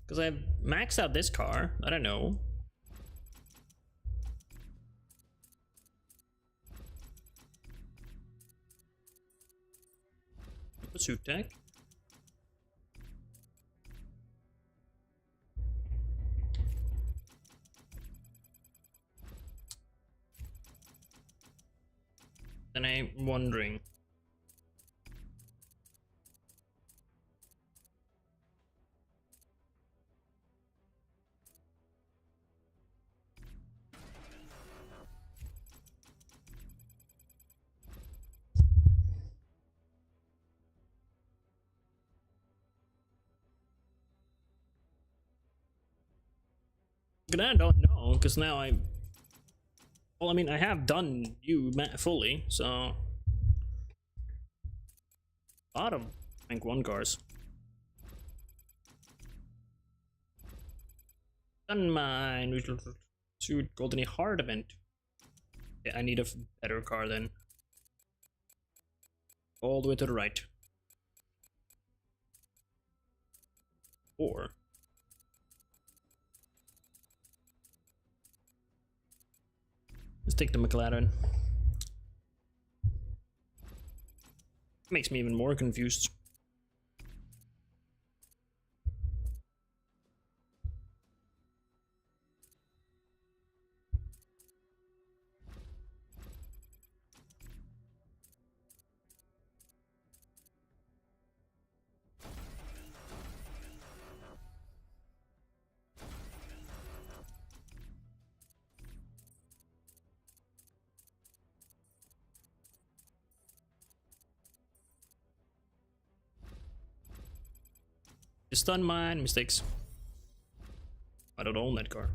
Because I've maxed out this car. I don't know. Pursuit tech. Then I'm wondering. But I don't know, because now I... Well, I mean, I have done you fully, so... Bottom rank 1 cars. Done mine. We should shoot Golden Hard event. Yeah, I need a better car then. All the way to the right. Or... let's take the McLaren. Makes me even more confused. Stun mine, mistakes. I don't own that car.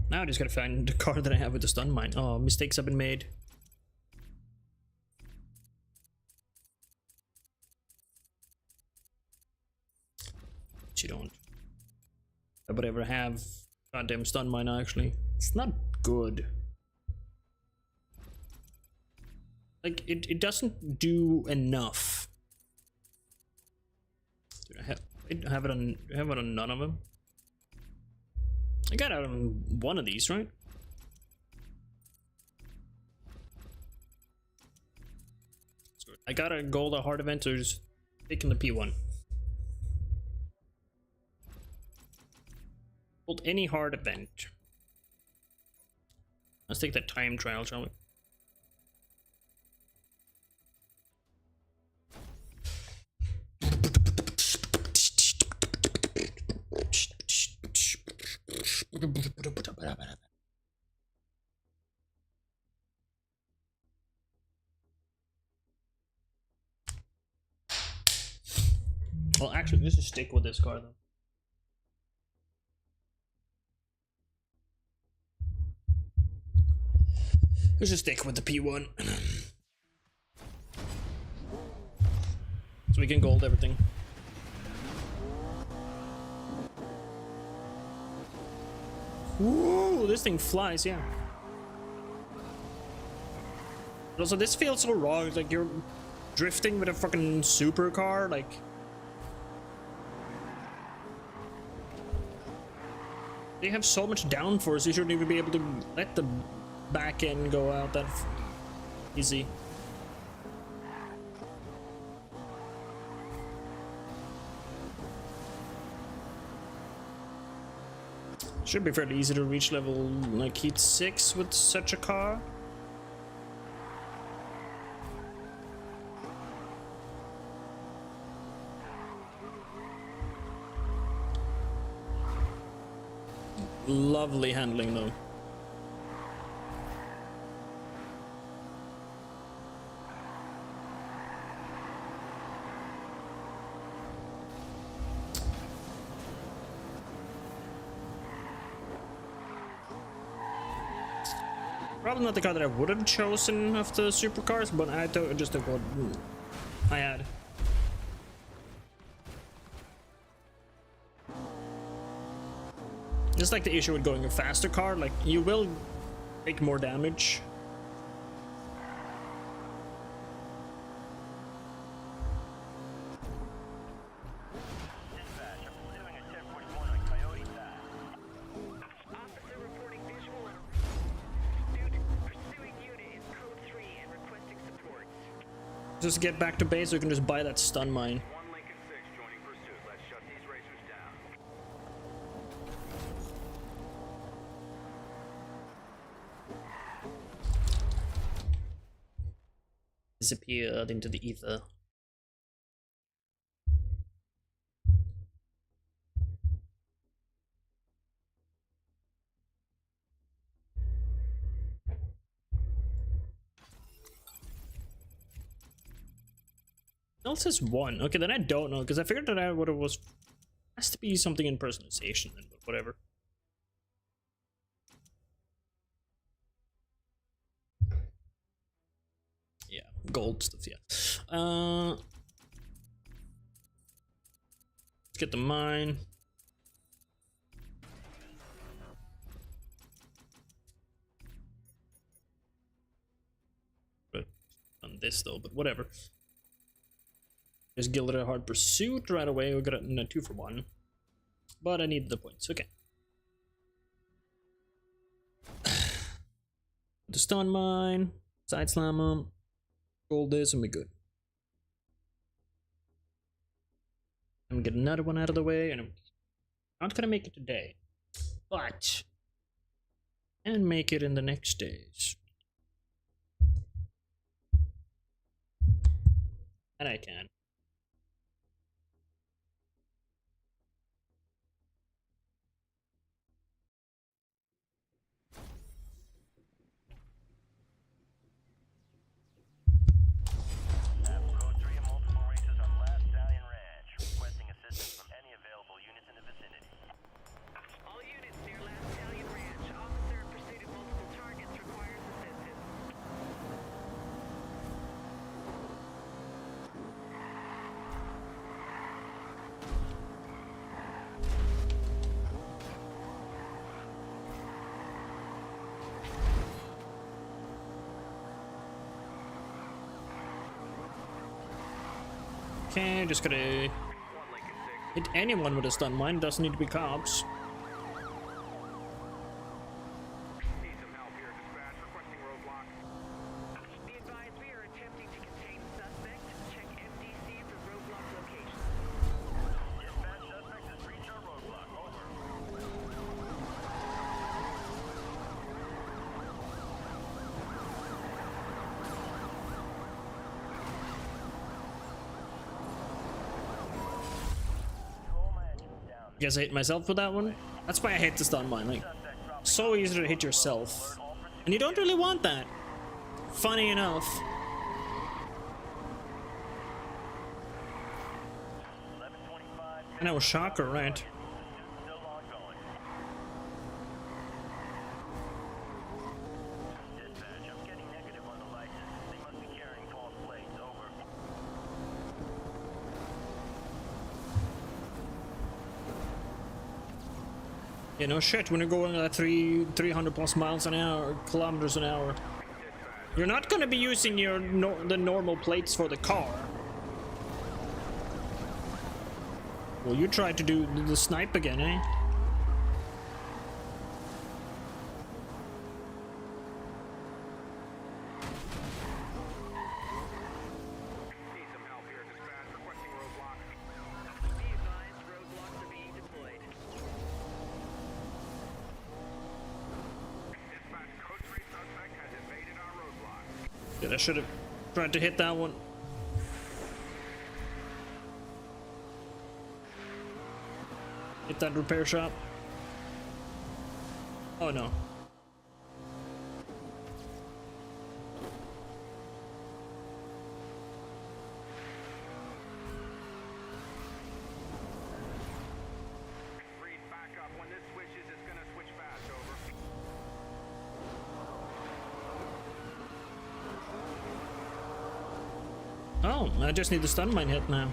Now I just gotta find the car that I have with the stun mine. Oh, mistakes have been made. You don't. But ever have goddamn stun mine actually. It's not good. Like it doesn't do enough. Dude, I have it on none of them. I got it on one of these, right? I got a gold hard event, so just taking the P1. Hold any hard event. Let's take that time trial, shall we? Well, actually, let's just stick with this car though. Let's just stick with the P1. So we can gold everything. Woo, this thing flies, yeah. But also, this feels so wrong. It's like you're drifting with a fucking supercar, like. They have so much downforce, you shouldn't even be able to let the back end go out that easy. Should be fairly easy to reach level like Heat 6 with such a car. Lovely handling though. Probably not the car that I would have chosen of the supercars, but I just took what I had. Just like the issue with going a faster car, like you will take more damage. Dispatch, I'm pursuing a 1041 on Coyote Path. Officer reporting visual on a pursuing unit in code 3 and requesting support. Just get back to base, so you can just buy that stun mine. One Lincoln 6 joining pursuit. Let's shut these racers down. Disappeared into the ether. It says 1. Okay, then I don't know, because I figured that out what it was. Has to be something in personalization then, but whatever. Yeah, gold stuff, yeah. Let's get the mine. But on this though, but whatever. Just Gilded a Hard Pursuit right away. We got a 2-for-1. But I need the points. Okay. The stun mine. Side slam him. Gold this and we good. I'm gonna get another one out of the way, and I'm not gonna make it today. But and make it in the next days. And I can. Code 3 and multiple races on Last Stallion Ranch. Requesting assistance from any available units in the vicinity. All units near Last Stallion Ranch. Officer in pursuit of multiple targets requires assistance. Okay, just gotta One Lincoln 6. hit anyone with a stun mine. Doesn't need to be cops. Need some help here, dispatch. Requesting roadblock. Be advised we are attempting to contain suspect. Check MDC for roadblock location. Dispatch, suspect has reached our roadblock. Over. Control my engines down. Guess I hit myself with that one. That's why I hate the stun mine. Like, so easy to hit yourself, and you don't really want that. Funny enough. 1125. And that was Shocker, right? Still ongoing. Dispatch, I'm getting negative on the license. They must be carrying false plates. Over. Yeah, no shit. When you're going at 300 plus miles an hour, kilometers an hour, you're not gonna be using your the normal plates for the car. Well, you tried to do the snipe again, eh? Need some help here, dispatch. Requesting roadblock. Be advised, roadblocks are being deployed. Dispatch, code 3 suspect has evaded our roadblock. Yeah, I should have tried to hit that one. Hit that repair shop. Oh no. Read back up. When this switches, it's gonna switch fast. Over. Oh, I just need the stun mine hit now.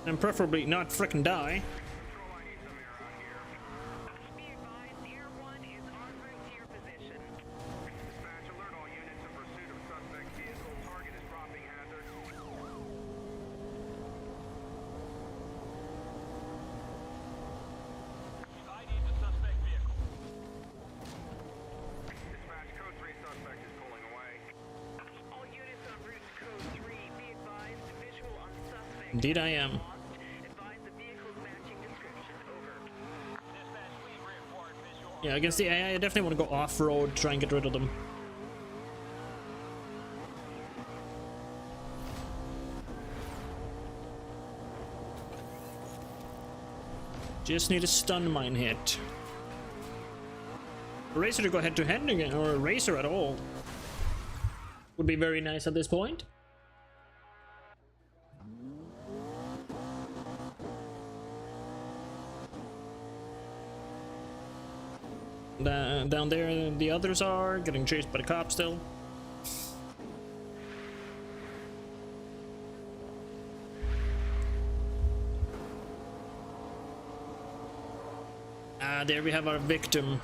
And preferably not frickin' die. Control, I need some air out here. Be advised, Air 1 is en route to your position. Dispatch, alert all units in pursuit of suspect vehicle. Target is dropping hazard. ID the suspect vehicle. Dispatch, code 3 suspect is pulling away. All units en route to code 3, be advised, visual on suspect. Indeed I am. Lost. Advise the vehicle's matching description. Over. Dispatch, please report visual. Yeah, against the AI, I definitely want to go off-road, try and get rid of them. Just need a stun mine hit. A racer to go head to head again, or a racer at all. Would be very nice at this point. Down there, the others are getting chased by the cops still. Ah, there we have our victim.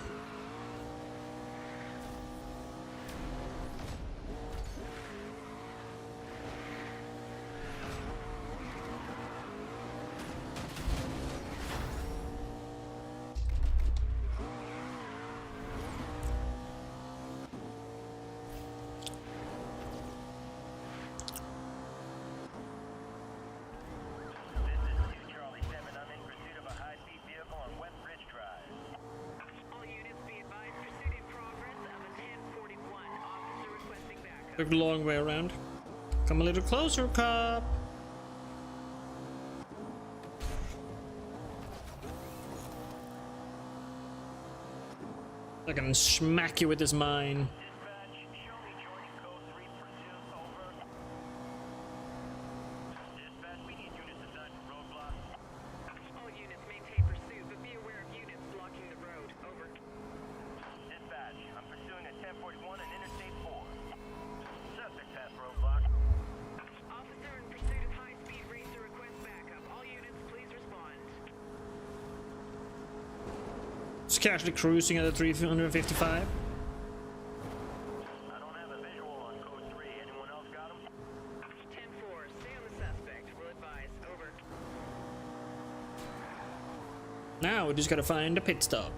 This is 2 Charlie 7. I'm in pursuit of a high-speed vehicle on West Ridge Drive. All units be advised, pursuit in progress of a 1041. Officer requesting backup. Took the long way around. Come a little closer, cop. I can smack you with this mine. Dispatch, show me joining code 3 pursuit. Over. Dispatch, we need units assigned to roadblock. All units maintain pursuit, but be aware of units blocking the road. Over. Dispatch, I'm pursuing a 1041 and Interstate 4. Suspect past roadblock. Officer in pursuit of high-speed racer request backup. All units, please respond. Just casually cruising at a 355. I don't have a visual on code 3. Anyone else got him? 10-4, stay on the suspect. Will advise. Over. Now we just gotta find a pit stop.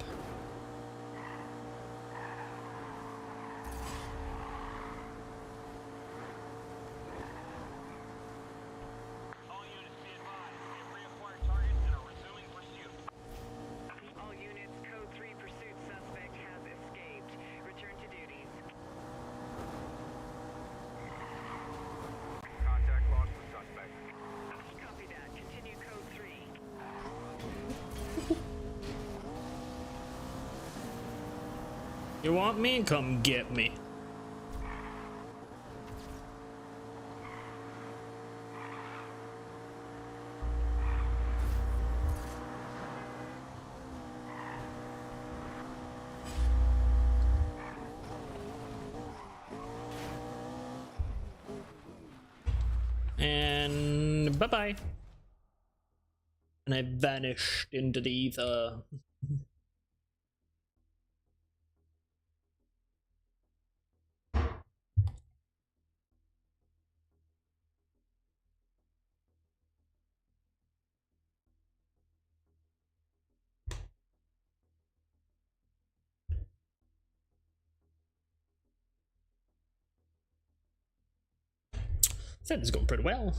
All units be advised. We have reacquired targets and are resuming pursuit. All units, code 3 pursuit suspect has escaped. Return to duties. Contact lost with suspect. Copy that. Continue code 3. You want me? Come get me. And bye-bye. And I vanished into the ether. That is going pretty well.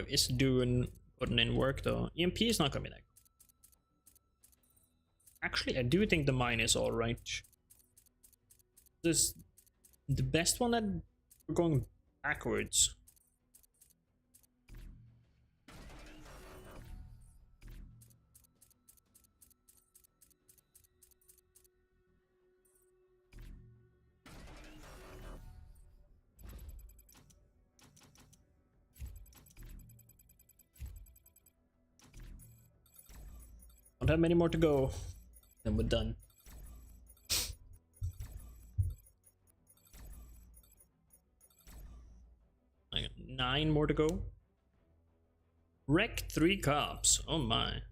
It's putting in work though. EMP is not gonna be that good. Actually, I do think the mine is alright. This the best one that we're going backwards. Don't have many more to go. Then we're done. I got 9 more to go. Wreck 3 cops. Oh my.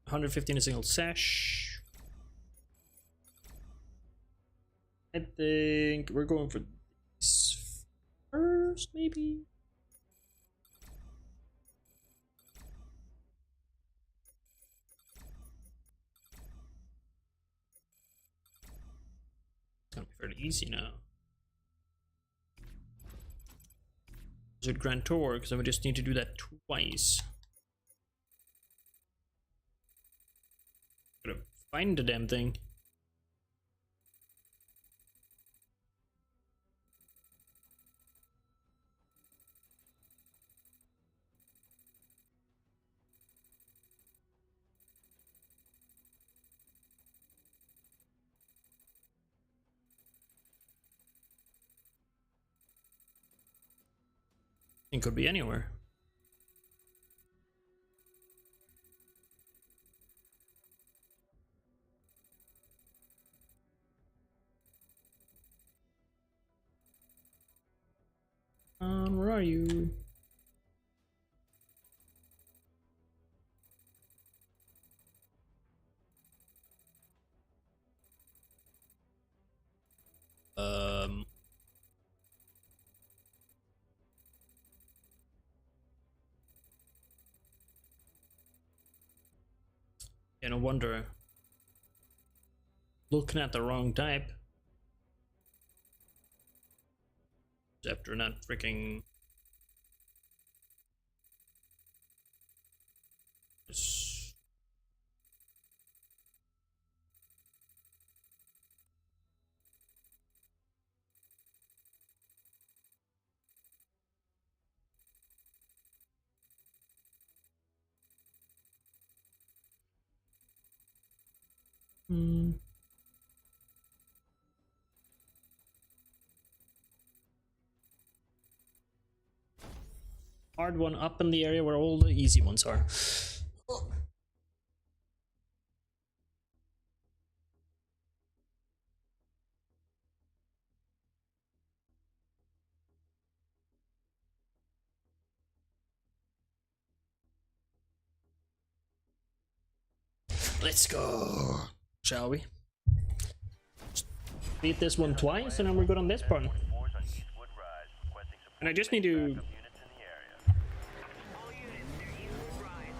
150 in a single sesh. I think we're going for this first, maybe. It's gonna be fairly easy now. Desert Grand Tour, because then we just need to do that twice. Gotta find the damn thing. It could be anywhere. Where are you? Yeah, no wonder. Looking at the wrong type. After not freaking. Hard one up in the area where all the easy ones are. Let's go, shall we? Just beat this one twice and then we're good on this part. And I just need to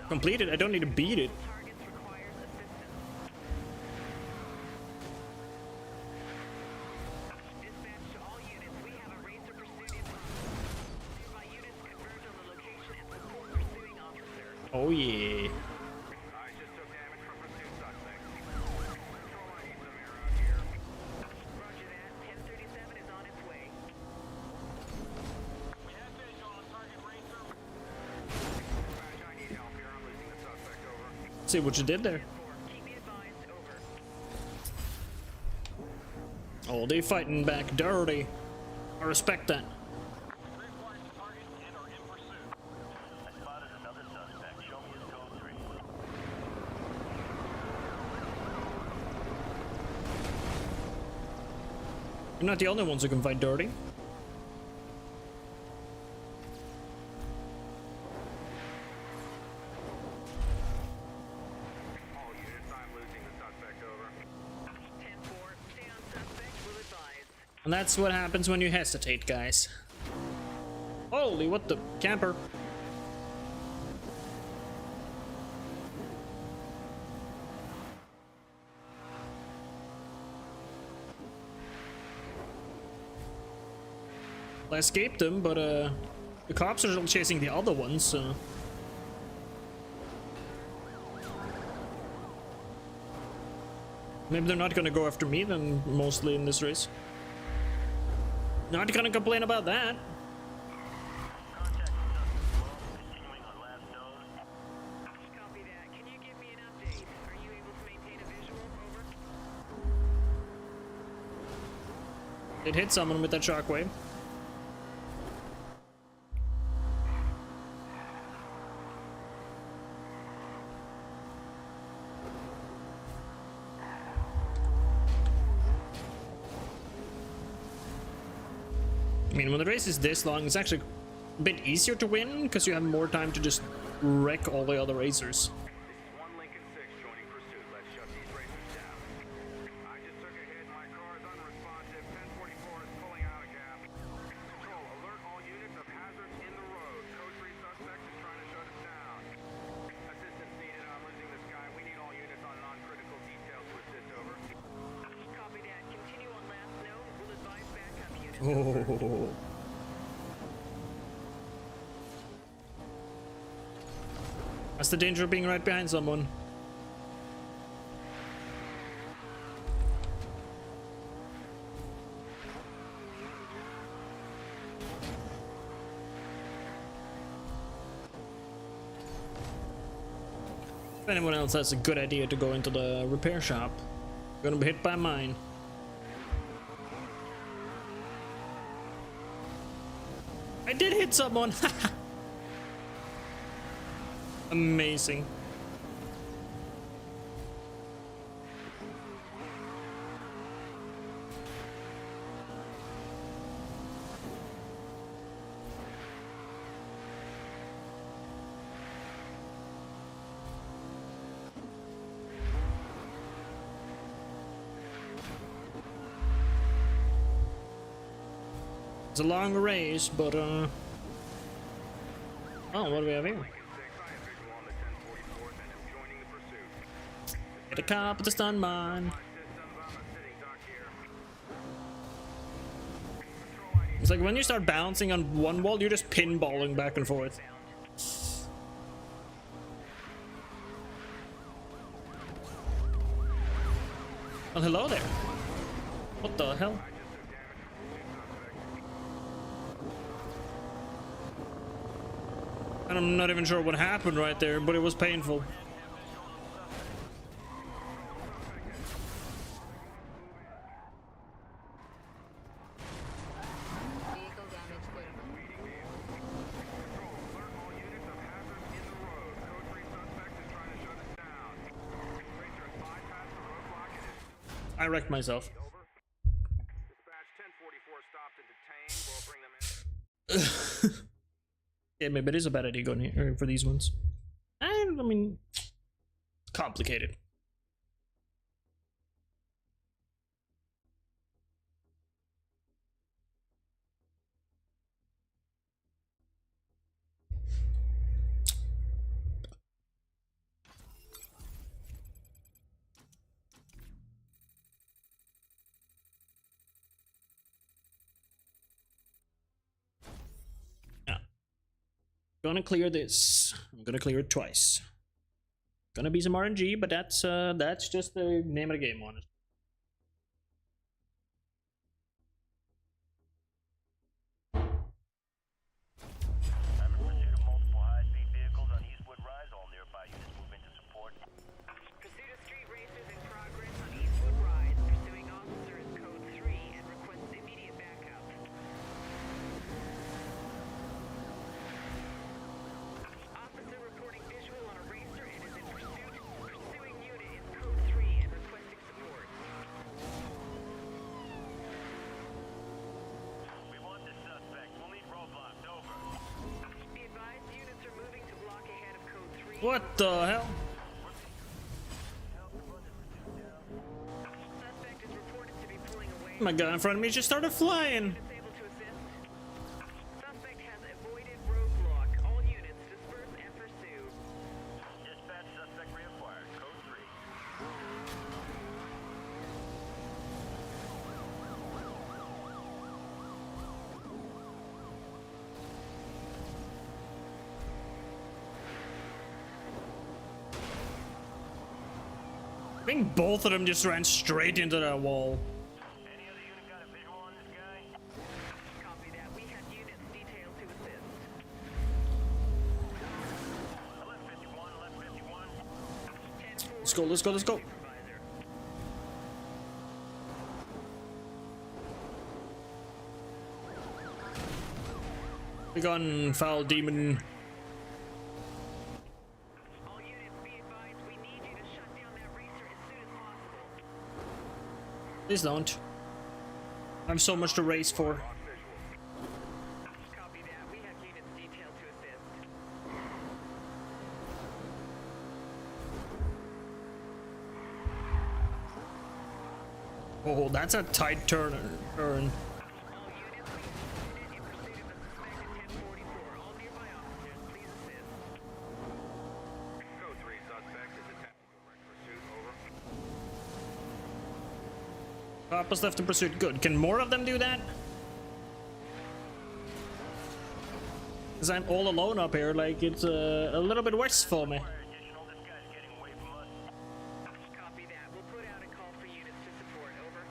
complete it. I don't need to beat it. Targets requires assistance. Dispatch to all units. We have a racer pursuit in progress. Nearby units converge on the location and support pursuing officers. Oh yeah. I just took damage from pursuit suspect. Control, I need some air out here. Roger that. 1037 is on its way. We have visual on target racer. Dispatch, I need help here. I'm losing the suspect. Over. See what you did there. 4. Keep me advised. Over. Oh, they fighting back dirty. I respect that. Required to target and are in pursuit. I spotted another suspect. Show me his code 3. You're not the only ones who can fight dirty. All units, I'm losing the suspect. Over. 10-4. Stay on suspect. Will advise. And that's what happens when you hesitate, guys. Holy, what the camper. I escaped them, but the cops are still chasing the other ones, so. Maybe they're not gonna go after me then, mostly in this race. Not gonna complain about that. Contact suspect below. Continuing on last node. Copy that. Can you give me an update? Are you able to maintain a visual? Over. It hit someone with that shockwave. I mean, when the race is this long, it's actually a bit easier to win because you have more time to just wreck all the other racers. This is 1 Lincoln 6 joining pursuit. Let's shut these racers down. I just took a hit. My car is unresponsive. 1044 is pulling out of gap. Control, alert all units of hazards in the road. Code 3 suspect is trying to shut us down. Assistance needed. I'm losing this guy. We need all units on non-critical details to assist. Over. Copy that. Continue on last node. Will advise backup units. Oh. That's the danger of being right behind someone. If anyone else has a good idea to go into the repair shop, you're gonna be hit by mine. I did hit someone. Amazing. It's a long race, but oh, what do we have here? Lincoln 6, I have visual on the 1044th and am joining the pursuit. Get a cop with the stun mine. My systems, I'm a sitting duck here. Control, I need It's like when you start bouncing on one wall, you're just pinballing back and forth. Oh, hello there. What the hell? And I'm not even sure what happened right there, but it was painful. Vehicle damage critical. I wrecked myself. Dispatch 1044 stopped and detained. We'll bring them in. Yeah, maybe it is a bad idea going here for these ones. I mean, complicated. Gonna clear this. I'm gonna clear it twice. Gonna be some RNG, but that's just the name of the game, honestly. I'm in pursuit of multiple high-speed vehicles on Eastwood Rise. All nearby units move into support. Pursuit of street racers in progress on Eastwood Rise. Pursuing officer is code 3 and requests immediate backup. Officer reporting visual on a racer and is in pursuit. Pursuing unit is code 3 and requesting support. We want this suspect. We'll need roadblocks. Over. Be advised, units are moving to block ahead of code 3. What the hell? Suspect is reported to be pulling away. My guy in front of me just started flying. Units able to assist. Suspect has avoided roadblock. All units disperse and pursue. Dispatch suspect reacquired. Code 3. I think both of them just ran straight into that wall. Any other unit got a visual on this guy? Copy that. We have units detailed to assist. 1151, 1151. 10-4. Let's go, let's go, let's go. Supervisor. We got foul demon. All units be advised. We need you to shut down that racer as soon as possible. Please don't. I have so much to race for. Copy that. We have units detailed to assist. Oh, that's a tight turn. All units, we have a unit in pursuit of a suspected 1044. All nearby officers, please assist. Code 3 suspect is attempting direct pursuit. Over. Papa's left in pursuit. Good. Can more of them do that? Because I'm all alone up here. Like, it's a little bit worse for me. Additional, this guy's getting away from us. Copy that. We'll put out a call for units to support. Over.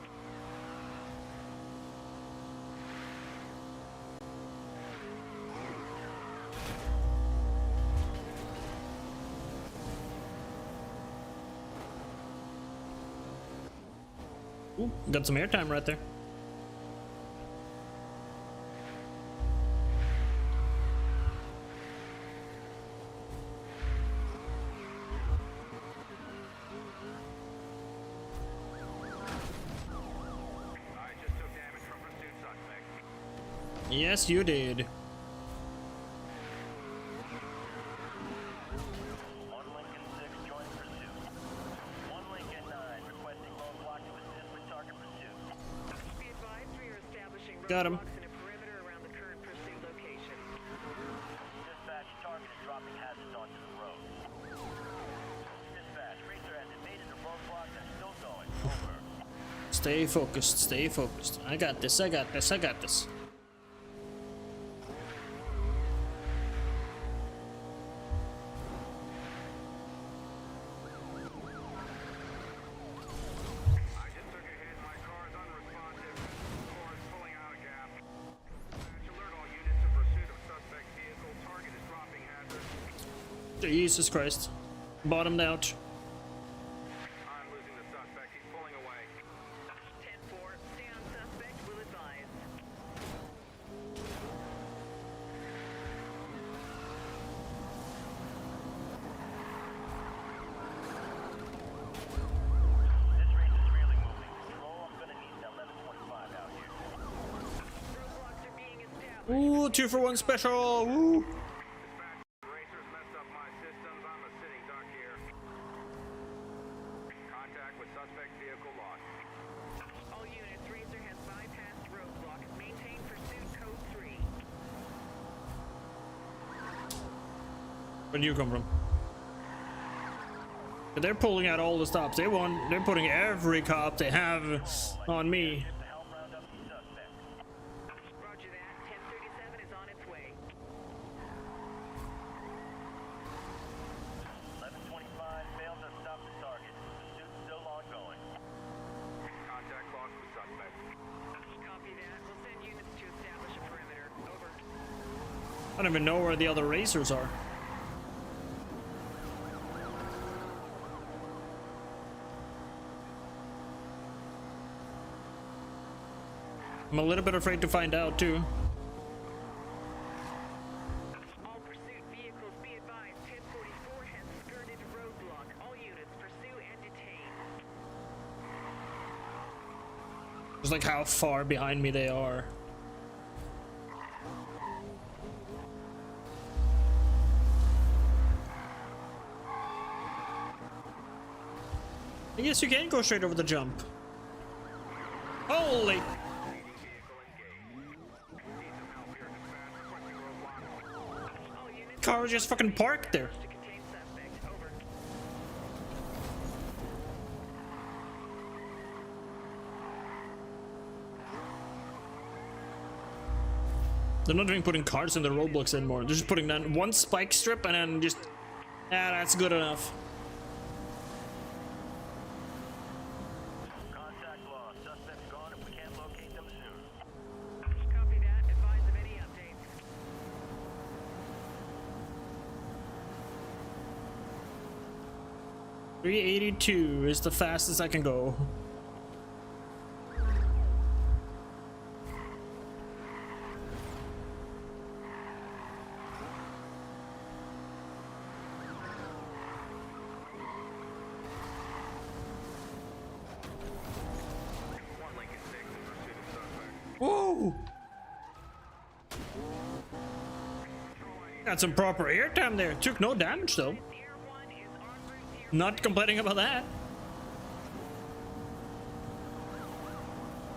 Ooh, got some airtime right there. I just took damage from pursuit suspect. Yes, you did. One Lincoln 6 joint pursuit. One Lincoln 9 requesting roadblock to assist with target pursuit. Be advised, we are establishing Got 'em. roadblocks in a perimeter around the current pursuit location. Dispatch, target is dropping hazards onto the road. Dispatch, racer has evaded the roadblock and is still going. Over. Stay focused. Stay focused. I got this. I got this. I got this. I just took a hit. My car is unresponsive. Core is pulling out a gap. Dispatch, alert all units in pursuit of suspect vehicle. Target is dropping hazard. Jesus Christ. Bottomed out. I'm losing the suspect. He's pulling away. 10-4. Stay on suspect. Will advise. This race is really moving. Control, I'm gonna need an 1125 out here. Roadblocks are being established. Ooh, 2-for-1 special. Ooh. Dispatch, racers messed up my systems. I'm a sitting duck here. Contact with suspect vehicle lost. All units, Racer has bypassed roadblock. Maintain pursuit code 3. Where do you come from? They're pulling out all the stops. They're putting every cop they have on me. To help round up these suspects. Roger that. 1037 is on its way. I don't even know where the other racers are. I'm a little bit afraid to find out too. All pursuit vehicles be advised. 1044 has skirted roadblock. All units pursue and detain. Just like how far behind me they are. I guess you can go straight over the jump. Holy! Car was just fucking parked there. To contain suspect. Over. They're not even putting cars in the roadblocks anymore. They're just putting down one spike strip and then just... Yeah, that's good enough. Contact lost. Suspect's gone if we can't locate them soon. Copy that. Advise of any updates. .382 is the fastest I can go. One Lincoln 6 in pursuit of suspect. Whoa! Got some proper airtime there. Took no damage though. Air 1 is en route to your Not complaining about that.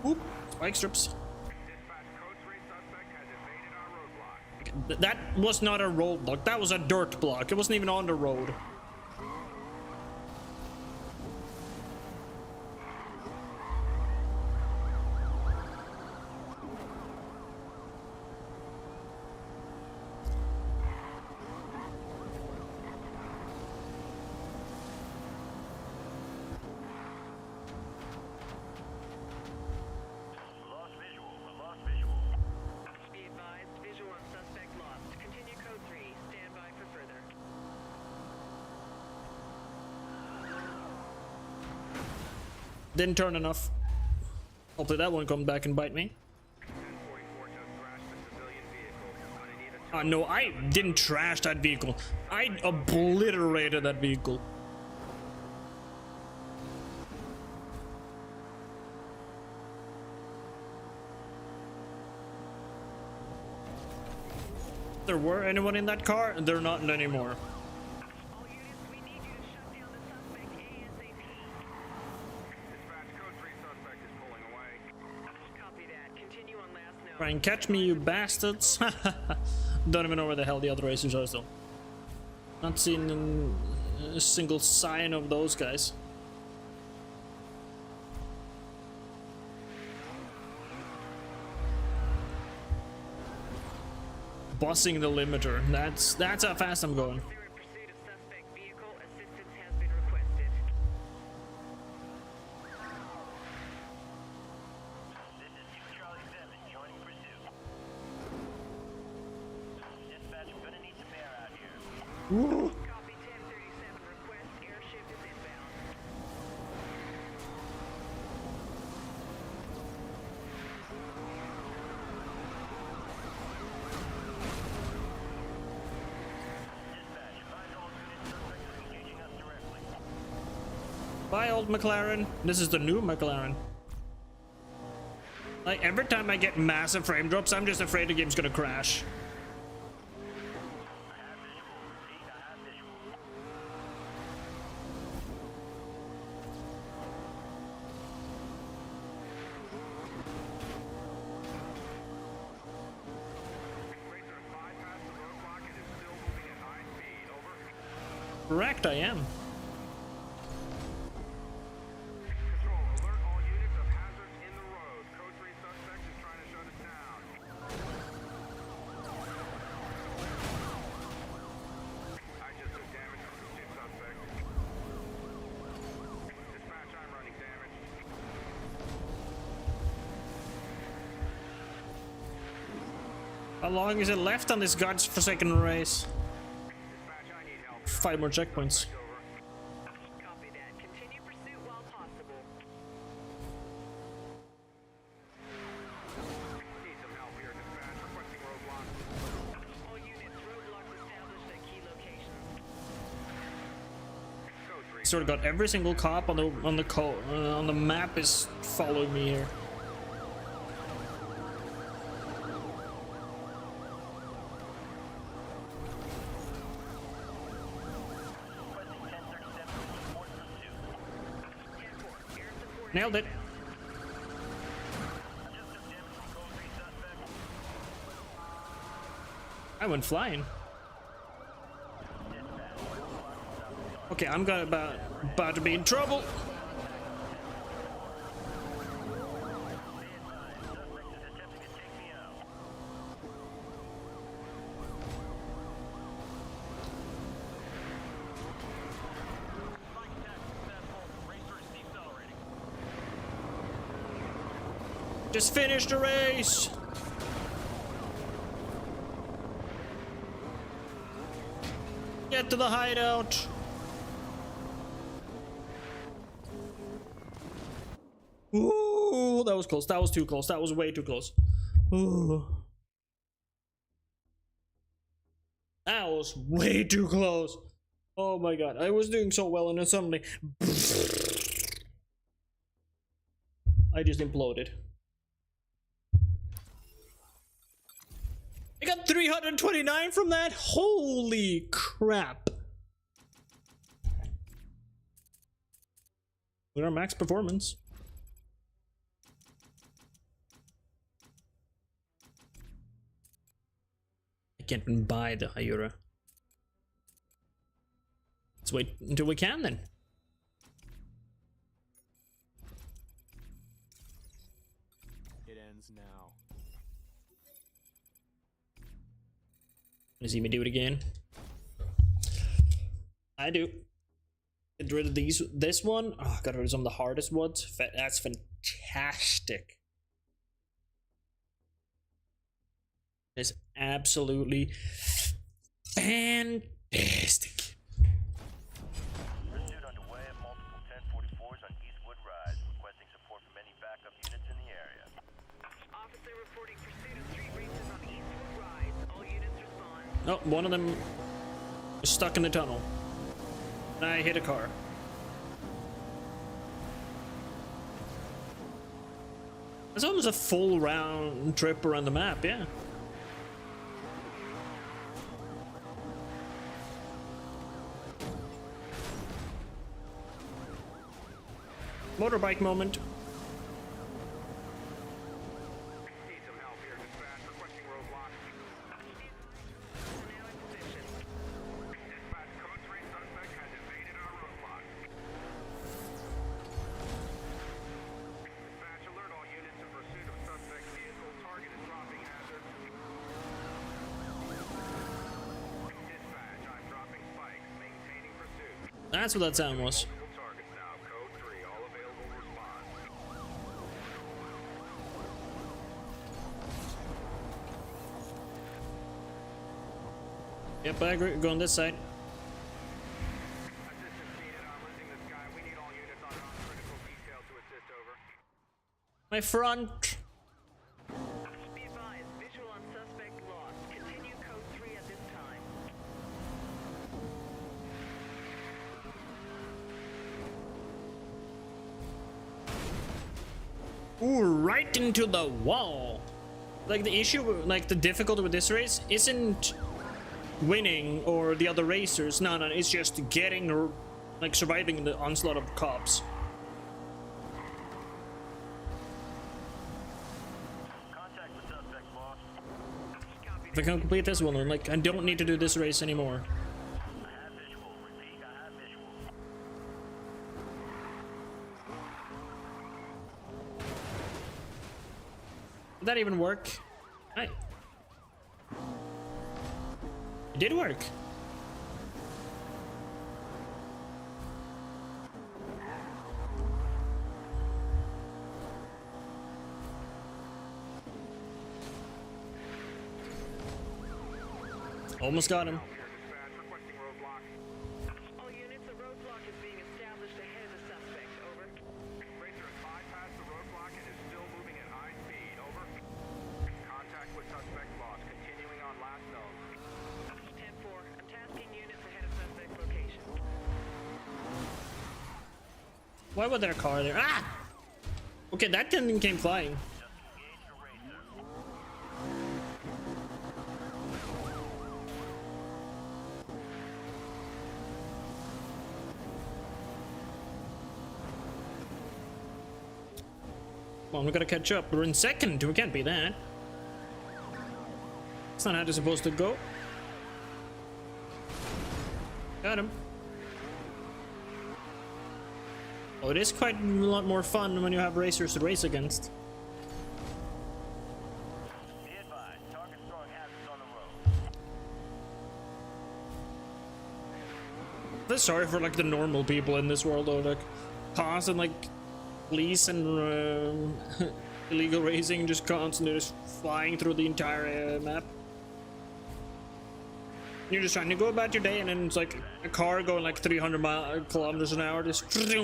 Oop, spike strips. Dispatch code 3 suspect has evaded our roadblock. That was not a roadblock. That was a dirt block. It wasn't even on the road. Lost visual. Lost visual. Be advised, visual on suspect lost. Continue code 3. Stand by for further. Didn't turn enough. Hopefully that won't come back and bite me. 1044 just crashed the civilian vehicle. Gonna need a No, I didn't trash that vehicle. I obliterated that vehicle. If there were anyone in that car, they're not anymore. All units, we need you to shut down the suspect ASAP. dispatch code 3 suspect is pulling away. Copy that. Continue on last known. Try and catch me, you bastards. Don't even know where the hell the other racers are still. Not seen a single sign of those guys. Bossing the limiter. That's how fast I'm going. They're in pursuit of suspect vehicle. Assistance has been requested. This is Charlie 7 joining pursuit. Dispatch, I'm gonna need some air out here. Copy 1037. Request airship is inbound. Dispatch, advise all units suspect is engaging us directly. Bye, old McLaren. This is the new McLaren. Like, every time I get massive frame drops, I'm just afraid the game's gonna crash. I have visual. Repeat, I have visual. Racer is bypassed the roadblock and is still moving at high speed. Over. Correct, I am. Control, alert all units of hazards in the road. Code 3 suspect is trying to shut us down. I just took damage from pursuit suspect. Dispatch, I'm running damage. long is it left on this godforsaken race? Dispatch, I need help. 5 more checkpoints. Over. Copy that. Continue pursuit while possible. Need some help here, dispatch. Requesting roadblock. All units, roadblocks established at key locations. Code 3. Sort of got every single cop on the map is following me here. Requesting 1037 to support pursuit. 10-4, air support. Nailed it. Just took damage from code 3 suspect. I went flying. Okay, I'm gonna about to be in trouble. Suspect is attempting to take me out. Spike attack successful. Racer is decelerating. Just finish the race. Get to the hideout. Ooh, that was close. That was too close. That was way too close. Ooh. That was way too close. Oh my god. I was doing so well and then suddenly I just imploded. I got 329 from that? Holy crap. With our max performance. I can't even buy the Hyura. Let's wait until we can then. It ends now. You see me do it again? I do. Get rid of this one. Oh, got rid of some of the hardest ones. That's fantastic. It's absolutely fantastic. Pursuit underway at multiple 1044s on Eastwood Rise, requesting support from any backup units in the area. Officer reporting pursuit of street races on Eastwood Rise. All units respond. Oh, one of them is stuck in the tunnel. I hit a car. That's almost a full round trip around the map, yeah. Motorbike moment. Need some help here, dispatch. Requesting roadblock. Now in position. Dispatch, code 3 suspect has evaded our roadblock. Dispatch, alert all units in pursuit of suspect vehicle. Target is dropping hazard. Dispatch, I'm dropping spikes. Maintaining pursuit. That's what that sound was. Multiple targets now. Code 3, all available response. Yep, I agree. Go on this side. Assistance needed. I'm losing this guy. We need all units on critical detail to assist, over. My front. Be advised, visual on suspect lost. Continue code 3 at this time. Ooh, right into the wall. Like the issue, like the difficulty with this race isn't winning or the other racers. No, it's just getting, like surviving the onslaught of cops. Contact with suspect, boss. If I can complete this one, like I don't need to do this race anymore. I have visual. Repeat, I have visual. Did that even work? It did work. Almost got him. Here, dispatch, requesting roadblock. All units, a roadblock is being established ahead of the suspect. Over. Racer has bypassed the roadblock and is still moving at high speed. Over. Contact with suspect lost. Continuing on last known. 10-4. I'm tasking units ahead of suspect location. Why was there a car there? Ah! Okay, that thing came flying. Just engage the racer. Well, we gotta catch up. We're in second. We can't be that. That's not how they're supposed to go. Got him. Oh, it is quite a lot more fun when you have racers to race against. Be advised, target's throwing hazards on the road. I'm sorry for like the normal people in this world, though. Like, cars and like police and illegal racing just constantly just flying through the entire map. You're just trying to go about your day, and then it's like a car going like 300 kilometers an hour, just like,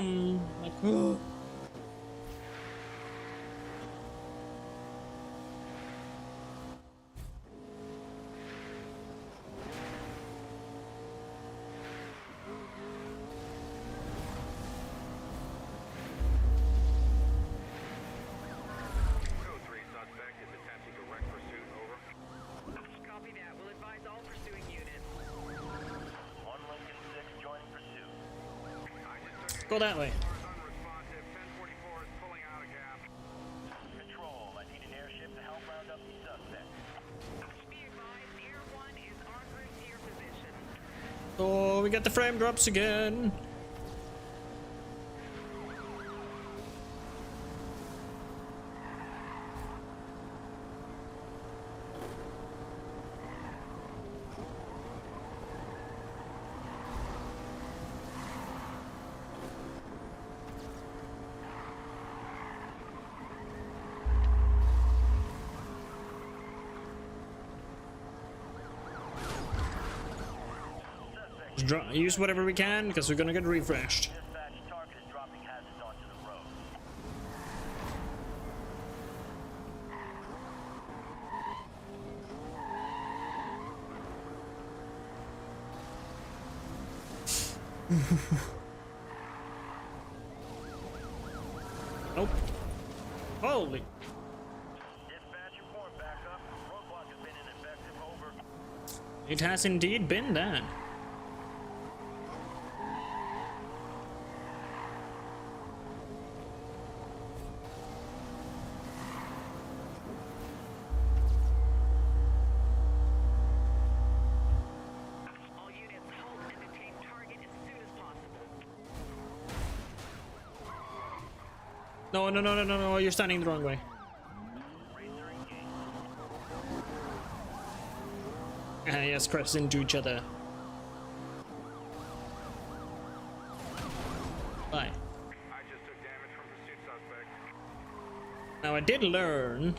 oh. Code 3 suspect is attempting direct pursuit. Over. Copy that. We'll advise all pursuing units. One Lincoln 6 joining pursuit. I just took Go that way. Cars unresponsive. 1044 is pulling out a gap. Control, I need an airship to help round up these suspects. Be advised, Air 1 is en route to your position. Oh, we got the frame drops again. Use whatever we can because we're gonna get refreshed. Dispatch, target is dropping hazards onto the road. Nope. Holy. Dispatch, report back up. Roadblock has been ineffective. Over. It has indeed been that. All units, halt and detain target as soon as possible. No, no, no, no, no, no, you're standing the wrong way. Racer engaged. Ah, yes, crash into each other. Bye. I just took damage from pursuit suspect. Now I did learn.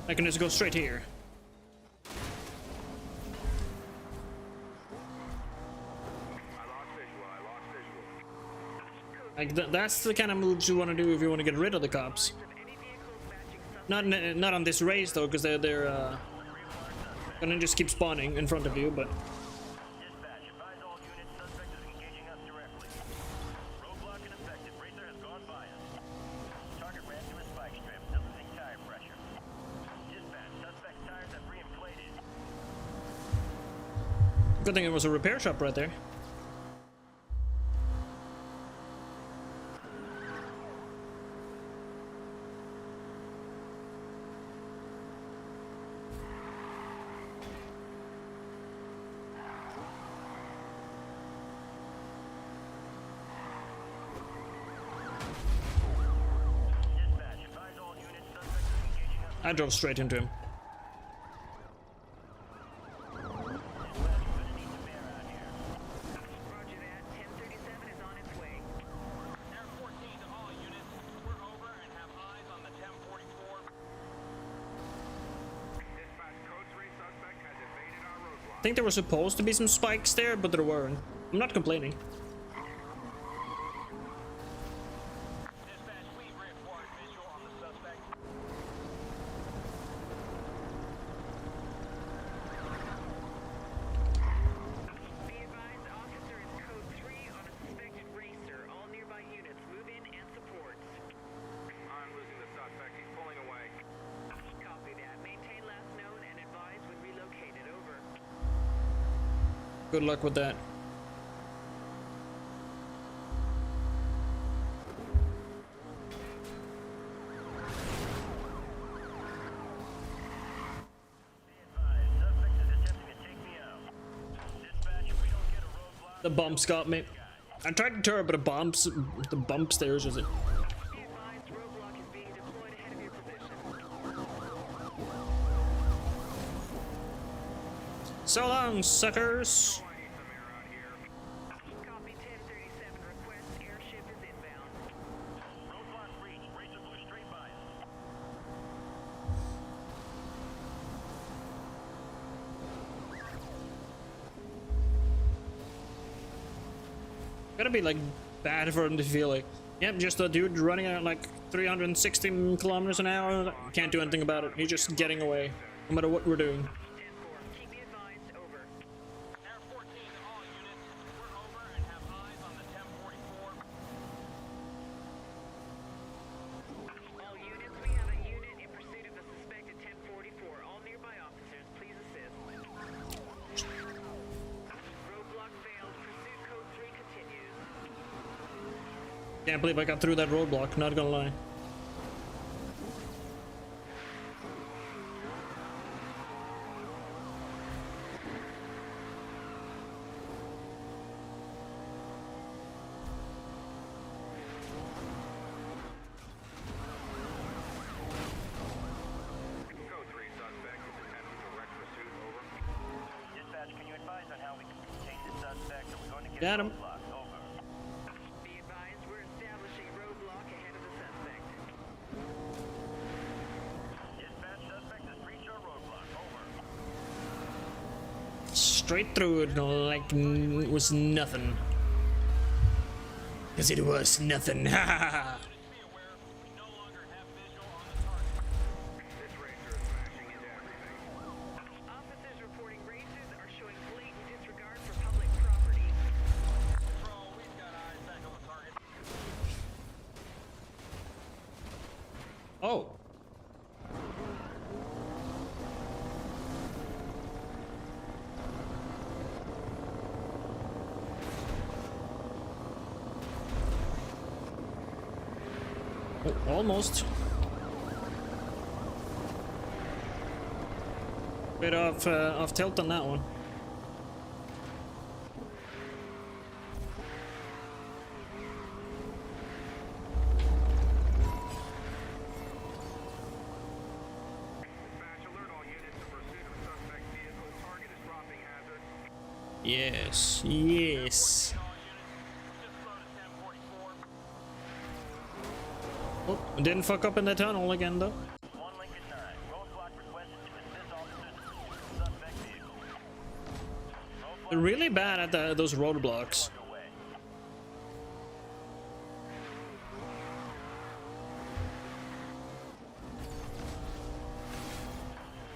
I can just go straight here. I lost visual. Like that's the kind of moves you want to do if you want to get rid of the cops. Of any vehicles matching Not on this race though, because they're gonna just keep spawning in front of you. But Dispatch, advise all units. Suspect is engaging us directly. Roadblock ineffective. Racer has gone by us. Target ran through a spike strip. Losing tire pressure. Dispatch, suspect's tires have re-inflated. good thing it was a repair shop right there. Dispatch, advise all units. Suspect is engaging us. I drove straight into him. Roger that. 1037 is on its way. Air 14 to all units. We're over and have eyes on the 1044. think there were supposed to be some spikes there, but there weren't. I'm not complaining. Dispatch, we've reacquired visual on the suspect. Be advised, officer is code 3 on a suspected racer. All nearby units move in and support. I'm losing the suspect. He's pulling away. Copy that. Maintain last known and advise when relocated. Over. Good luck with that. Suspect is attempting to take me out. Dispatch, if we don't get a roadblock. The bumps got me. I tried to turn, but the bump stairs was it. Be advised, roadblock is being deployed ahead of your position. So long, suckers. I need some air out here. Copy 1037. Request airship is inbound. Roadblock breach. Racer flew straight by us. Gotta be like bad for him to feel like, yep, just a dude running at like 360 kilometers an hour. Can't do anything about it. He's just getting away, no matter what we're doing. 10-4. Keep me advised. Over. Air 14 to all units. We're over and have eyes on the 1044. All units, we have a unit in pursuit of a suspected 1044. All nearby officers, please assist. Roadblock failed. Pursuit code 3 continues. Can't believe I got through that roadblock. Not gonna lie. Code 3 suspect is attempting direct pursuit. Over. Dispatch, can you advise on how we can contain the suspect? Are we going to get Got him. roadblock? Over. Be advised, we're establishing roadblock ahead of the suspect. Dispatch, suspect has breached our roadblock. Over. Straight through it like it was nothing. Cause it was nothing. Ha ha ha. Be aware, we no longer have visual on the target. This racer is smashing into everything. Officers reporting racers are showing blatant disregard for public property. Control, we've got eyes back on the target. Oh. Oh, almost. Bit off tilt on that one. Dispatch, alert all units in pursuit of suspect vehicle. Target is dropping hazard. Yes, yes. All units, just slow to 1044. Oh, didn't fuck up in the tunnel again though. 1 Lincoln 9. Roadblock requested to assist officers in pursuit of suspect vehicle. They're really bad at those roadblocks. Underway.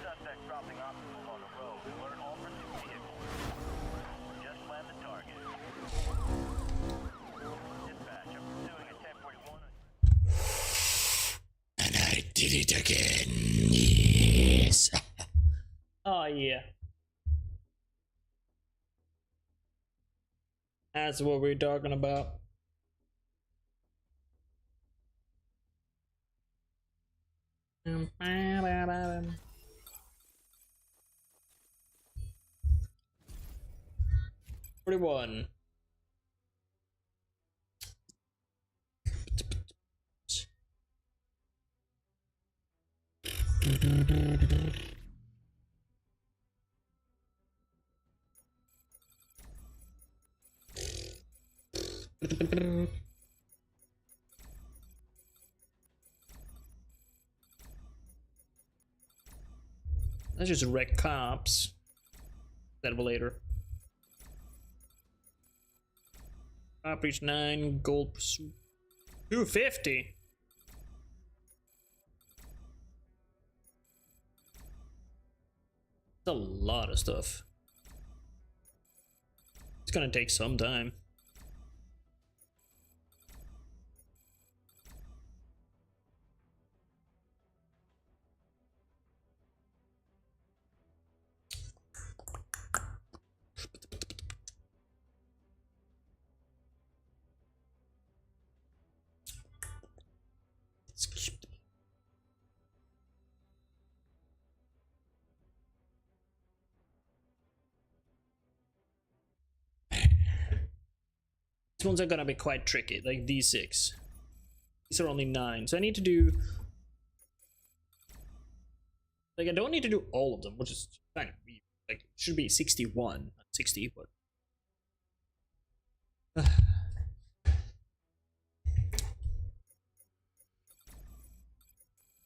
Suspect dropping obstacles on the road. Alert all pursuit vehicles. Just land the target. Dispatch, I'm pursuing a 1041. And I did it again. Yes. Oh yeah. That's what we're talking about. $41. Let's just wreck cops. that later. Properties 9, gold pursuit 250. That's a lot of stuff. It's gonna take some time. Let's keep them. These ones are gonna be quite tricky, like these 6. These are only 9, so I need to do... Like, I don't need to do all of them, which is kind of weird. Like, it should be 61, not 60, but... I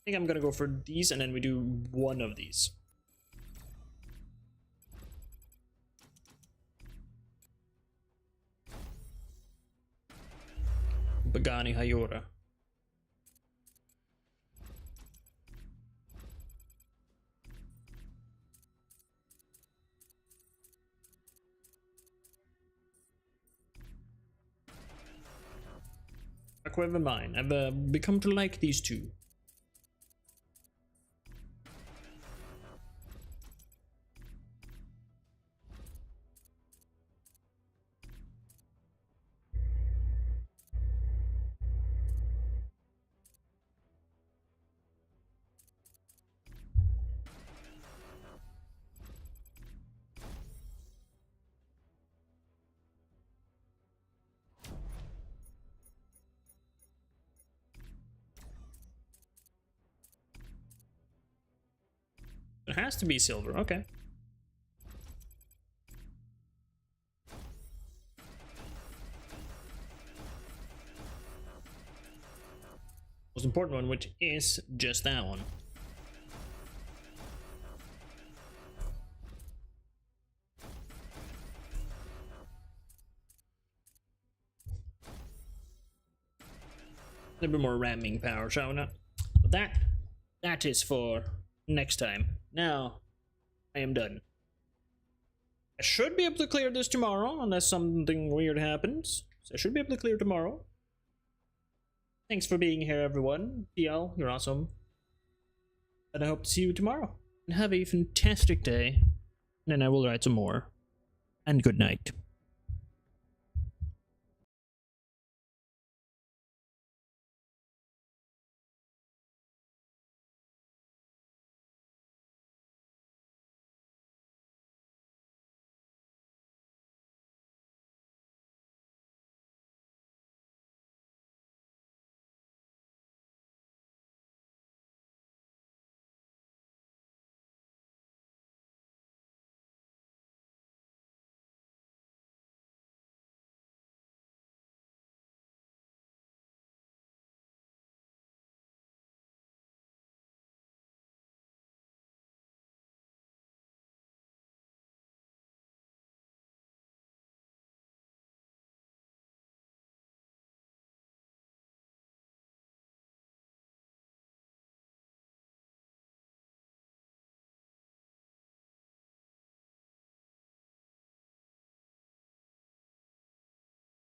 think I'm gonna go for these, and then we do one of these. Pagani Hayora. Aqua Mine. I've become to like these two. It has to be silver, okay. Most important one, which is just that one. A little bit more ramming power, shall we not? But that is for next time. Now, I am done. I should be able to clear this tomorrow, unless something weird happens. So I should be able to clear tomorrow. Thanks for being here, everyone. TL, you're awesome. And I hope to see you tomorrow. And have a fantastic day. And then I will write some more. And good night.